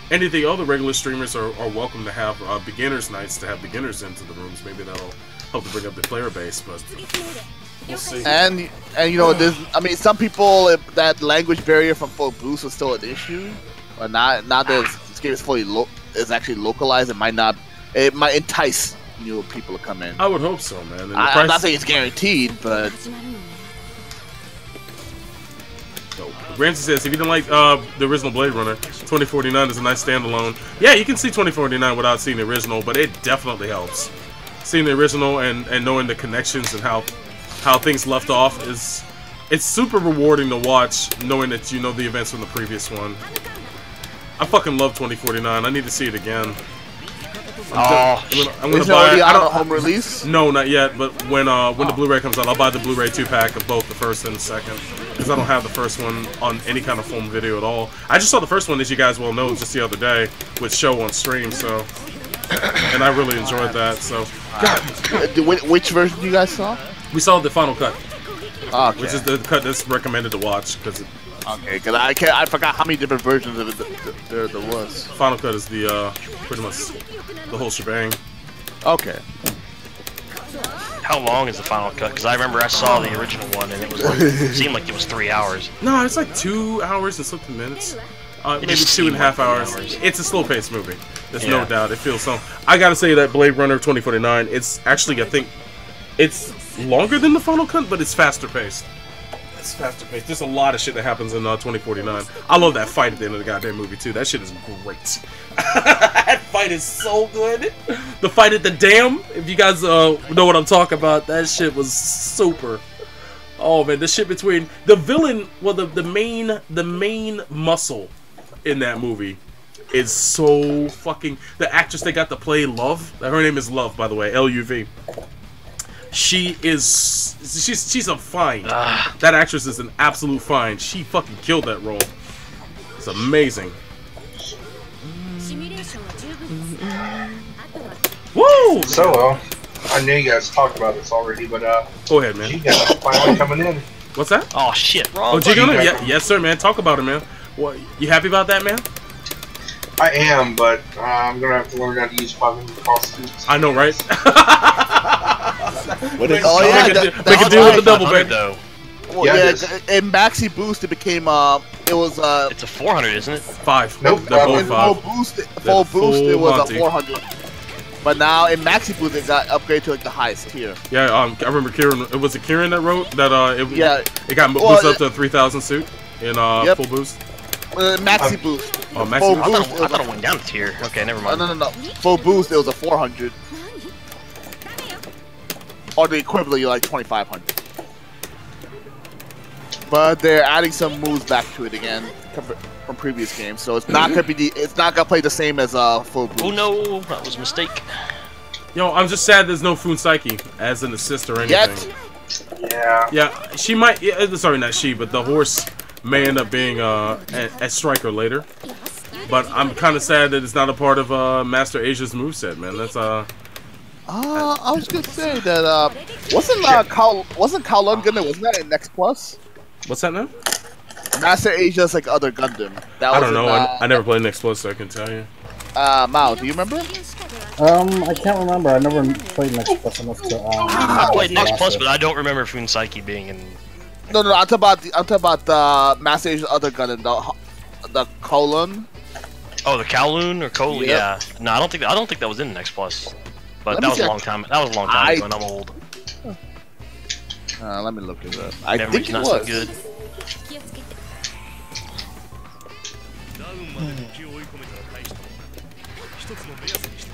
any of the other regular streamers are welcome to have beginners nights, to have beginners into the rooms, maybe that'll help to bring up the player base, but we'll see. And you know, some people that language barrier from full boost was still an issue, but now that this game is is actually localized, it might entice new people to come in. I would hope so, man. And I'm not saying it's guaranteed, but Ramsey says, if you didn't like the original Blade Runner, 2049 is a nice standalone. Yeah, you can see 2049 without seeing the original, but it definitely helps. Seeing the original and knowing the connections and how things left off it's super rewarding to watch, knowing that you know the events from the previous one. I fucking love 2049. I need to see it again. I'm gonna is it buy already it. on a home release? No, not yet. But when the Blu-ray comes out, I'll buy the Blu-ray 2-pack of both the first and the second, because I don't have the first one on any kind of film video at all. I just saw the first one, as you guys well know, just the other day with Show on stream. So, and I really enjoyed that. So, Which version you guys saw? we saw the final cut, Okay. which is the cut that's recommended to watch, because Okay, because I forgot how many different versions of it there was. final cut is the pretty much the whole shebang. Okay. How long is the final cut? Because I remember I saw the original one and it seemed like it was 3 hours. No, it's like 2 hours and something minutes. Maybe just 2.5 seemed like hours. 3 hours. It's a slow-paced movie. There's no Yeah. doubt. It feels so. I gotta say that Blade Runner 2049. It's actually, I think, it's longer than the final cut, but it's faster paced. it's faster paced. There's a lot of shit that happens in 2049. I love that fight at the end of the goddamn movie too. That shit is great. That fight is so good. The fight at the dam, if you guys know what I'm talking about, that shit was super. Oh man, the shit between the villain, well, the main muscle in that movie is so fucking. The actress they got to play Love, her name is Love, by the way, L-U-V. She's a find. That actress is an absolute find. She fucking killed that role. It's amazing. Woo! So, I knew you guys talked about this already, but go ahead, man. G-Gundam finally coming in. What's that? Oh shit! Wrong. Oh, G-Gundam? Yeah, yes, sir, man. Talk about it, man. What? You happy about that, man? I am, but I'm gonna have to learn how to use 500 costumes. I know, right? What is Oh yeah, Make a deal with the double, baby. Though. Well, Yeah, yeah, it is. in Maxi Boost it became it was It's a 400, isn't it? 5. Nope, They're both in 5. full boost it was Monty. a 400. But now in Maxi Boost it got upgraded to like the highest tier. Yeah, I remember Kieran. It was Kieran that wrote that. It got Well, boosted up to 3,000 suit in Yep. full boost. Maxi Boost. Oh, Maxi Full Boost? I thought it went down a tier. Okay, never mind. No. Full boost it was a 400. Or the equivalent of like 2,500. But they're adding some moves back to it again from previous games, so it's not gonna be it's not gonna play the same as full boost. Oh no, that was a mistake. Yo, I'm just sad there's no Funsaki as an assist or anything. Yet. Yeah. Yeah, she might. Yeah, sorry, not she, but the horse may end up being a striker later. But I'm kind of sad that it's not a part of Master Asia's moveset, man. That's I was gonna say that wasn't Kowloon Gundam, wasn't that in Next Plus? What's that now? Master Asia's like other Gundam. That I was don't know. in, I never played Next Plus, so I can tell you. Mao, do you remember? I can't remember. I never played Next Plus enough to. I played Next watch Plus, it. but I don't remember Funsaki being in. No, I'm talking about the Master Asia's other Gundam, the Kowloon. Oh, the Kowloon or Kowloon? Yep. Yeah. No, I don't think that was in Next Plus. But Let that me was a check. long time. That was a long time ago, and I'm old. Let me look it up. I Memory's think it not was. so good.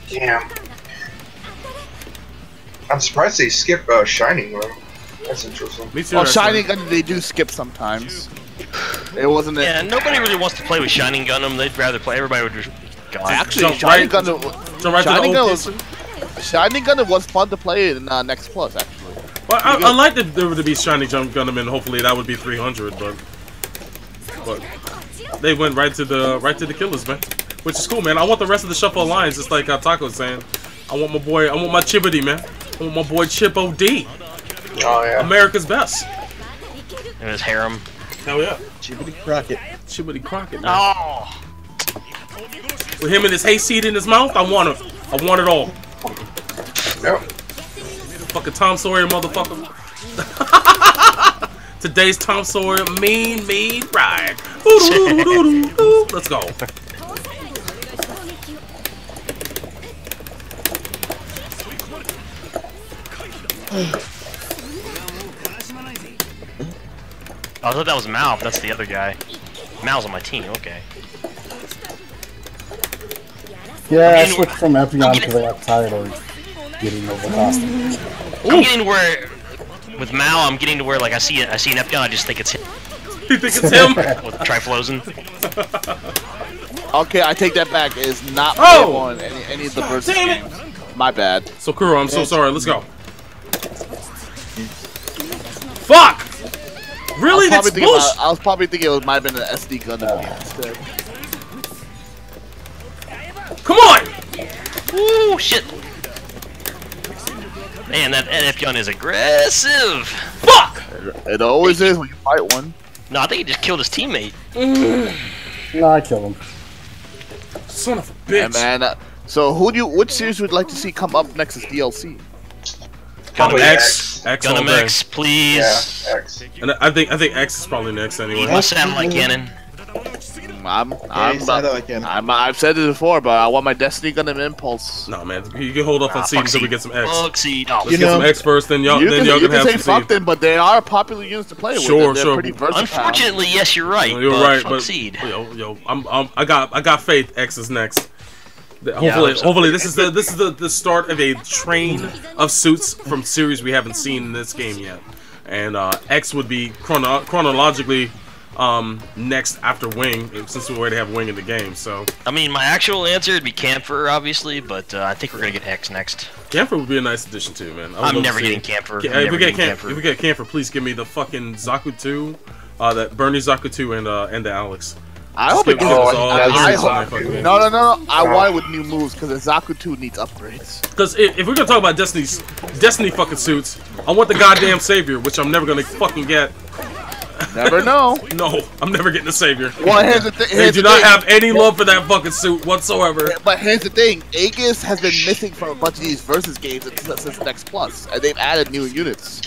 Damn. I'm surprised they skipped Shining Room. That's interesting. Me too. Well, actually. Shining Gundam they do skip sometimes. It wasn't. Yeah, nobody really wants to play with Shining Gundam. They'd rather play. Everybody would just. God. Actually, Jump Shining right- Gundam. Jump right Shining to the old Gundam Shining Gundam was fun to play in Next Plus, actually. Well, I like that there would be Shining Jump Gundam, and hopefully that would be 300. But they went right to the killers, man. Which is cool, man. I want the rest of the Shuffle Alliance, just like Taco's saying. I want my Chibody, man. I want my boy Chip OD. Oh yeah. America's best. And his harem. Hell yeah. Chibbity Crockett? Chibody Crockett, man. Oh. With him and his hayseed in his mouth, I want it. I want it all. Yep. Fucking Tom Sawyer, motherfucker. Today's Tom Sawyer mean ride. Ooh, let's go. I thought that was Mao, but that's the other guy. Mao's on my team, okay. Yeah, I switched from Epion because I got tired of getting over costumes. I'm getting where, with Mao, I'm getting to where like I see an Epyon, I just think it's him You think it's him? with Triflosen. Okay, I take that back. It is not Oh! on any of the versus Damn it! games. My bad. So Kuro, I'm so sorry. Let's go. Fuck! Really? That's bullshit. I was probably thinking it might have been an SD Gundam game instead. Come on! Ooh, shit. Man, that Epyon is aggressive. Fuck! It always is when you fight one. No, I think he just killed his teammate. No, I killed him. Son of a Yeah, bitch. man. So which series would you like to see come up next as DLC? Probably X. X all Gundam day. X, please. Yeah, X. And I think X is probably next anyway. Must have like Ganon. I've said it before, but I want my Destiny Gundam Impulse. No, man, you can hold off on seed until we get some X. Fuck seed. Oh, Let's get some X first, then y'all can have say some fuck them, but they are popular units to play with. They're pretty versatile. Unfortunately, yes, you're right. You're right, but seed. Yo, I got faith. X is next. Hopefully, this is the start of a train of suits from series we haven't seen in this game yet, and X would be chronologically next after Wing, since we already have Wing in the game. So I mean, my actual answer would be Camphor, obviously, but I think we're gonna get X next. Camphor would be a nice addition too, man. I'm never getting Camphor. If we get Camphor, please give me the fucking Zaku 2, that Bernie Zaku 2, and the Alex. I hope it gives No. I want it with new moves because the Zaku 2 needs upgrades. Because if we're gonna talk about Destiny fucking suits, I want the goddamn Savior, which I'm never gonna fucking get. Never know. No, I'm never getting the Savior. Well, here's the thing. They do not have any love for that fucking suit whatsoever. But here's the thing. Aegis has been missing from a bunch of these Versus games since Next Plus, and they've added new units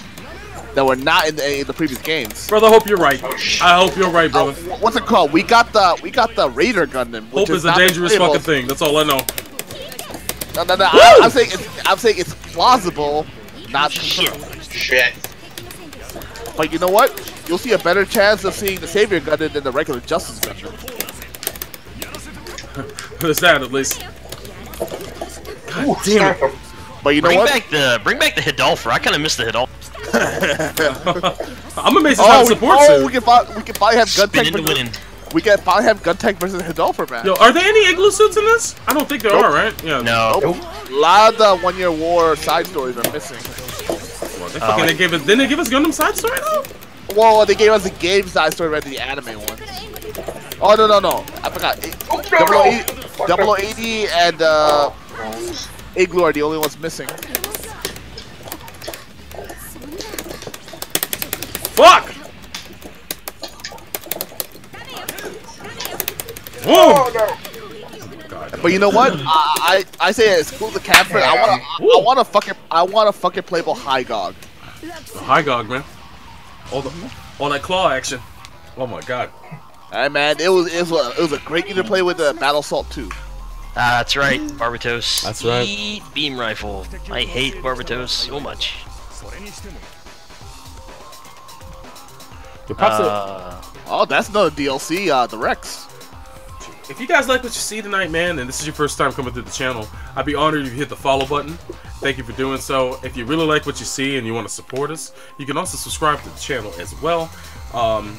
that were not in the previous games. Brother, I hope you're right. I hope you're right, brother. What's it called? We got the Raider Gundam. Hope is a dangerous fucking thing. That's all I know. No. I'm saying it's plausible, not Shit. But you know what? You'll see a better chance of seeing the Savior Gundam than the regular Justice Gundam. There's that at least. God damn it. But you know Bring what? back the Hidalfer. I kind of miss the Hidalfer. I'm amazed it's not support suit. We can probably have Guntech winning. We can probably have Guntech versus Hidalfer, man. Yo, are there any igloo suits in this? I don't think there are, right? Yeah. No. Nope. A lot of the 1 Year War side stories are missing. Well, didn't they give us Gundam side story though? Well, they gave us the game side story rather than the anime ones. Oh no! I forgot. 0080 and Igloo are the only ones missing. Fuck! Whoa! Oh, no. But you know what? I say exclude the Camphor. I wanna fucking playable Hygog. Hygog, man. All that claw action. Oh my god. Hey man, it was a great game to play with the Battle Assault 2. That's right, Barbatos. That's right. Eat beam rifle. I hate Barbatos so much. Oh, that's another DLC, the Rex. If you guys like what you see tonight, man, and this is your first time coming through the channel, I'd be honored if you hit the follow button. Thank you for doing so. If you really like what you see and you want to support us, you can also subscribe to the channel as well.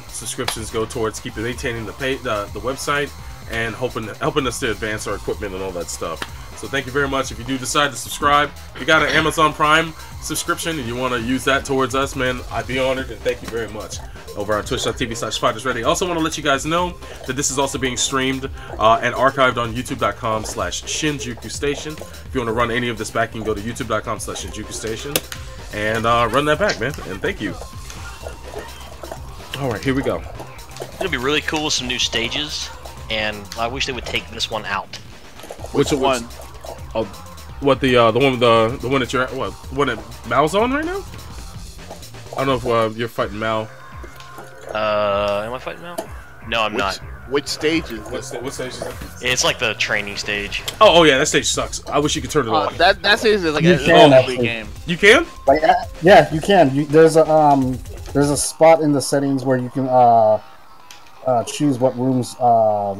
Subscriptions go towards keeping maintaining the website and helping us to advance our equipment and all that stuff. So thank you very much. If you do decide to subscribe, if you got an Amazon Prime subscription and you want to use that towards us, man, I'd be honored, and thank you very much. Over on twitch.tv/FightersReady. I also want to let you guys know that this is also being streamed and archived on youtube.com/Shinjuku Station. If you want to run any of this back, you can go to youtube.com/Shinjuku Station and run that back, man. And thank you. All right, here we go. It's gonna be really cool with some new stages, and I wish they would take this one out. Which one? Oh, what the one that you're at? What one that Mal's on right now? I don't know if you're fighting Mal. Am I fighting Mal? No, I'm not. Which stage is What stage is it? It's like the training stage. Oh yeah, that stage sucks. I wish you could turn it off. That stage is like You an can, early actually. game. You can? Like, yeah, you can. There's a spot in the settings where you can choose what rooms are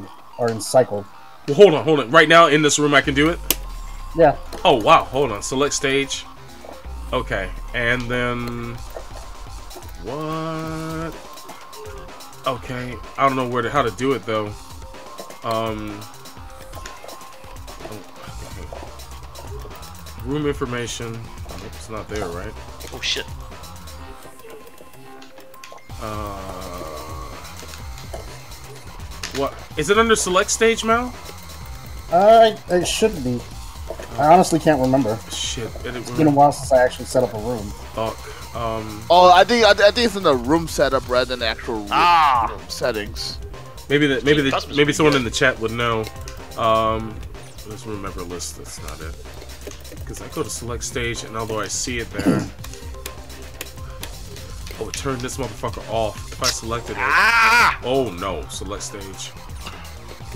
in cycle. Well, hold on. Right now in this room, I can do it. Yeah. Oh wow, hold on. Select stage. Okay, and then what? Okay, I don't know how to do it though. Room information. It's not there, right? Oh shit. What is it under select stage, Mal? It should be. I honestly can't remember. Shit, It's been a while since I actually set up a room. Oh, I think it's in the room setup rather than the actual room settings. Maybe someone in the chat would know. Let's remember list. That's not it. Because I go to select stage, and although I see it there, oh, it turned this motherfucker off. If I selected it, oh no, select stage.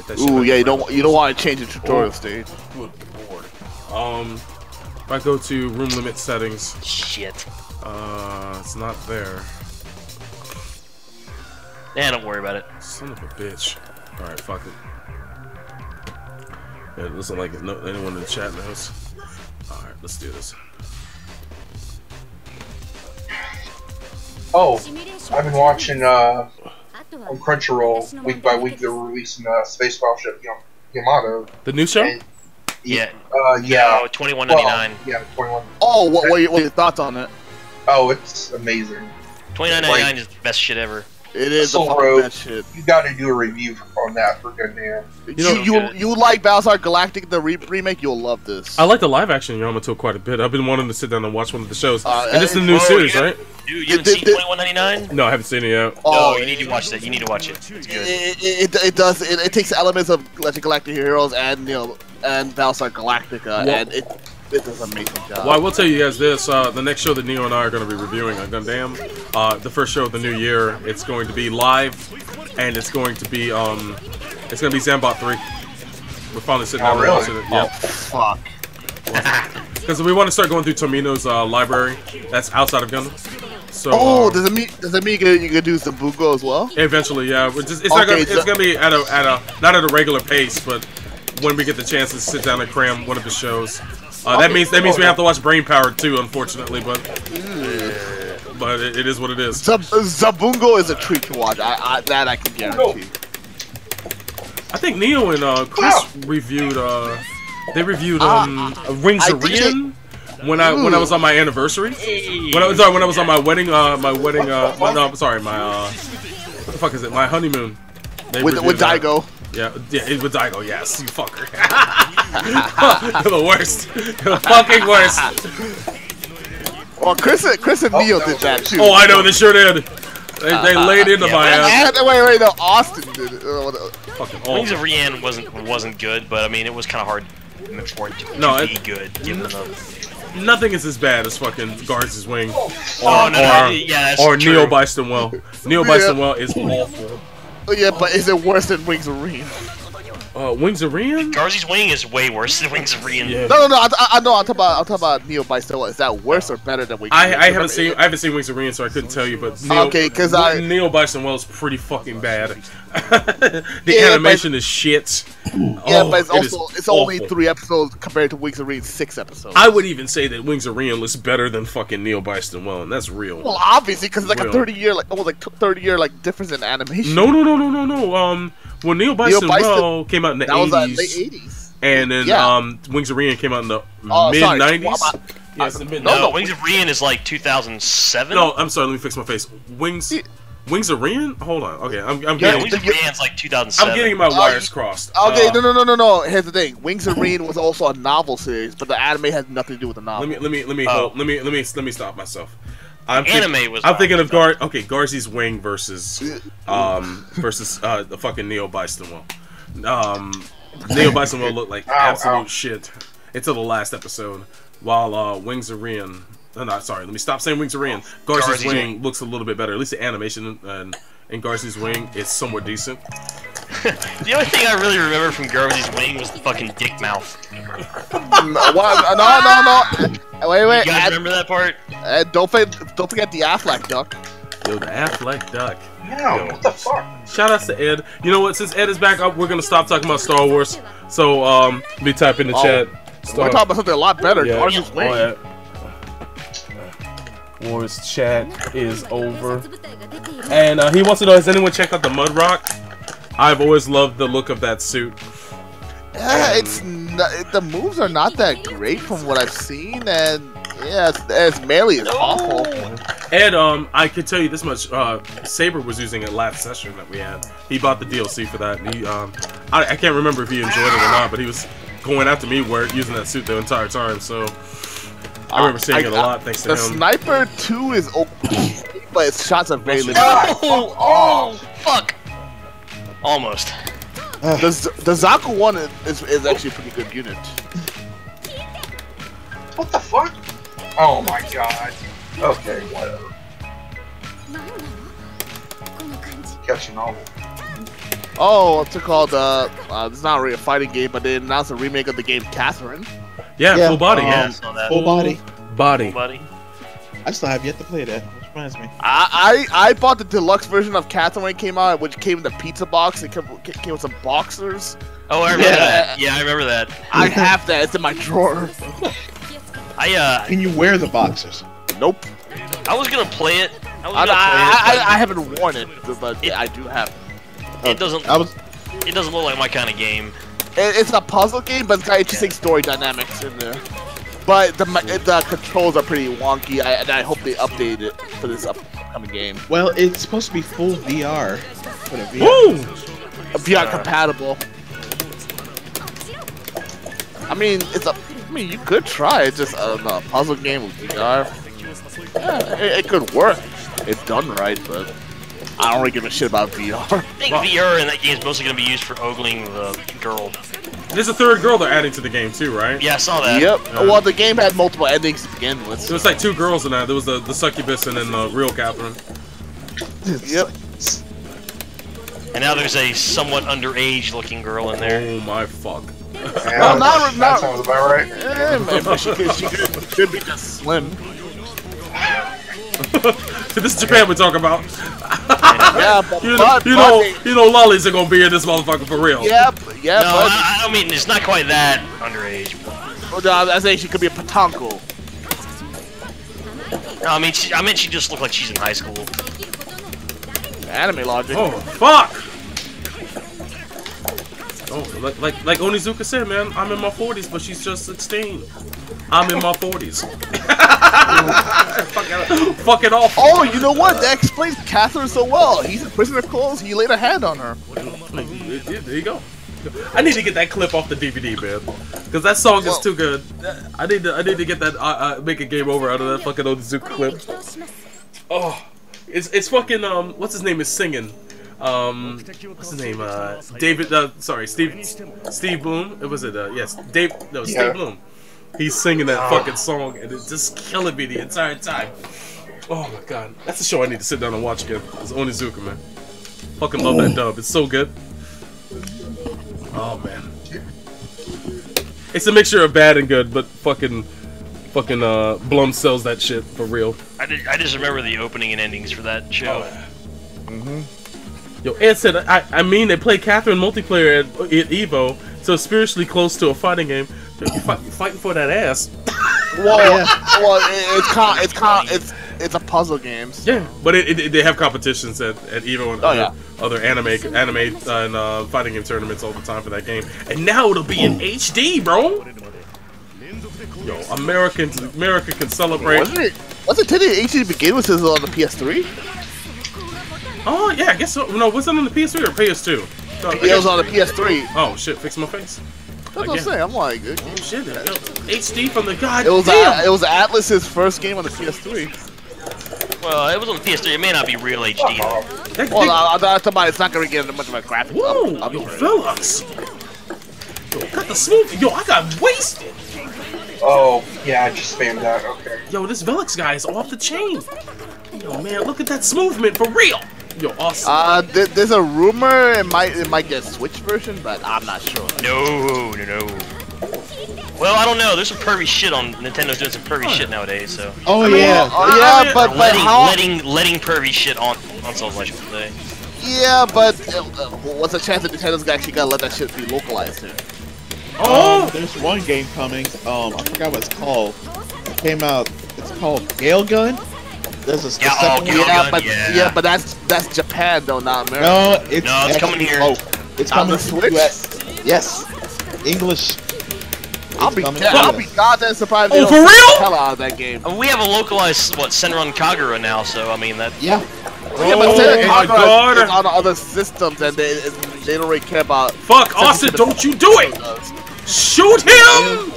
Get that shit Ooh, out yeah, the you don't want to change the tutorial stage. Good lord. If I go to room limit settings, Shit. it's not there. Yeah, don't worry about it. Son of a bitch. Alright, fuck it. Yeah, it doesn't like anyone in the chat knows. Alright, let's do this. Oh, I've been watching on Crunchyroll week by week. They're releasing Space Battleship Yamato. The new show? And Yeah. yeah. No, $21.99. Well, yeah, 21. Oh, what are your thoughts on it? Oh, it's amazing. $29.99 is the best shit ever. It is the Soul fucking Road, best shit. You got to do a review on that for Gundam. You like Battlestar Galactica, the remake? You'll love this. I like the live action Yamato quite a bit. I've been wanting to sit down and watch one of the shows. And this is the new Oh, series, yeah. right? Dude, you haven't seen $21.99? No, I haven't seen it yet. Oh, you need to watch that. You need to watch it. It's good. It does. It takes elements of Legend Galactic Heroes and and Battlestar Galactica, and it does an amazing job. Well, I will tell you guys this: the next show that Neo and I are going to be reviewing on Gundam, the first show of the new year, it's going to be live, and it's going to be Zambot 3. We're finally sitting down and watching it. Oh, Yep. fuck. Because we want to start going through Tomino's library. That's outside of Gundam. So. Does it mean you can do Zabugo as well? Eventually, yeah. It's gonna be at a not at a regular pace, but when we get the chance to sit down and cram one of the shows. That means we have to watch Brain Power too, unfortunately, but it is what it is. Zabungo is a treat to watch. That I can guarantee. I think Neo and Chris reviewed. They reviewed Wings of Rian when I was on my anniversary. When I was on my wedding. What the fuck is it? My honeymoon. With Daigo. Yeah, with Daigo, yes, you fucker. You're the worst. You're the fucking worst. Well, Chris and Neo did that too. Oh, I know, they sure did. They laid into my ass. Wait, no, Austin did it. Fucking awful. Wings of Rian wasn't good, but I mean, it was kind of hard for it to be good, given nothing is as bad as fucking Guards' Wing or Neo Bystonwell. Neo Bystonwell is awful. Oh, yeah, but is it worse than Wings of Rian? Wings of Rian? Garzy's Wing is way worse than Wings of Rian. Yeah. No. I'm talking about Neo Bystonwell. Is that worse or better than Wings of Rian? I haven't seen Wings of Rian, so I couldn't tell you. But Neo Bystonwell is pretty fucking bad. The animation is shit. Yeah, but it's only 3 episodes compared to Wings of Rian's 6 episodes. I would even say that Wings of Rian looks better than fucking Neo Bystonwell, and that's real. Well, obviously, because it's like a 30-year difference in animation. No. Well, Neo Bystonwell came out in the 80s. That was late 80s. And then Wings of Rian came out in the mid-90s. Yes, the mid-90s. No, Wings of Rian is like 2007. No, I'm sorry. Let me fix my face. Wings of Rian? Hold on. Okay, I'm getting. Wings of Rian's like 2007. I'm getting my wires crossed. Okay, no. Here's the thing. Wings of Rian was also a novel series, but the anime has nothing to do with the novel. Let me stop myself. I'm thinking of Garzy's Wing versus the fucking Neo Bystonwell. Neo Bystonwell looked like absolute shit until the last episode, while Wings of Rian. Let me stop saying Wings of Rian. Garzy's Wing looks a little bit better. At least the animation in Garzy's Wing is somewhat decent. The only thing I really remember from Garzy's Wing was the fucking dick mouth. No. Wait. You guys remember that part? Don't forget the Affleck duck. Yo, the Affleck duck. Yeah, what the fuck? Shout outs to Ed. You know what? Since Ed is back up, we're gonna stop talking about Star Wars. So let me type in the chat. We're talking about something a lot better. Yeah. Garzy's Wing. Wars chat is over. And he wants to know, has anyone checked out the Mud Rock? I've always loved the look of that suit. Yeah, the moves are not that great from what I've seen, and yeah, it's mainly it's awful. Ed, I can tell you this much. Saber was using it last session that we had. He bought the DLC for that. And he, I can't remember if he enjoyed it or not, but he was going after me using that suit the entire time. So I remember seeing it a lot thanks to him. The Sniper 2 is okay, but its shots are very limited. Oh, fuck! Almost. The Zaku 1 is actually a pretty good unit. What the fuck? Oh my god. Okay, whatever. Catching on. Oh, what's it called? It's not really a fighting game, but they announced a remake of the game Catherine. Yeah, full body. Yeah, I saw that. Full body. Body. Buddy. I still have yet to play that, which reminds me. I bought the deluxe version of Catherine when it came out, which came in the pizza box. It came with some boxers. Oh, I remember that. Yeah, I remember that. I have that. It's in my drawer. Can you wear the boxers? Nope. I was gonna play it. I haven't worn it, but I do have it. It doesn't. It doesn't look like my kind of game. It's a puzzle game, but it's got interesting story dynamics in there. But the controls are pretty wonky, and I hope they update it for this upcoming game. Well, it's supposed to be full VR. For the VR. Woo! VR compatible. I mean, you could try. It's just a puzzle game with VR. Yeah, it could work. It's done right, but I don't really give a shit about VR. I think VR in that game is mostly going to be used for ogling the girl. There's a third girl they're adding to the game too, right? Yeah, I saw that. Yep. Well, the game had multiple endings to begin with. There was like 2 girls in that. There was the succubus and then the real Catherine. Yep. And now there's a somewhat underage looking girl in there. Oh my fuck. Yeah, that sounds about right. Maybe she could be just slim. This is Japan we're talking about. Yeah, but you know, lollies are gonna be in this motherfucker for real. Yep, yeah. No, I mean it's not quite that underage. I say she could be a patanko. No, I mean she just looked like she's in high school. Anime logic. Oh fuck! Oh, like Onizuka said, man, I'm in my 40s, but she's just 16. I'm in my 40s. Fuck it off. Oh, you know what? That explains Catherine so well. He's in prisoner clothes. He laid a hand on her. There you go. I need to get that clip off the DVD, man, because that song is too good. I need to get that make a game over out of that fucking Onizuka clip. Oh, it's fucking what's his name is singing. What's his name? David. Sorry, Steve Bloom. Was it? Yes, Dave. No, Steve Bloom. He's singing that fucking song, and it's just killing me the entire time. Oh my god, that's a show I need to sit down and watch again. It's Onizuka, man. Fucking love that dub. It's so good. Oh man, it's a mixture of bad and good, but fucking Blum sells that shit for real. I just remember the opening and endings for that show. Yo, Ed said, I mean, they play Catherine multiplayer at EVO, so it's spiritually close to a fighting game. Dude, you fighting for that ass. Well, it's a puzzle game. So. Yeah, but they have competitions at EVO and other anime and fighting game tournaments all the time for that game. And now it'll be in HD, bro. Yo, America can celebrate. Wasn't it HD to begin with? Is it on the PS3? Oh yeah, I guess so. No, was it on the PS3 or PS2? It was on the PS3. Oh shit, fix my face. That's what I'm saying. I'm like, oh shit, HD from the goddamn. It was Atlas's first game on the PS3. Well, it was on the PS3. It may not be real HD. Well, I'm talking about it's not gonna get much of a graphic. Whoa, yo, fellas. Yo, got the smooth. Yo, I got wasted. Oh yeah, I just spammed that. Okay. Yo, this Velix guy is off the chain. Yo, man, look at that smoothment for real. Yo, awesome. There's a rumor it might get a Switch version, but I'm not sure. No. Well, I don't know. There's some pervy shit on Nintendo's doing some pervy shit nowadays. So. Oh yeah. But letting pervy shit on consoles, I should say. Yeah, but what's the chance that Nintendo's actually gonna let that shit be localized here? There's one game coming. I forgot what it's called. It came out. It's called Gale Gun. There's a but that's Japan though, not America. No, it's coming here. It's coming to Switch. Yes, English. I'll be goddamn surprised. Oh, for real? The hell out of that game. We have a localized Senran Kagura now, so I mean that. Yeah. Yeah, but Senran Kagura is on other systems, and they don't really care about. Fuck, Austin! Don't you do it! Shoot him!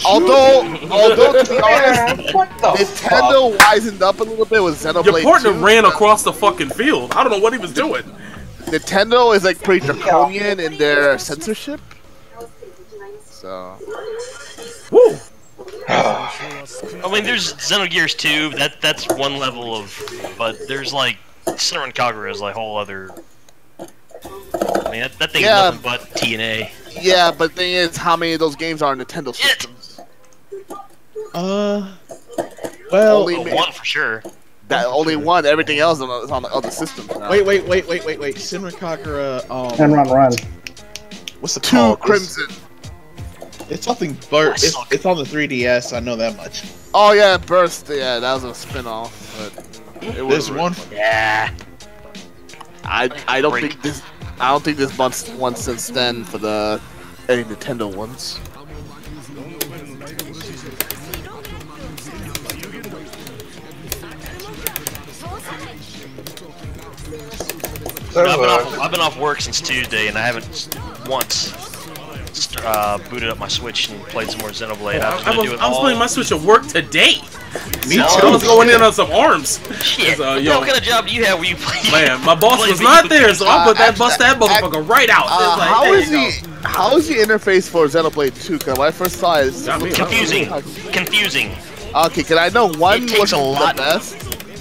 Although to be honest, Nintendo wisened up a little bit with Xenoblade 2. Your partner ran across the fucking field. I don't know what he was doing. Nintendo is like pretty draconian in their censorship. So. Woo! I mean, there's Xenogears 2. That's one level of, but there's like Senran Kagura is like a whole other mean, that thing Yeah. is nothing but TNA. Yeah, but the thing is, how many of those games are on Nintendo systems? Well, Only Oh, one for sure. that only one. Everything else is on the other systems now. wait. Sinra Kagura, And run. what's the Two called? Crimson. It's something Burt. I suck. It's on the 3DS. I know that much. Oh yeah, Burst. Yeah, that was a spin-off. But it was There's one. Yeah. I don't Break. think this. I don't think this month's one since then for the any Nintendo ones. I've been off work since Tuesday, and I haven't once booted up my Switch and played some more Xenoblade. I was playing my Switch at work today. Me I too. was going in on some arms. Shit. Yo. What kind of job do you have where you play? Man, my boss play was video not there, games? so I put that bust that motherfucker right out. It's like, How there is you go. how is the interface for Xenoblade 2? Because when I first saw it, Got me. Confusing. Okay, can I know one It takes was a lot. the best?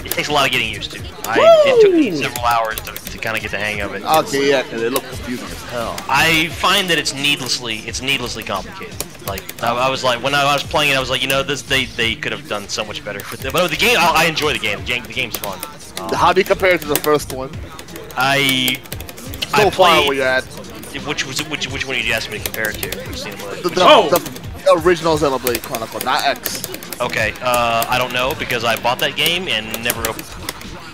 It takes a lot of getting used to. It took me several hours to kind of get the hang of it. Okay, yeah, because it looked confusing as hell. I find that it's needlessly complicated. Like I was like, when I was playing it, I was like, you know, they could have done so much better with it. But the game, I enjoy the game. The game's fun. How do you compare it to the first one? I So far, played- where you're at. which one did you ask me to compare it to? Xenoblade? The original Xenoblade Chronicle, not X. Okay, I don't know because I bought that game and never opened.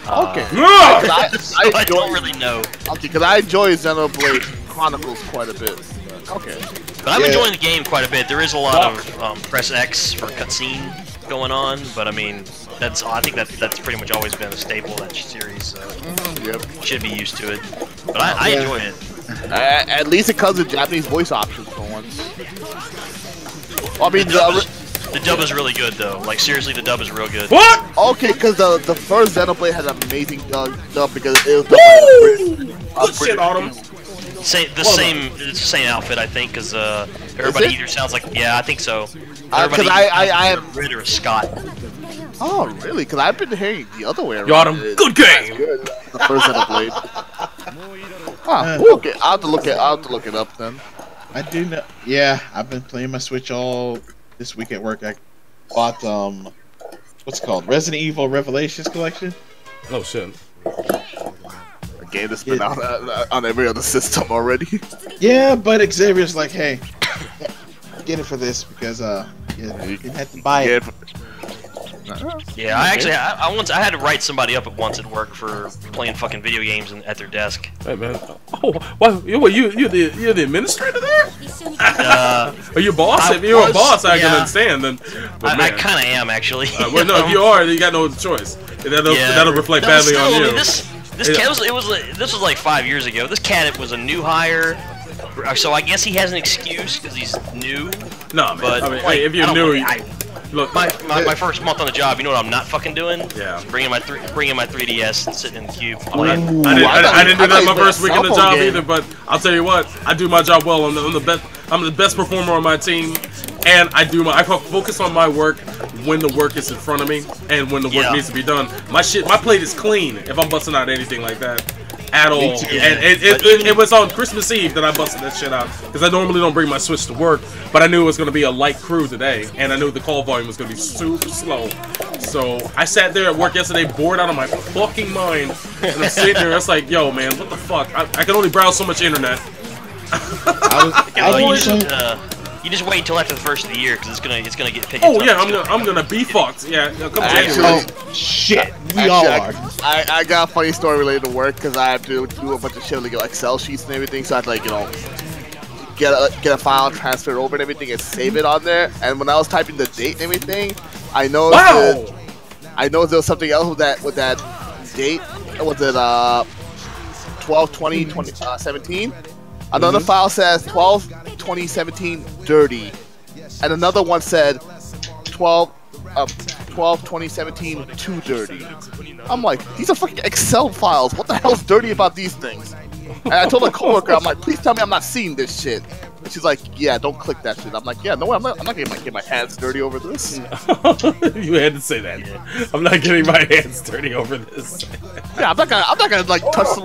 Okay. Ah! 'Cause I I don't enjoy, really know. okay, because I enjoy Xenoblade Chronicles quite a bit. Okay. But I'm Yeah. enjoying the game quite a bit. There is a lot of press X for cutscene going on, but I mean, I think that's pretty much always been a staple of that series. So Yep. should be used to it. But I enjoy it. At least it comes with Japanese voice options for once. I mean, The dub is really good though. Like seriously, the dub is real good. What? okay, because the first Xenoblade had an amazing dub because it was done by Good shit, Autumn. It's the same outfit, I think, because everybody it? either sounds like I think so. Because Everybody I sounds like Ritt or Scott. Oh, really? Because I've been hearing the other way around. Yo, Autumn, good game. Good. The first Xenoblade. Huh, okay, I'll have to look it up then. I do know. Yeah, I've been playing my Switch all this week at work. I bought what's it called? Resident Evil Revelations Collection. Oh shit. A game that's been out on every other system already. Yeah, but Xavier's like, hey, get it for this because you didn't have to buy it. Yeah, I had to write somebody up once at work for playing fucking video games at their desk. Hey man. Oh, what? You're the administrator there? Are you boss? If you're a boss, I can understand. Then, but I kind of am actually. well, no, if you are, you got no choice. That'll reflect badly on you. I mean, this cat this was like 5 years ago. This cat was a new hire, so I guess he has an excuse because he's new. No, man. But I mean, like, hey, if you're I don't new, really- look. my first month on the job, you know what I'm not fucking doing? Yeah. Bringing my 3DS and sitting in the cube. I didn't do that my first week in the job either, but I'll tell you what, I do my job well. I'm the best performer on my team, and I focus on my work when the work is in front of me and when the work needs to be done. My plate is clean if I'm busting out anything like that at all. And it was on Christmas Eve that I busted that shit out because I normally don't bring my Switch to work, but I knew it was going to be a light crew today, and I knew the call volume was going to be super slow. So I sat there at work yesterday, bored out of my fucking mind, and I'm sitting there. It's like, yo, man, what the fuck? I can only browse so much internet. You just wait until after the first of the year because it's gonna get picked. Oh yeah, I'm gonna be fucked. Yeah, come January. Shit, we all are. I got a funny story related to work because I have to do a bunch of shit like Excel sheets and everything. So I have to get a file, transfer it over and everything, and save it on there. And when I was typing the date and everything, I noticed there was something else with that date. Was it 12/20/2017? Another file says 12/2017 dirty, and another one said 12/2017 too dirty. I'm like, these are fucking Excel files. What the hell's dirty about these things? And I told a coworker, I'm like, please tell me I'm not seeing this shit. And she's like, yeah, don't click that shit. I'm like, yeah, no, I'm not gonna get my hands dirty over this. You had to say that. I'm not getting my hands dirty over this. Yeah, I'm not gonna like touch some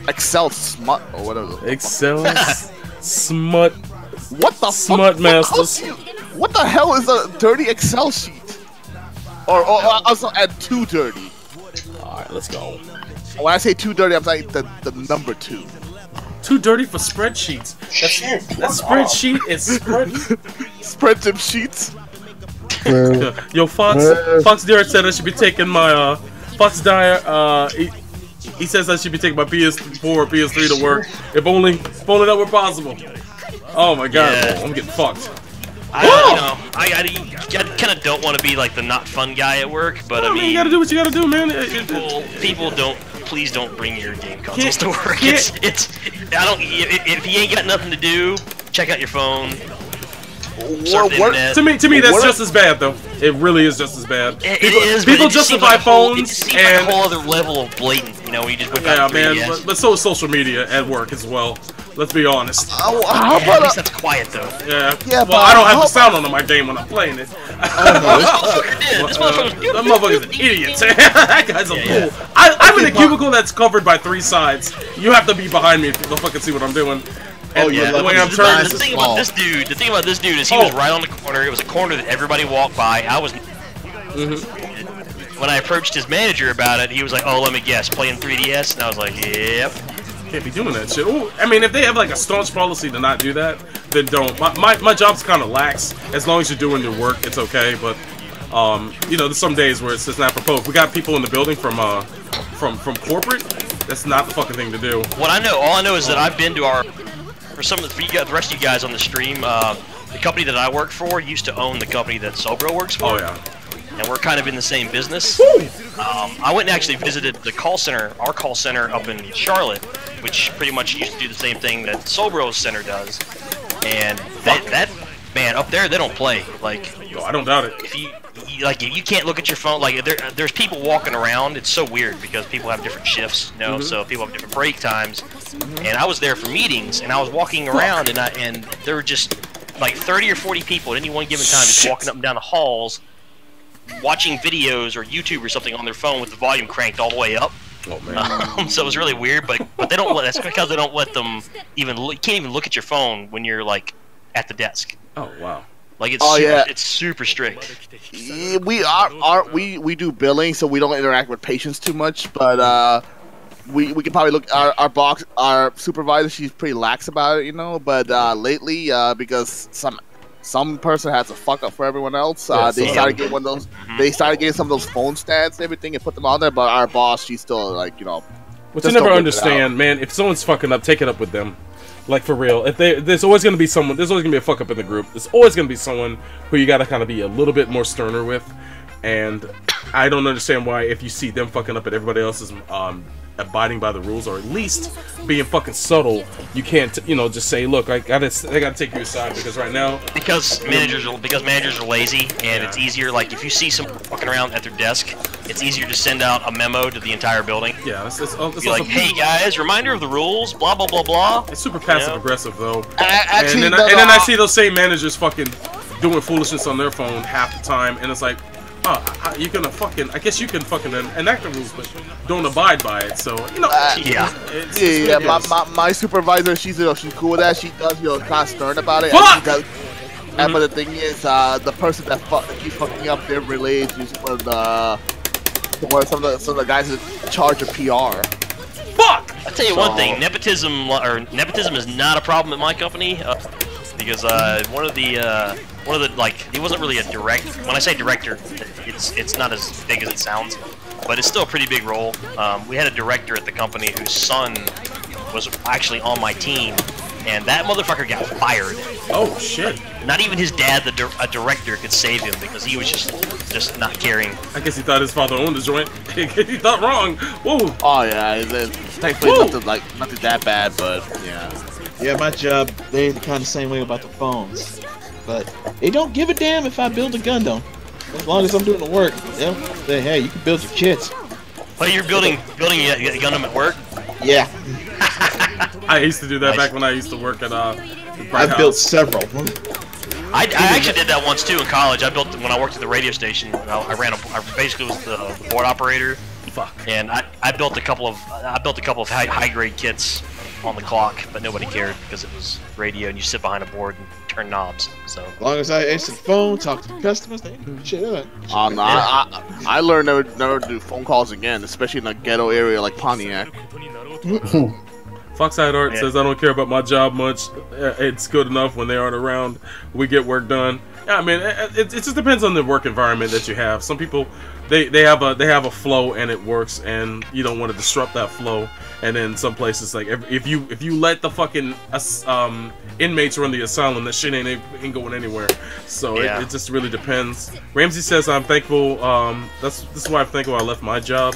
Excel Smut or whatever. Excel Smut. What the Smut fuck? Masters. What the hell is a dirty Excel sheet? Or also add too dirty. Alright, let's go. When I say too dirty, I'm saying the number 2. Too dirty for spreadsheets. That spreadsheet is Spreadsheet sheets. Yo, Fox Dyer said I should be taking my Fox Dyer. He says I should be taking my PS4 or PS3 to work. If only that were possible. Oh my god, Yeah. I'm getting fucked. I kind of don't want to be like the not fun guy at work, but I mean, you gotta do what you gotta do, man. people please don't bring your game consoles to work. If you ain't got nothing to do, check out your phone. Surf the internet. To me, that's just as bad, though. It really is just as bad. People justify phones, it just seems like a whole other level of blatant. You know, you just whip out 3DS. but so is social media at work as well. Let's be honest. How At about least that's quiet though. Yeah. Yeah, well, I don't have the sound on my game when I'm playing it. This motherfucker's That motherfucker's an idiot. That guy's a fool. I'm in a cubicle that's covered by 3 sides. You have to be behind me to fucking see what I'm doing. And the way I'm turning. The thing about this dude is he was right on the corner. It was a corner that everybody walked by. I was. When I approached his manager about it, he was like, "Oh, let me guess, playing 3DS," and I was like, "Yep." Can't be doing that shit. Ooh, I mean, if they have like a staunch policy to not do that, then don't. My job's kind of lax. As long as you're doing your work, it's okay. But you know, there's some days where it's just not proposed. We got people in the building from corporate. That's not the fucking thing to do. All I know is that I've been to the rest of you guys on the stream. The company that I work for used to own the company that Sobro works for. Oh yeah. And we're kind of in the same business. I went and actually visited the call center, our call center up in Charlotte, which pretty much used to do the same thing that Sobro's center does. And that man up there, they don't play. Like, yo, I don't doubt it. If you can't look at your phone. Like, there's people walking around. It's so weird because people have different shifts, you know. So people have different break times. And I was there for meetings, and I was walking around, and there were just like 30 or 40 people at any one given time just walking up and down the halls, watching videos or YouTube or something on their phone with the volume cranked all the way up. Oh man. So it was really weird, but they don't let. That's because they don't let them even. You can't even look at your phone when you're like at the desk. Oh wow. Like it's super strict. Yeah, we do billing, so we don't interact with patients too much. But we can probably look our supervisor. She's pretty lax about it, you know. But lately, because some person has to fuck up for everyone else. They started getting one of those. They started getting some of those phone stands and everything and put them on there. But our boss, she's still like, you know. What you never understand, man. If someone's fucking up, take it up with them. Like, for real. There's always gonna be someone. There's always gonna be a fuck up in the group. There's always gonna be someone who you gotta kind of be a little bit more sterner with. And I don't understand why, if you see them fucking up and everybody else is abiding by the rules, or at least being fucking subtle, you can't, you know, just say, look, I gotta take you aside because right now, because managers are lazy, and it's easier. Like, if you see someone fucking around at their desk, it's easier to send out a memo to the entire building. Yeah, it's be like, hey guys, reminder of the rules, blah blah blah blah. It's super passive aggressive though. Actually, and then I see those same managers fucking doing foolishness on their phone half the time, and it's like, oh, you're gonna fucking, I guess you can fucking enact the rules, but don't abide by it. So, you know, my supervisor, she's cool with that. She does, kind of stern about it. But the thing is, the person that keeps fucking up their relays is some of the guys in charge of PR. Fuck! I'll tell you one thing, nepotism is not a problem at my company, because one of the like, he wasn't really a director. When I say director, it's not as big as it sounds, but it's still a pretty big role. We had a director at the company whose son was actually on my team, and that motherfucker got fired. Oh shit! Not even his dad, a director, could save him because he was just not caring. I guess he thought his father owned the joint. He thought wrong. Whoa! Oh yeah, thankfully nothing that bad, but yeah. Yeah, my job, they're kind of the same way about the phones. But they don't give a damn if I build a Gundam. As long as I'm doing the work, they'll say, hey, you can build your kits. Oh, you're building a Gundam at work? Yeah. I used to do that back when I used to work at I've built several. I actually did that once too in college. I built when I worked at the radio station. I basically was the board operator, Fuck. And I built a couple of high grade kits on the clock, but nobody cared because it was radio and you sit behind a board and turn knobs. So As long as I answer the phone, talk to the customers, they do shit up. No, I learned never to do phone calls again, especially in a ghetto area like Pontiac. Foxside Art says, I don't care about my job much. It's good enough when they aren't around. We get work done. Yeah, I mean, it just depends on the work environment that you have. Some people, they have a flow and it works, and you don't want to disrupt that flow. And then some places, like if you let the fucking inmates run the asylum, that shit ain't going anywhere. So it just really depends. Ramsey says, I'm thankful. This is why I'm thankful I left my job.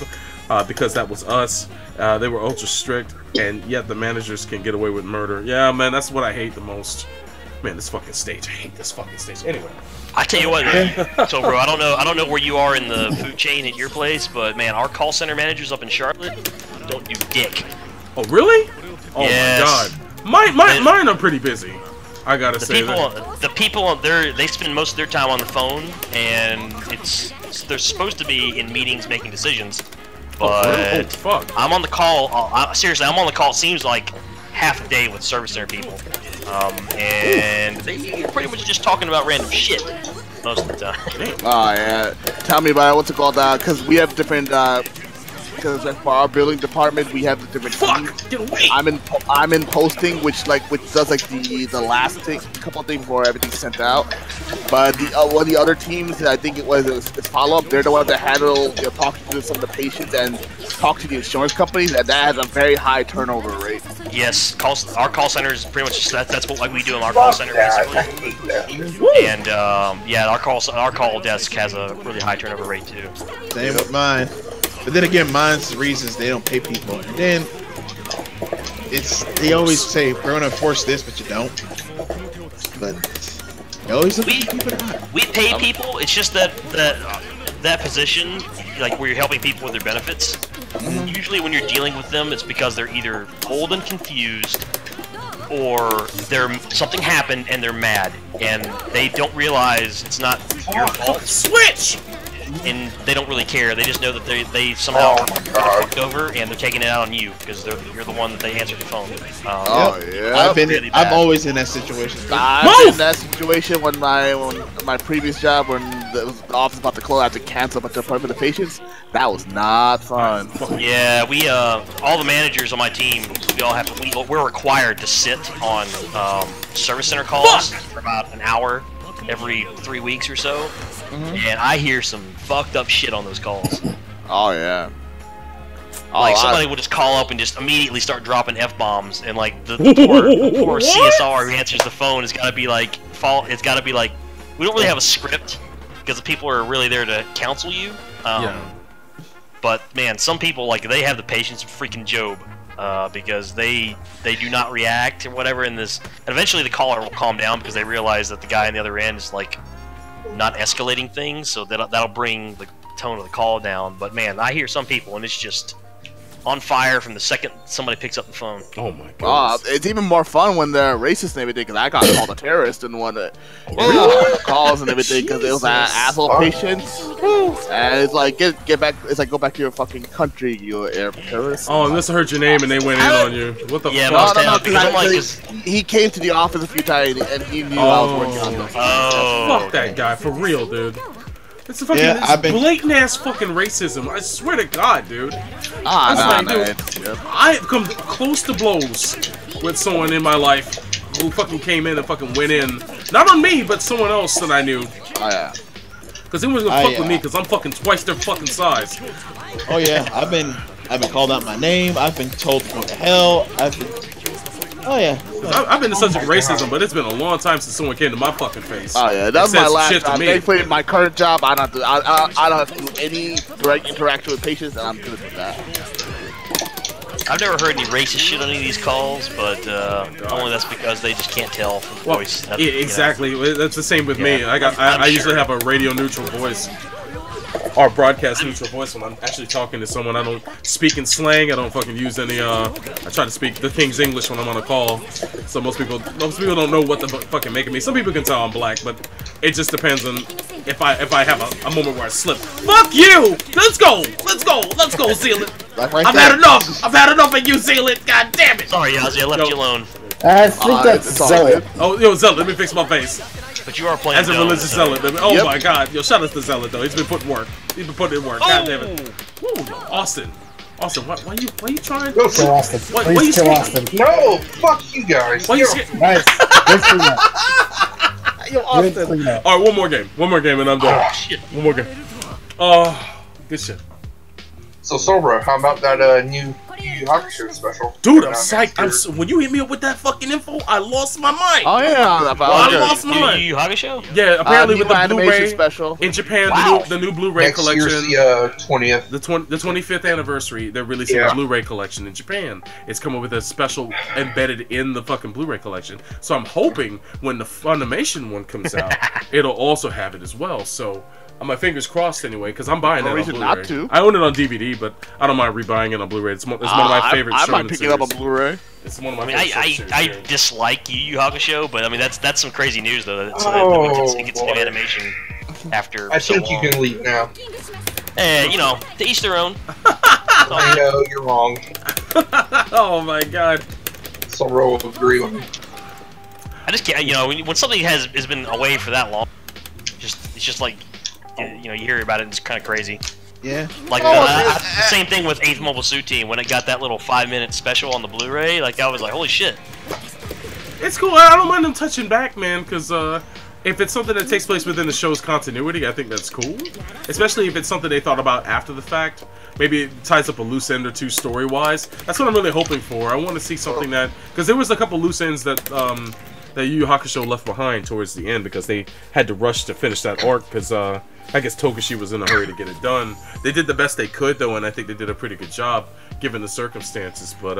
Because that was us. They were ultra strict, and yet the managers can get away with murder. Yeah, man, that's what I hate the most. Man, this fucking stage. I hate this fucking stage. Anyway, I tell you what, so bro, I don't know where you are in the food chain at your place, but man, our call center managers up in Charlotte don't do dick. Oh really? Oh yes. my god, mine are pretty busy. I gotta say that. The people there, they spend most of their time on the phone, and they're supposed to be in meetings making decisions. But fuck. I'm on the call. Seriously, I'm on the call. It seems like half a day with service center people, and they're pretty much just talking about random shit most of the time. Oh yeah, tell me about it. What's it called? Because we have different. Because for our building department, we have the different teams. Get away! I'm in posting, which does like the last thing, couple of things before everything's sent out. But one of the other teams, I think it's follow up. They're the ones that handle talking to some of the patients and talk to the insurance companies, and that has a very high turnover rate. Yes, our call center is pretty much that's what we do in our call center basically. And yeah, our call desk has a really high turnover rate too. Same with mine. But then again, mine's the reasons they don't pay people. And then they always say we're gonna enforce this, but you don't. But they always look at people. We pay people. It's just that position, like where you're helping people with their benefits. Usually, when you're dealing with them, it's because they're either old and confused, or something happened and they're mad, and they don't realize it's not your fault. Switch. And they don't really care. They just know that they somehow fucked over, and they're taking it out on you because you're the one that they answered the phone. Yeah, I'm always in that situation. I've been in that situation when my previous job, when the office was about to close, I had to cancel a bunch of appointments for the patients. That was not fun. Yeah, we all the managers on my team, we're required to sit on service center calls for about an hour every 3 weeks or so. And I hear some fucked up shit on those calls. Oh yeah. Like somebody would just call up and just immediately start dropping f-bombs, and like the poor CSR who answers the phone has got to be like it's got to be like, we don't really have a script because the people are really there to counsel you. But man, some people, like, they have the patience of freaking Job. Because they do not react or whatever in this, and eventually the caller will calm down because they realize that the guy on the other end is like not escalating things, so that'll bring the tone of the call down. But man, I hear some people and it's just on fire from the second somebody picks up the phone. Oh my god! It's even more fun when they're racist and everything. Because I got called a terrorist and one calls and everything because it was an asshole patient. And it's like get back. It's like go back to your fucking country, you air terrorist. Oh, unless I heard your name and they went in on you. What the fuck? No, he came to the office a few times and he knew I was working on this. Fuck that guy for real, dude. It's a fucking blatant ass fucking racism. I swear to God, dude. I've come close to blows with someone in my life who fucking came in and fucking went in. Not on me, but someone else that I knew. Oh yeah. Cause he was gonna fuck with me, cause I'm fucking twice their fucking size. Oh yeah, I've been called out my name. I've been told to go to hell. Oh yeah. I've been to such racism, but it's been a long time since someone came to my fucking face. Oh yeah, that's my last job. Thankfully, my current job, I don't have to do any direct interaction with patients, and I'm good with that. I've never heard any racist shit on any of these calls, but only that's because they just can't tell from the voice. Yeah, exactly. You know. That's the same with me. I usually have a radio neutral voice. Or broadcast neutral voice when I'm actually talking to someone. I don't speak in slang. I don't fucking use any. I try to speak the King's English when I'm on a call. So most people don't know what the fucking making me. Some people can tell I'm black, but it just depends on if I have a moment where I slip. Fuck you! Let's go! Let's go! Let's go, Zealand! I've had enough! I've had enough of you, Zealand! God damn it! Sorry, Ozzy, I left you alone. I think that's Zealot. Oh, yo, Zealot, let me fix my face. But you are playing as a religious zealot. Oh my god. Yo, shout out to Zealot, though. He's been putting work. He's been putting in work. God damn it. Woo, Austin. Austin, why you trying to kill Austin? Please kill Austin. No, fuck you guys. Why you scared? Nice. Good for that. Yo, Austin. Alright, one more game. One more game and I'm done. Oh, shit. One more game. Good shit. So, Sobra, how about that new Yu Yu Hakusho special? Dude, I'm psyched. When you hit me up with that fucking info, I lost my mind. Oh yeah, I lost my mind. Yu Yu Hakusho? Yeah, apparently with the Blu-ray special in Japan, the new Blu-ray Next collection. Year's the 20th. The 25th anniversary. They're releasing a Blu-ray collection in Japan. It's coming with a special embedded in the fucking Blu-ray collection. So I'm hoping when the Funimation one comes out, it'll also have it as well. So. My fingers crossed anyway, because I'm buying that on Blu-ray. Not to. I own it on DVD, but I don't mind rebuying it on Blu-ray. It's one of my favorite I shonen might pick it up on Blu-ray. It's one of my favorite I dislike Yu Yu Hakusho, but I mean that's some crazy news though. That it gets new animation after I so think long. you can leave now. You know, to each their own. I know, you're wrong. Oh my god. So will agree with me. I just can't, you know, when something has been away for that long, it's just like, you know, you hear about it and it's kind of crazy. Yeah. Like same thing with 8th Mobile Suit Team when it got that little 5-minute special on the Blu-ray. Like I was like, holy shit. It's cool. I don't mind them touching back, man, because if it's something that takes place within the show's continuity, I think that's cool. Especially if it's something they thought about after the fact. Maybe it ties up a loose end or two story-wise. That's what I'm really hoping for. I want to see something that, because there was a couple loose ends that that Yu Yu Hakusho left behind towards the end because they had to rush to finish that arc because I guess Togashi was in a hurry to get it done. They did the best they could though, and I think they did a pretty good job given the circumstances. But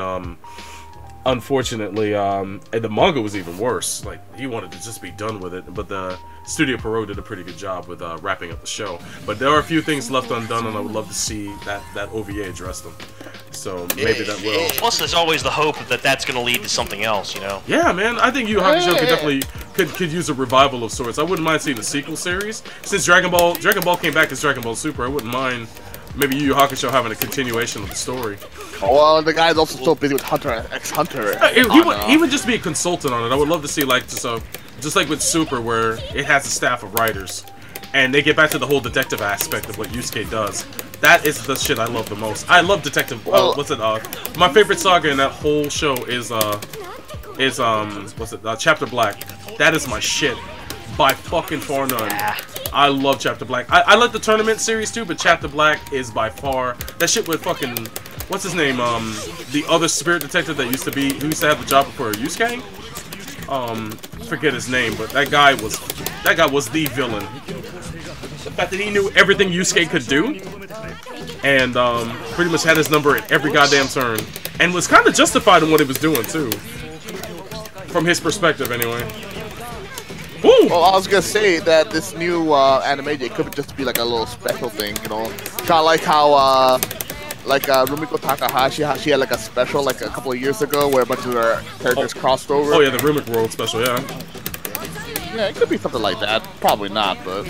unfortunately, and the manga was even worse. Like he wanted to just be done with it, but the Studio Pierrot did a pretty good job with wrapping up the show. But there are a few things left undone, and I would love to see that OVA address them. So maybe that will. Plus, there's always the hope that that's going to lead to something else, you know. Yeah, man. I think Yu Yu Hakusho could definitely could use a revival of sorts. I wouldn't mind seeing a sequel series since Dragon Ball came back as Dragon Ball Super. I wouldn't mind maybe Yu Yu Hakusho having a continuation of the story. Oh, well, the guy's also so busy with Hunter x Hunter. He would just be a consultant on it. I would love to see like just like with Super, where it has a staff of writers, and they get back to the whole detective aspect of what Yusuke does. That is the shit I love the most. I love detective. My favorite saga in that whole show is Chapter Black. That is my shit by fucking far none. I love Chapter Black. I like the tournament series too, but Chapter Black is by far that shit with fucking what's his name? The other spirit detective that who used to have the job before Yusuke. Forget his name, but that guy was the villain. The fact that he knew everything Yusuke could do, and pretty much had his number at every goddamn turn, and was kind of justified in what he was doing too, from his perspective anyway. Woo! Well, I was gonna say that this new anime, it could just be like a little special thing, you know, kind of like how Rumiko Takahashi, how she had like a special like a couple of years ago where a bunch of her characters crossed over. Oh yeah, the Rumik World special, yeah. Yeah, it could be something like that. Probably not, but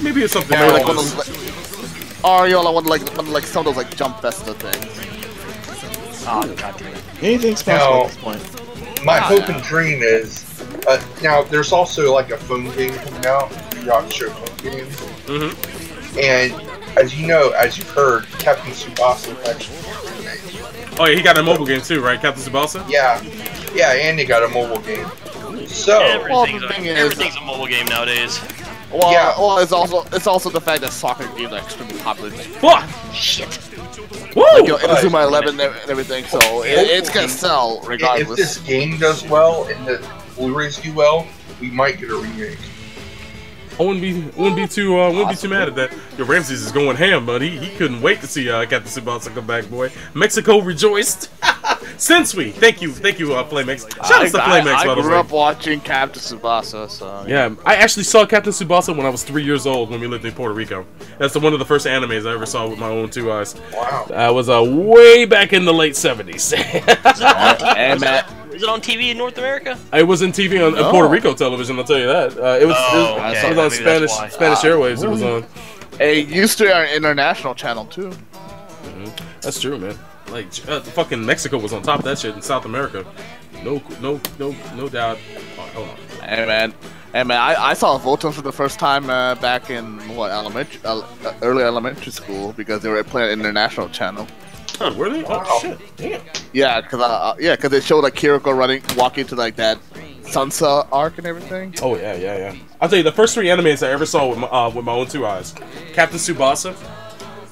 maybe it's something else. like one of those, or you know, one of like some of those like Jump Festa things. Oh god damn it! Anything special at this point? My hope and dream is now. There's also like a phone game coming out, Yu Yu Hakusho phone game. Mm-hmm. And as you know, as you've heard, Captain Tsubasa actually. Oh yeah, he got a mobile game too, right, Captain Tsubasa? Yeah, and he got a mobile game. So everything's a mobile game nowadays. Well, yeah. Well, it's also the fact that soccer games are extremely popular. Fuck! Shit. Woo! Like, you know, Inazuma 11 and everything, so it's gonna sell regardless. If this game does well and the Blu-rays do well, we might get a remake. I wouldn't be too mad at that. Yo, Ramses is going ham, but he couldn't wait to see Captain Tsubasa come back, boy. Mexico rejoiced. Sensui, thank you, Playmax. Shout out to Playmax, by the way. I grew up watching Captain Tsubasa, so yeah. I actually saw Captain Tsubasa when I was 3 years old when we lived in Puerto Rico. That's one of the first animes I ever saw with my own two eyes. Wow. I was way back in the late 70s. and Is it on TV in North America? It was in TV on Puerto Rico television. I'll tell you that. It was on Spanish airwaves. It was on. It used to be our international channel too. That's true, man. Like fucking Mexico was on top of that shit in South America. No doubt. Oh, hold on. Hey man, I saw Voltron for the first time back in early elementary school because they were playing an international channel. Oh, really? Oh shit! Damn. Yeah, cause they showed like Kiriko walking to like that Sansa arc and everything. Oh yeah. I'll tell you the first 3 animes I ever saw with my own 2 eyes: Captain Tsubasa,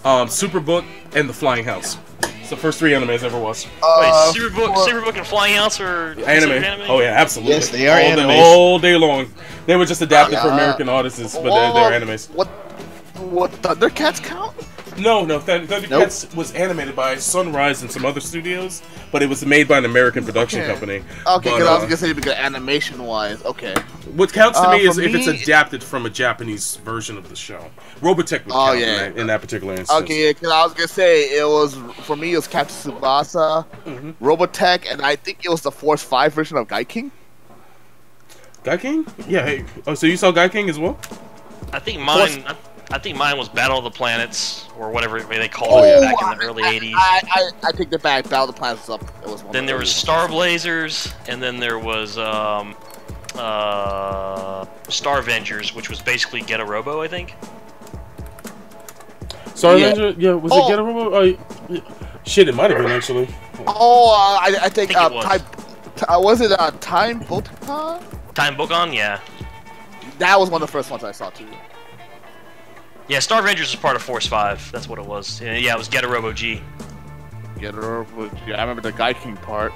Superbook, and The Flying House. It's the first 3 animes I ever watched. Wait, Superbook and Flying House are anime? Oh yeah, absolutely. Yes, they are all day long. They were just adapted for American audiences, but they're animes. What Thundercats count? No, Thundercats was animated by Sunrise and some other studios, but it was made by an American production company. Okay, because I was gonna say because animation-wise, okay. What counts to me is if it's adapted from a Japanese version of the show. Robotech would count in that particular instance. Okay, because I was gonna say it was for me. It was Captain Tsubasa, Robotech, and I think it was the Force 5 version of Gaiking. Gaiking? Yeah. Hey. Oh, so you saw Gaiking as well? I think mine. I think mine was Battle of the Planets, or whatever they called it back in the early 80s. I take that back. Battle of the Planets was up. It was one then there was Star Blazers, and then there was Star Avengers, which was basically Get a Robo, I think. Star Avenger? Yeah, was it Get a Robo? Shit, it might have been actually. I think it was it Time Botan? Time Bokan, yeah. That was one of the first ones I saw too. Yeah, Star Avengers was part of Force 5. That's what it was. Yeah, it was Get a Robo G. Get a Robo G. I remember the Gaiking part.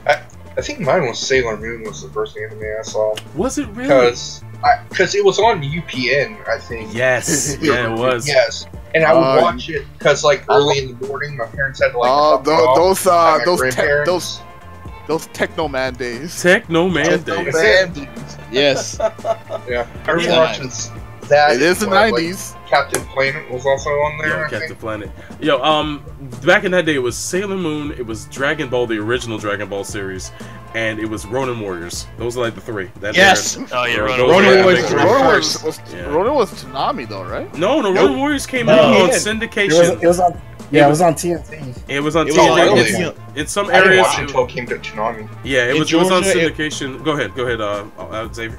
I think mine was Sailor Moon was the first anime I saw. Was it really? Because it was on UPN, I think. Yes, yeah, it was. Yes, and I would watch it because like early in the morning, my parents had to like. Those Techno Man days. Techno Man days. Yes. Yeah, I remember watching that. It is the 90s. Like, Captain Planet was also on there. Yo, Captain Planet. Yo, back in that day, it was Sailor Moon, it was Dragon Ball, the original Dragon Ball series, and it was Ronin Warriors. Those are like the 3. Yes. Oh yeah, Ronin Warriors. Ronin was Tsunami though, right? No, Ronin Warriors came out on syndication. It was on. Yeah, it was on TNT. It was on TNT. In some areas. I didn't watch it until it came to Tsunami. Yeah, it was on syndication. Go ahead, Xavier.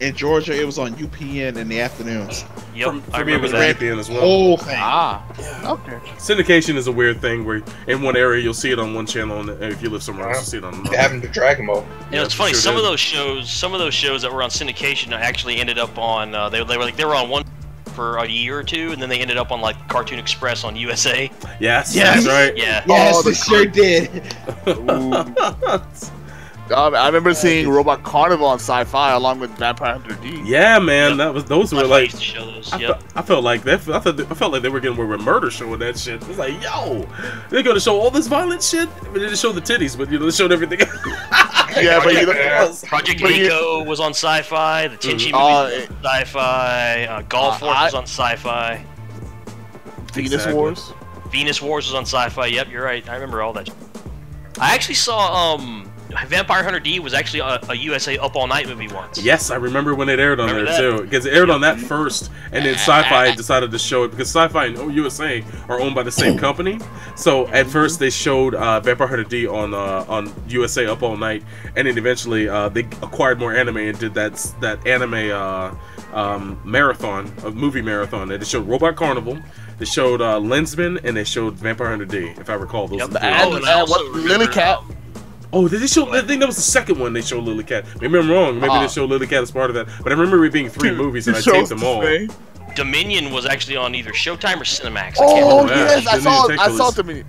In Georgia, it was on UPN in the afternoons. Yep, I remember that UPN as well. Whole thing. Okay. Syndication is a weird thing where in one area you'll see it on one channel, and if you live somewhere else, you'll see it on another. They happened to Dragon Ball. You know, it's funny. Some of those shows that were on syndication actually ended up on. They were on one for a year or 2, and then they ended up on like Cartoon Express on USA. Yes, that's right. Yeah. Yes, they sure did. I remember seeing Robot Carnival on Sci-Fi along with Vampire Hunter D. Yeah, man, those were like. I felt like that. I felt like they were getting away with murder showing that shit. It was like, yo, they're gonna show all this violent shit. I mean, they didn't show the titties, but they showed everything. Yeah, Project Eco was on Sci-Fi. The Tenchi movie was on Sci-Fi. Golf Force was on Sci-Fi. Venus Wars. Venus Wars was on Sci-Fi. Yep, you're right. I remember all that. I actually saw Vampire Hunter D was actually a USA Up All Night movie once. Yes, I remember when it aired on there too. Because it aired on that first, and then Sci-Fi decided to show it because Sci-Fi and USA are owned by the same company. So at first they showed Vampire Hunter D on USA Up All Night, and then eventually they acquired more anime and did that anime marathon, a movie marathon. They showed Robot Carnival. They showed Lensman, and they showed Vampire Hunter D, if I recall. Those Lily Cat. Oh, did they show? I think that was the second one they showed Lily Cat. Maybe I'm wrong. Maybe they showed Lily Cat as part of that. But I remember it being 3 movies, and I taped them all. Dominion was actually on either Showtime or Cinemax. Oh yes, I saw Dominion.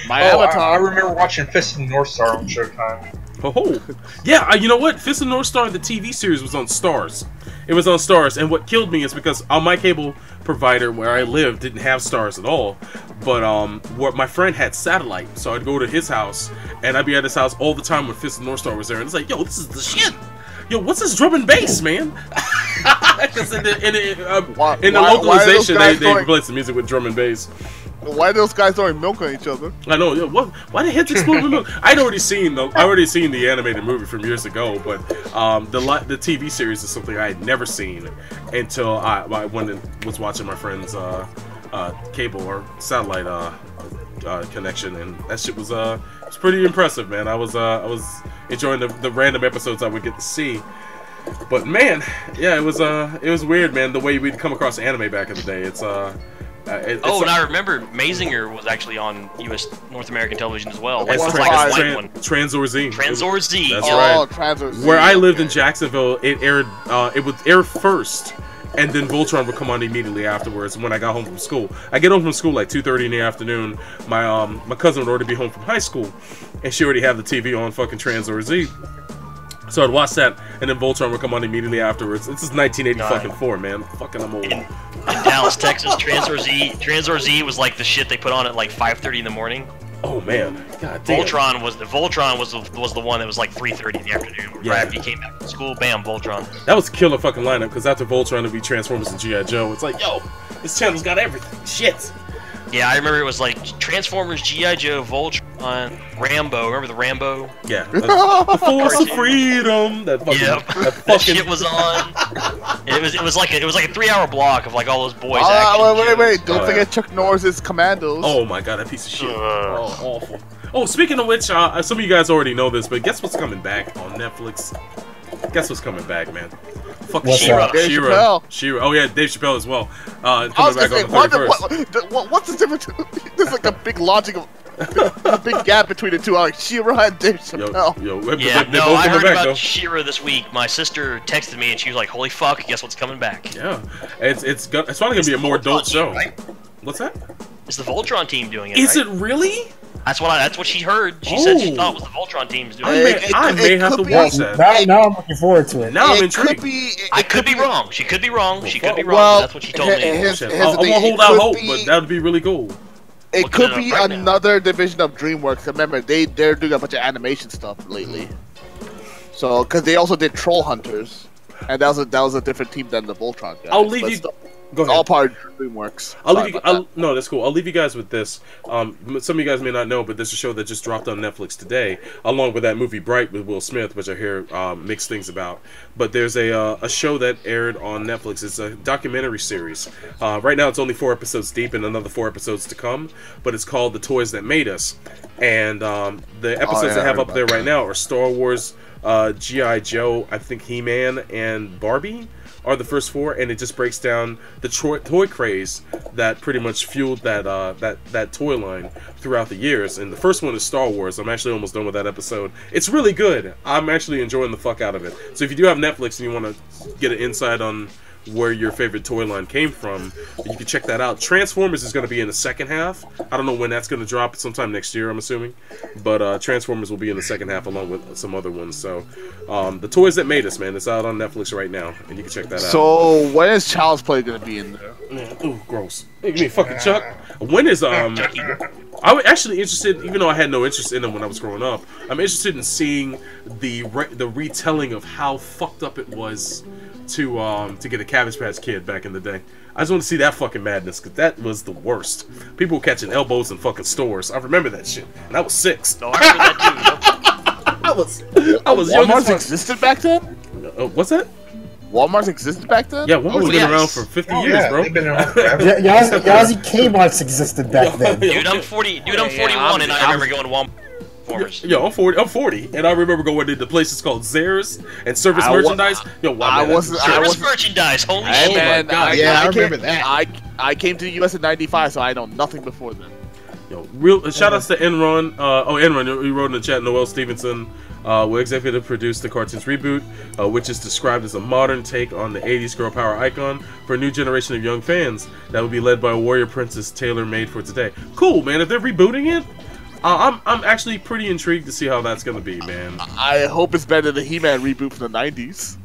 My Avatar. I remember watching Fist of the North Star on Showtime. Oh, yeah. You know what? Fist of the North Star, the TV series, was on Stars. It was on Stars, and what killed me is because on my cable provider where I lived didn't have Stars at all. But what my friend had satellite, so I'd go to his house, and I'd be at his house all the time when Fist of the North Star was there, and it's like, yo, this is the shit. Yo, what's this drum and bass, man? Because in the localization, they replaced the music with drum and bass. Why are those guys throwing milk on each other? I know. Yo, what? Why the heads explode with milk? I already seen the animated movie from years ago, but the TV series is something I had never seen until I went and was watching my friend's cable or satellite connection, and that shit was pretty impressive, man. I was enjoying the random episodes I would get to see. But man, yeah, it was weird, man. The way we'd come across anime back in the day. And I remember Mazinger was actually on U.S. North American television as well. Like, it's like a white one. Transzor Z. Transzor Z. That's Oh, right. Transzor Z. Where I lived in Jacksonville, it aired. It would air first, and then Voltron would come on immediately afterwards. When I got home from school, I get home from school like 2:30 in the afternoon. My cousin would already be home from high school, and she already had the TV on fucking Transzor Z. So I'd watch that, and then Voltron would come on immediately afterwards. This is 1984, man. Fucking, I'm old. In Dallas, Texas, Transzor Z was like the shit they put on at like 5:30 in the morning. Oh man, god damn. Voltron was the one that was like 3:30 in the afternoon. Yeah. Right after you came back from school, bam, Voltron. That was a killer fucking lineup, because after Voltron it'd be Transformers and G.I. Joe. It's like, yo, this channel's got everything. Shit. Yeah, I remember it was like Transformers, G.I. Joe, Voltron, Rambo. Remember the Rambo? Yeah. The Force of Freedom. That fucking, Yep. that That shit was on. It was like a 3-hour block of like all those boys. action Wait! shows. Don't forget Chuck Norris's Commandos. Oh my god, that piece of shit. Oh, awful. Oh, speaking of which, some of you guys already know this, but guess what's coming back on Netflix? Guess what's coming back, man? Fuck What's She-Ra. that? Dave She-Ra. Chappelle. Oh yeah, Dave Chappelle as well. I Coming was back gonna on say, the 31st. what's the difference? There's like a big logic of a big gap between the two. Like She-Ra and Dave Chappelle. Yeah, they no, both I coming heard back, about though. She-Ra this week. My sister texted me and she was like, "Holy fuck! Guess what's coming back?" Yeah, it's probably gonna be a more adult show. What's that? It's the Voltron team doing it. Is right? it really? That's what she heard. She said she Oh. thought it was the Voltron teams doing I it. may, I may have to could watch be- that. Now I'm looking forward to it. Now I'm It could intrigued. be. I could be wrong. She could be wrong. She could be wrong. Well, but that's what she told me. here's Shit, the I thing, won't hold out could hope, be- but that would be really cool. It Looking could it up be right now. another division of DreamWorks. Remember, they're doing a bunch of animation stuff lately. So, because they also did Troll Hunters, and that was a different team than the Voltron guys. I'll leave but you. still, Go it's all ahead. part of DreamWorks. I'll Sorry leave you. about that. No, that's cool. I'll leave you guys with this. Some of you guys may not know, but there's a show that just dropped on Netflix today, along with that movie Bright with Will Smith, which I hear mixed things about. But there's a show that aired on Netflix. It's a documentary series. Right now, it's only 4 episodes deep, and another 4 episodes to come. But it's called "The Toys That Made Us," and the episodes I have up there right now are Star Wars, G.I. Joe, I think He-Man, and Barbie are the first 4, and it just breaks down the toy craze that pretty much fueled that toy line throughout the years. And the first one is Star Wars. I'm actually almost done with that episode. It's really good. I'm actually enjoying the fuck out of it. So if you do have Netflix and you want to get an insight on where your favorite toy line came from, you can check that out. Transformers is going to be in the second half. I don't know when that's going to drop. Sometime next year, I'm assuming. But Transformers will be in the second half along with some other ones. So The Toys That Made Us, man, it's out on Netflix right now, and you can check that out. So, when is Child's Play gonna be in there? Man, ooh, gross. Hey, you mean fucking Chuck? When is I was actually interested, even though I had no interest in them when I was growing up. I'm interested in seeing the retelling of how fucked up it was to get a Cabbage Patch Kid back in the day. I just want to see that fucking madness, because that was the worst. People were catching elbows in fucking stores. I remember that shit. And I was 6. No, I remember that too. I was young as Walmart's fuck. existed back then? What's that? Walmart's existed back then? Yeah, Walmart's been yes. around for 50 years, yeah, bro. they've been around forever. Yazzie Kmart's existed back then. Dude, I'm 40. Dude, I'm 41, and I remember going to Walmart. Transformers. Yo, I'm 40, and I remember going to the places called Zares and Service Merchandise. Yo, wow, I man, wasn't. Service merchandise. Holy Hey, shit. man, God. Yeah, I came- remember that. I came to the U.S. in '95, so I know nothing before then. Yo, real shout outs to Enron. Enron, he wrote in the chat. Noel Stevenson will executive produce the cartoon's reboot, which is described as a modern take on the '80s girl power icon for a new generation of young fans. That will be led by a warrior princess tailor-made for today. Cool, man. If they're rebooting it, I'm actually pretty intrigued to see how that's gonna be, man. I hope it's better than the He-Man reboot from the '90s.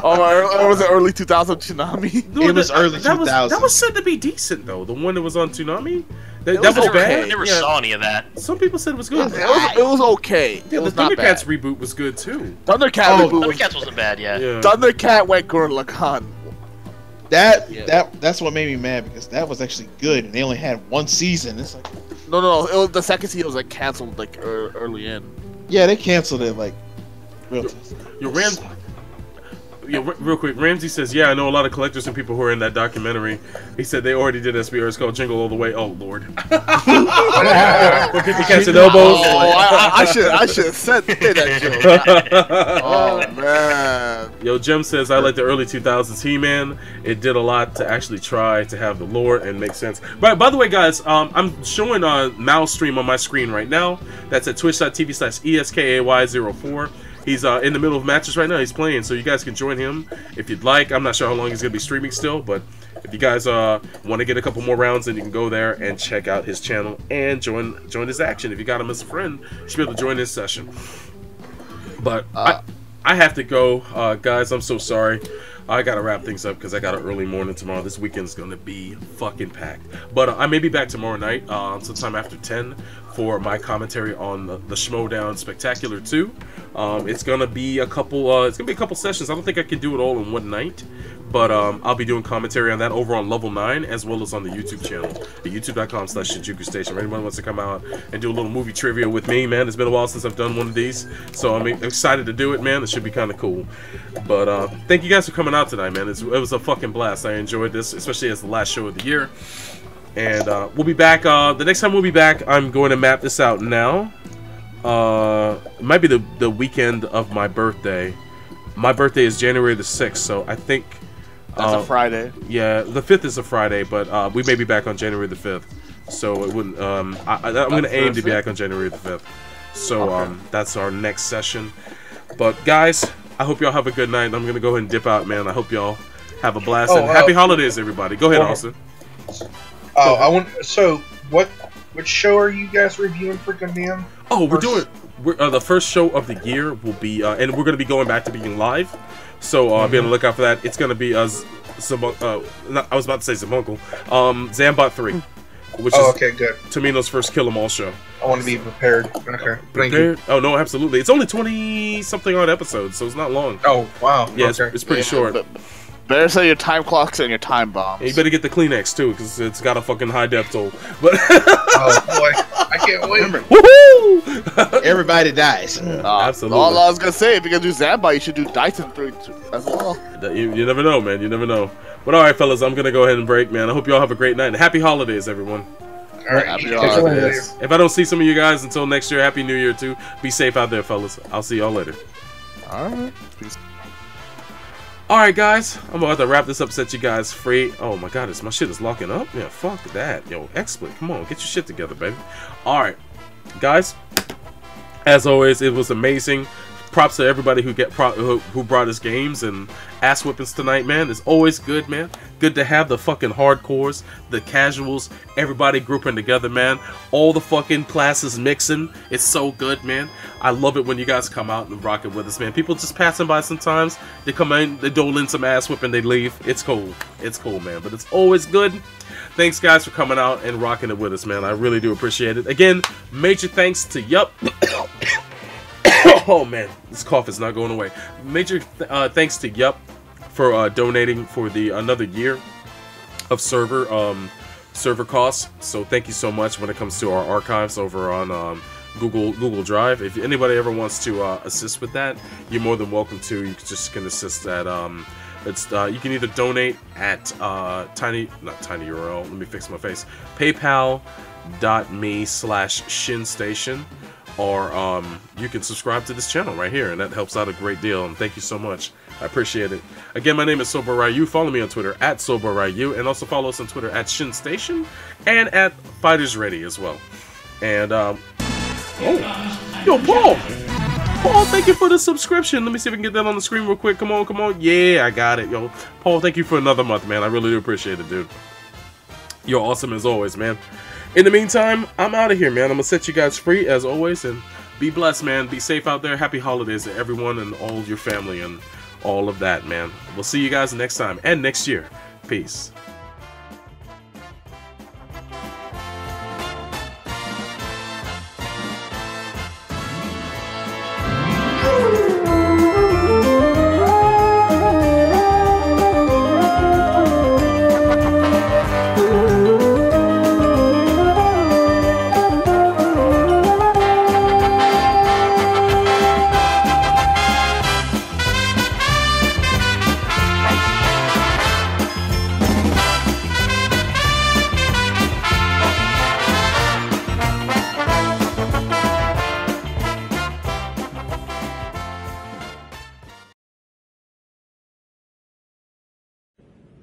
or was it early 2000 Tsunami? No, It was early that 2000s. That was said to be decent though. The one that was on Tsunami, that was was okay. bad. I never Yeah. saw any of that. Some people said it was good. It was okay. Yeah, It was the not bad. Thundercats reboot was good too. Thundercat reboot was Thundercats wasn't bad, yeah. Yeah. Thundercat went Gurren Lagann. That's what made me mad because that was actually good and they only had one season. It's like No. It was, the second season was like canceled like early in. yeah, they canceled it like real. Real quick, Ramsey says, yeah, I know a lot of collectors and people who are in that documentary. He said they already did SBR. It's called Jingle All the Way. Oh, Lord. With 50 cats and elbows. Oh, I should have said that joke. Oh, man. Yo, Jim says, I like the early 2000s He-Man. It did a lot to actually try to have the lore and make sense. By the way, guys, I'm showing Mal's stream on my screen right now. That's at twitch.tv/ESKAY04. He's in the middle of matches right now. He's playing, so you guys can join him if you'd like. I'm not sure how long he's going to be streaming still, but if you guys want to get a couple more rounds, then you can go there and check out his channel and join his action. If you got him as a friend, you should be able to join his session. But I have to go, guys. I'm so sorry. I gotta wrap things up because I got an early morning tomorrow. This weekend's gonna be fucking packed. But I may be back tomorrow night, sometime after 10, for my commentary on the Schmodown Spectacular 2. It's gonna be a couple. Sessions. I don't think I can do it all in one night, but I'll be doing commentary on that over on Level 9 as well as on the YouTube channel, the youtube.com/Shinjuku Station. If anyone wants to come out and do a little movie trivia with me, man, it's been a while since I've done one of these, so I'm excited to do it, man. It should be kind of cool. But thank you guys for coming out tonight, man. It was a fucking blast. I enjoyed this, especially as the last show of the year. And we'll be back. The next time we'll be back, I'm going to map this out now. It might be the weekend of my birthday. My birthday is January the 6th, so I think that's a Friday. Yeah, the 5th is a Friday, but we may be back on January the 5th. So it wouldn't. I'm going to aim to be back on January the 5th. So okay. That's our next session. But guys, I hope y'all have a good night. I'm going to go ahead and dip out, man. I hope y'all have a blast. And happy holidays, everybody. Go ahead, Austin. Which show are you guys reviewing for Gundam? Oh, we're the first show of the year will be, and we're going to be going back to being live. So be on the lookout for that. It's going to be I was about to say Zamunkel, Zambot 3, which is okay, good. Tomino's first Kill 'Em All show. I want to be prepared. Okay, thank you. Oh no, absolutely. It's only 20-something odd episodes, so it's not long. Oh wow. Yeah, okay. it's pretty short. Better say your time clocks and your time bombs. Yeah, you better get the Kleenex too, because it's got a fucking high death toll. But oh boy, I can't wait. Woohoo! Everybody dies. Absolutely. All I was gonna say, if you're gonna do Zamba, you should do Dyson 3 as well. You never know, man. You never know. But all right, fellas, I'm gonna go ahead and break, man. I hope you all have a great night and happy holidays, everyone. All right, happy holidays. If I don't see some of you guys until next year, happy New Year too. Be safe out there, fellas. I'll see y'all later. All right. Peace. Alright guys, I'm about to wrap this up, set you guys free. Oh my god, my shit is locking up? Yeah, fuck that. Yo, XSplit, come on, get your shit together, baby. Alright, guys, as always, it was amazing. Props to everybody who brought us games and ass whippings tonight, man. It's always good, man. Good to have the fucking hardcores, the casuals, everybody grouping together, man. All the fucking classes mixing. It's so good, man. I love it when you guys come out and rock it with us, man. People just passing by sometimes. They come in, they dole in some ass whipping, they leave. It's cool. It's cool, man. But it's always good. Thanks, guys, for coming out and rocking it with us, man. I really do appreciate it. Again, major thanks to Yup. Oh man, this cough is not going away. Major thanks to Yup for donating for the another year of server costs. So thank you so much when it comes to our archives over on Google Drive. If anybody ever wants to assist with that, you're more than welcome to. You just can assist at you can either donate at tinyurl. Let me fix my face. PayPal.me/ShinStation. Or you can subscribe to this channel right here, and that helps out a great deal, and thank you so much. I appreciate it. Again, my name is Bro Ryu. Follow me on Twitter at Bro Ryu, and also follow us on Twitter at ShinStation and at Fighters Ready as well. And yo, Paul, thank you for the subscription. Let me see if we can get that on the screen real quick. Come on. Yeah, I got it, yo. Paul, thank you for another month, man. I really do appreciate it, dude. You're awesome as always, man. In the meantime, I'm out of here, man. I'm gonna set you guys free as always, and be blessed, man. Be safe out there. Happy holidays to everyone and all your family and all of that, man. We'll see you guys next time and next year. Peace.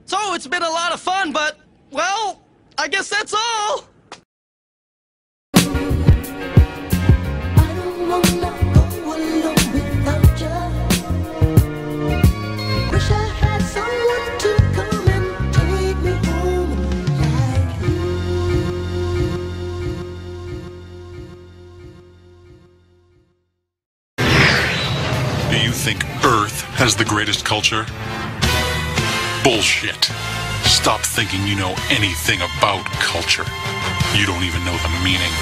So it's been a lot of fun, but, well, I guess that's all. Do you think Earth has the greatest culture? Bullshit. Stop thinking you know anything about culture. You don't even know the meaning.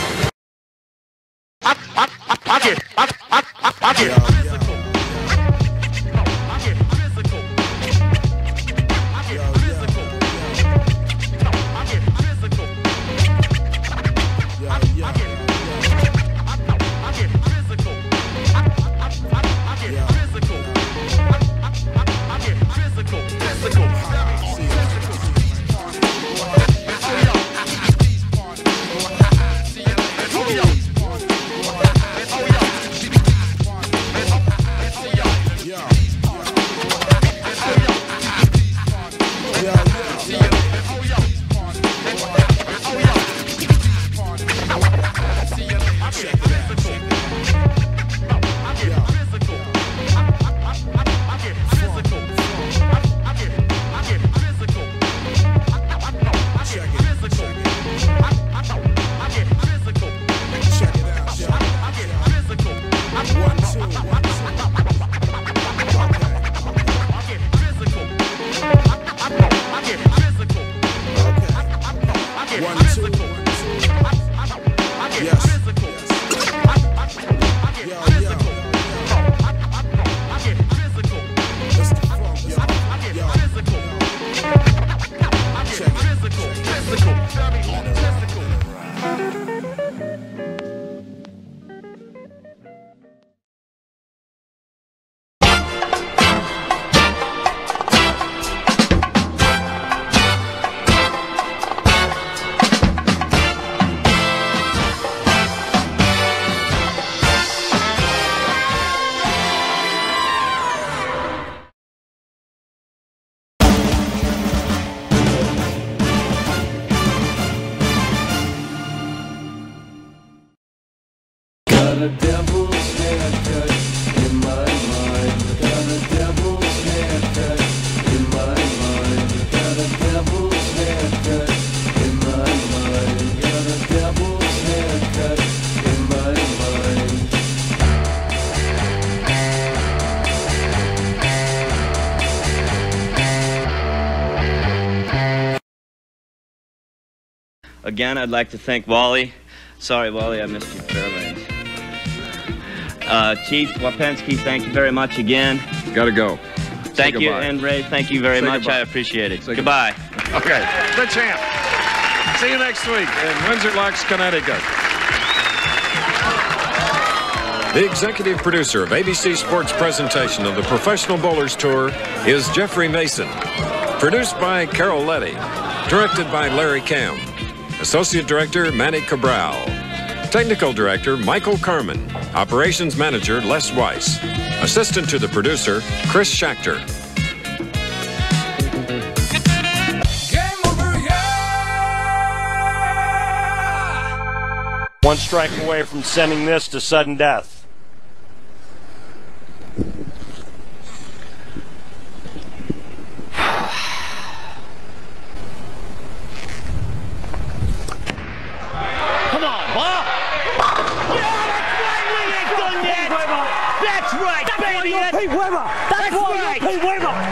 Got a devil's haircut in my mind. Got a devil's haircut in my mind. Got a devil's haircut in my mind. Got a devil's haircut in my mind. Again, I'd like to thank Wally. Sorry, Wally, I missed you, Fairlanes. Chief Wapensky, thank you very much again. Gotta go. Thank you, and Ray, thank you very much. Goodbye. I appreciate it. Say Goodbye. Okay, the champ. See you next week in Windsor Locks, Connecticut. The executive producer of ABC Sports' presentation of the Professional Bowlers Tour is Jeffrey Mason. Produced by Carol Letty. Directed by Larry Cam. Associate Director Manny Cabral. Technical Director Michael Carmen. Operations Manager Les Weiss. Assistant to the producer Chris Schachter. One strike away from sending this to sudden death. Come on, Bob! Yeah, that's right, we ain't done yet! That's right, baby! That's right! Pete Weber!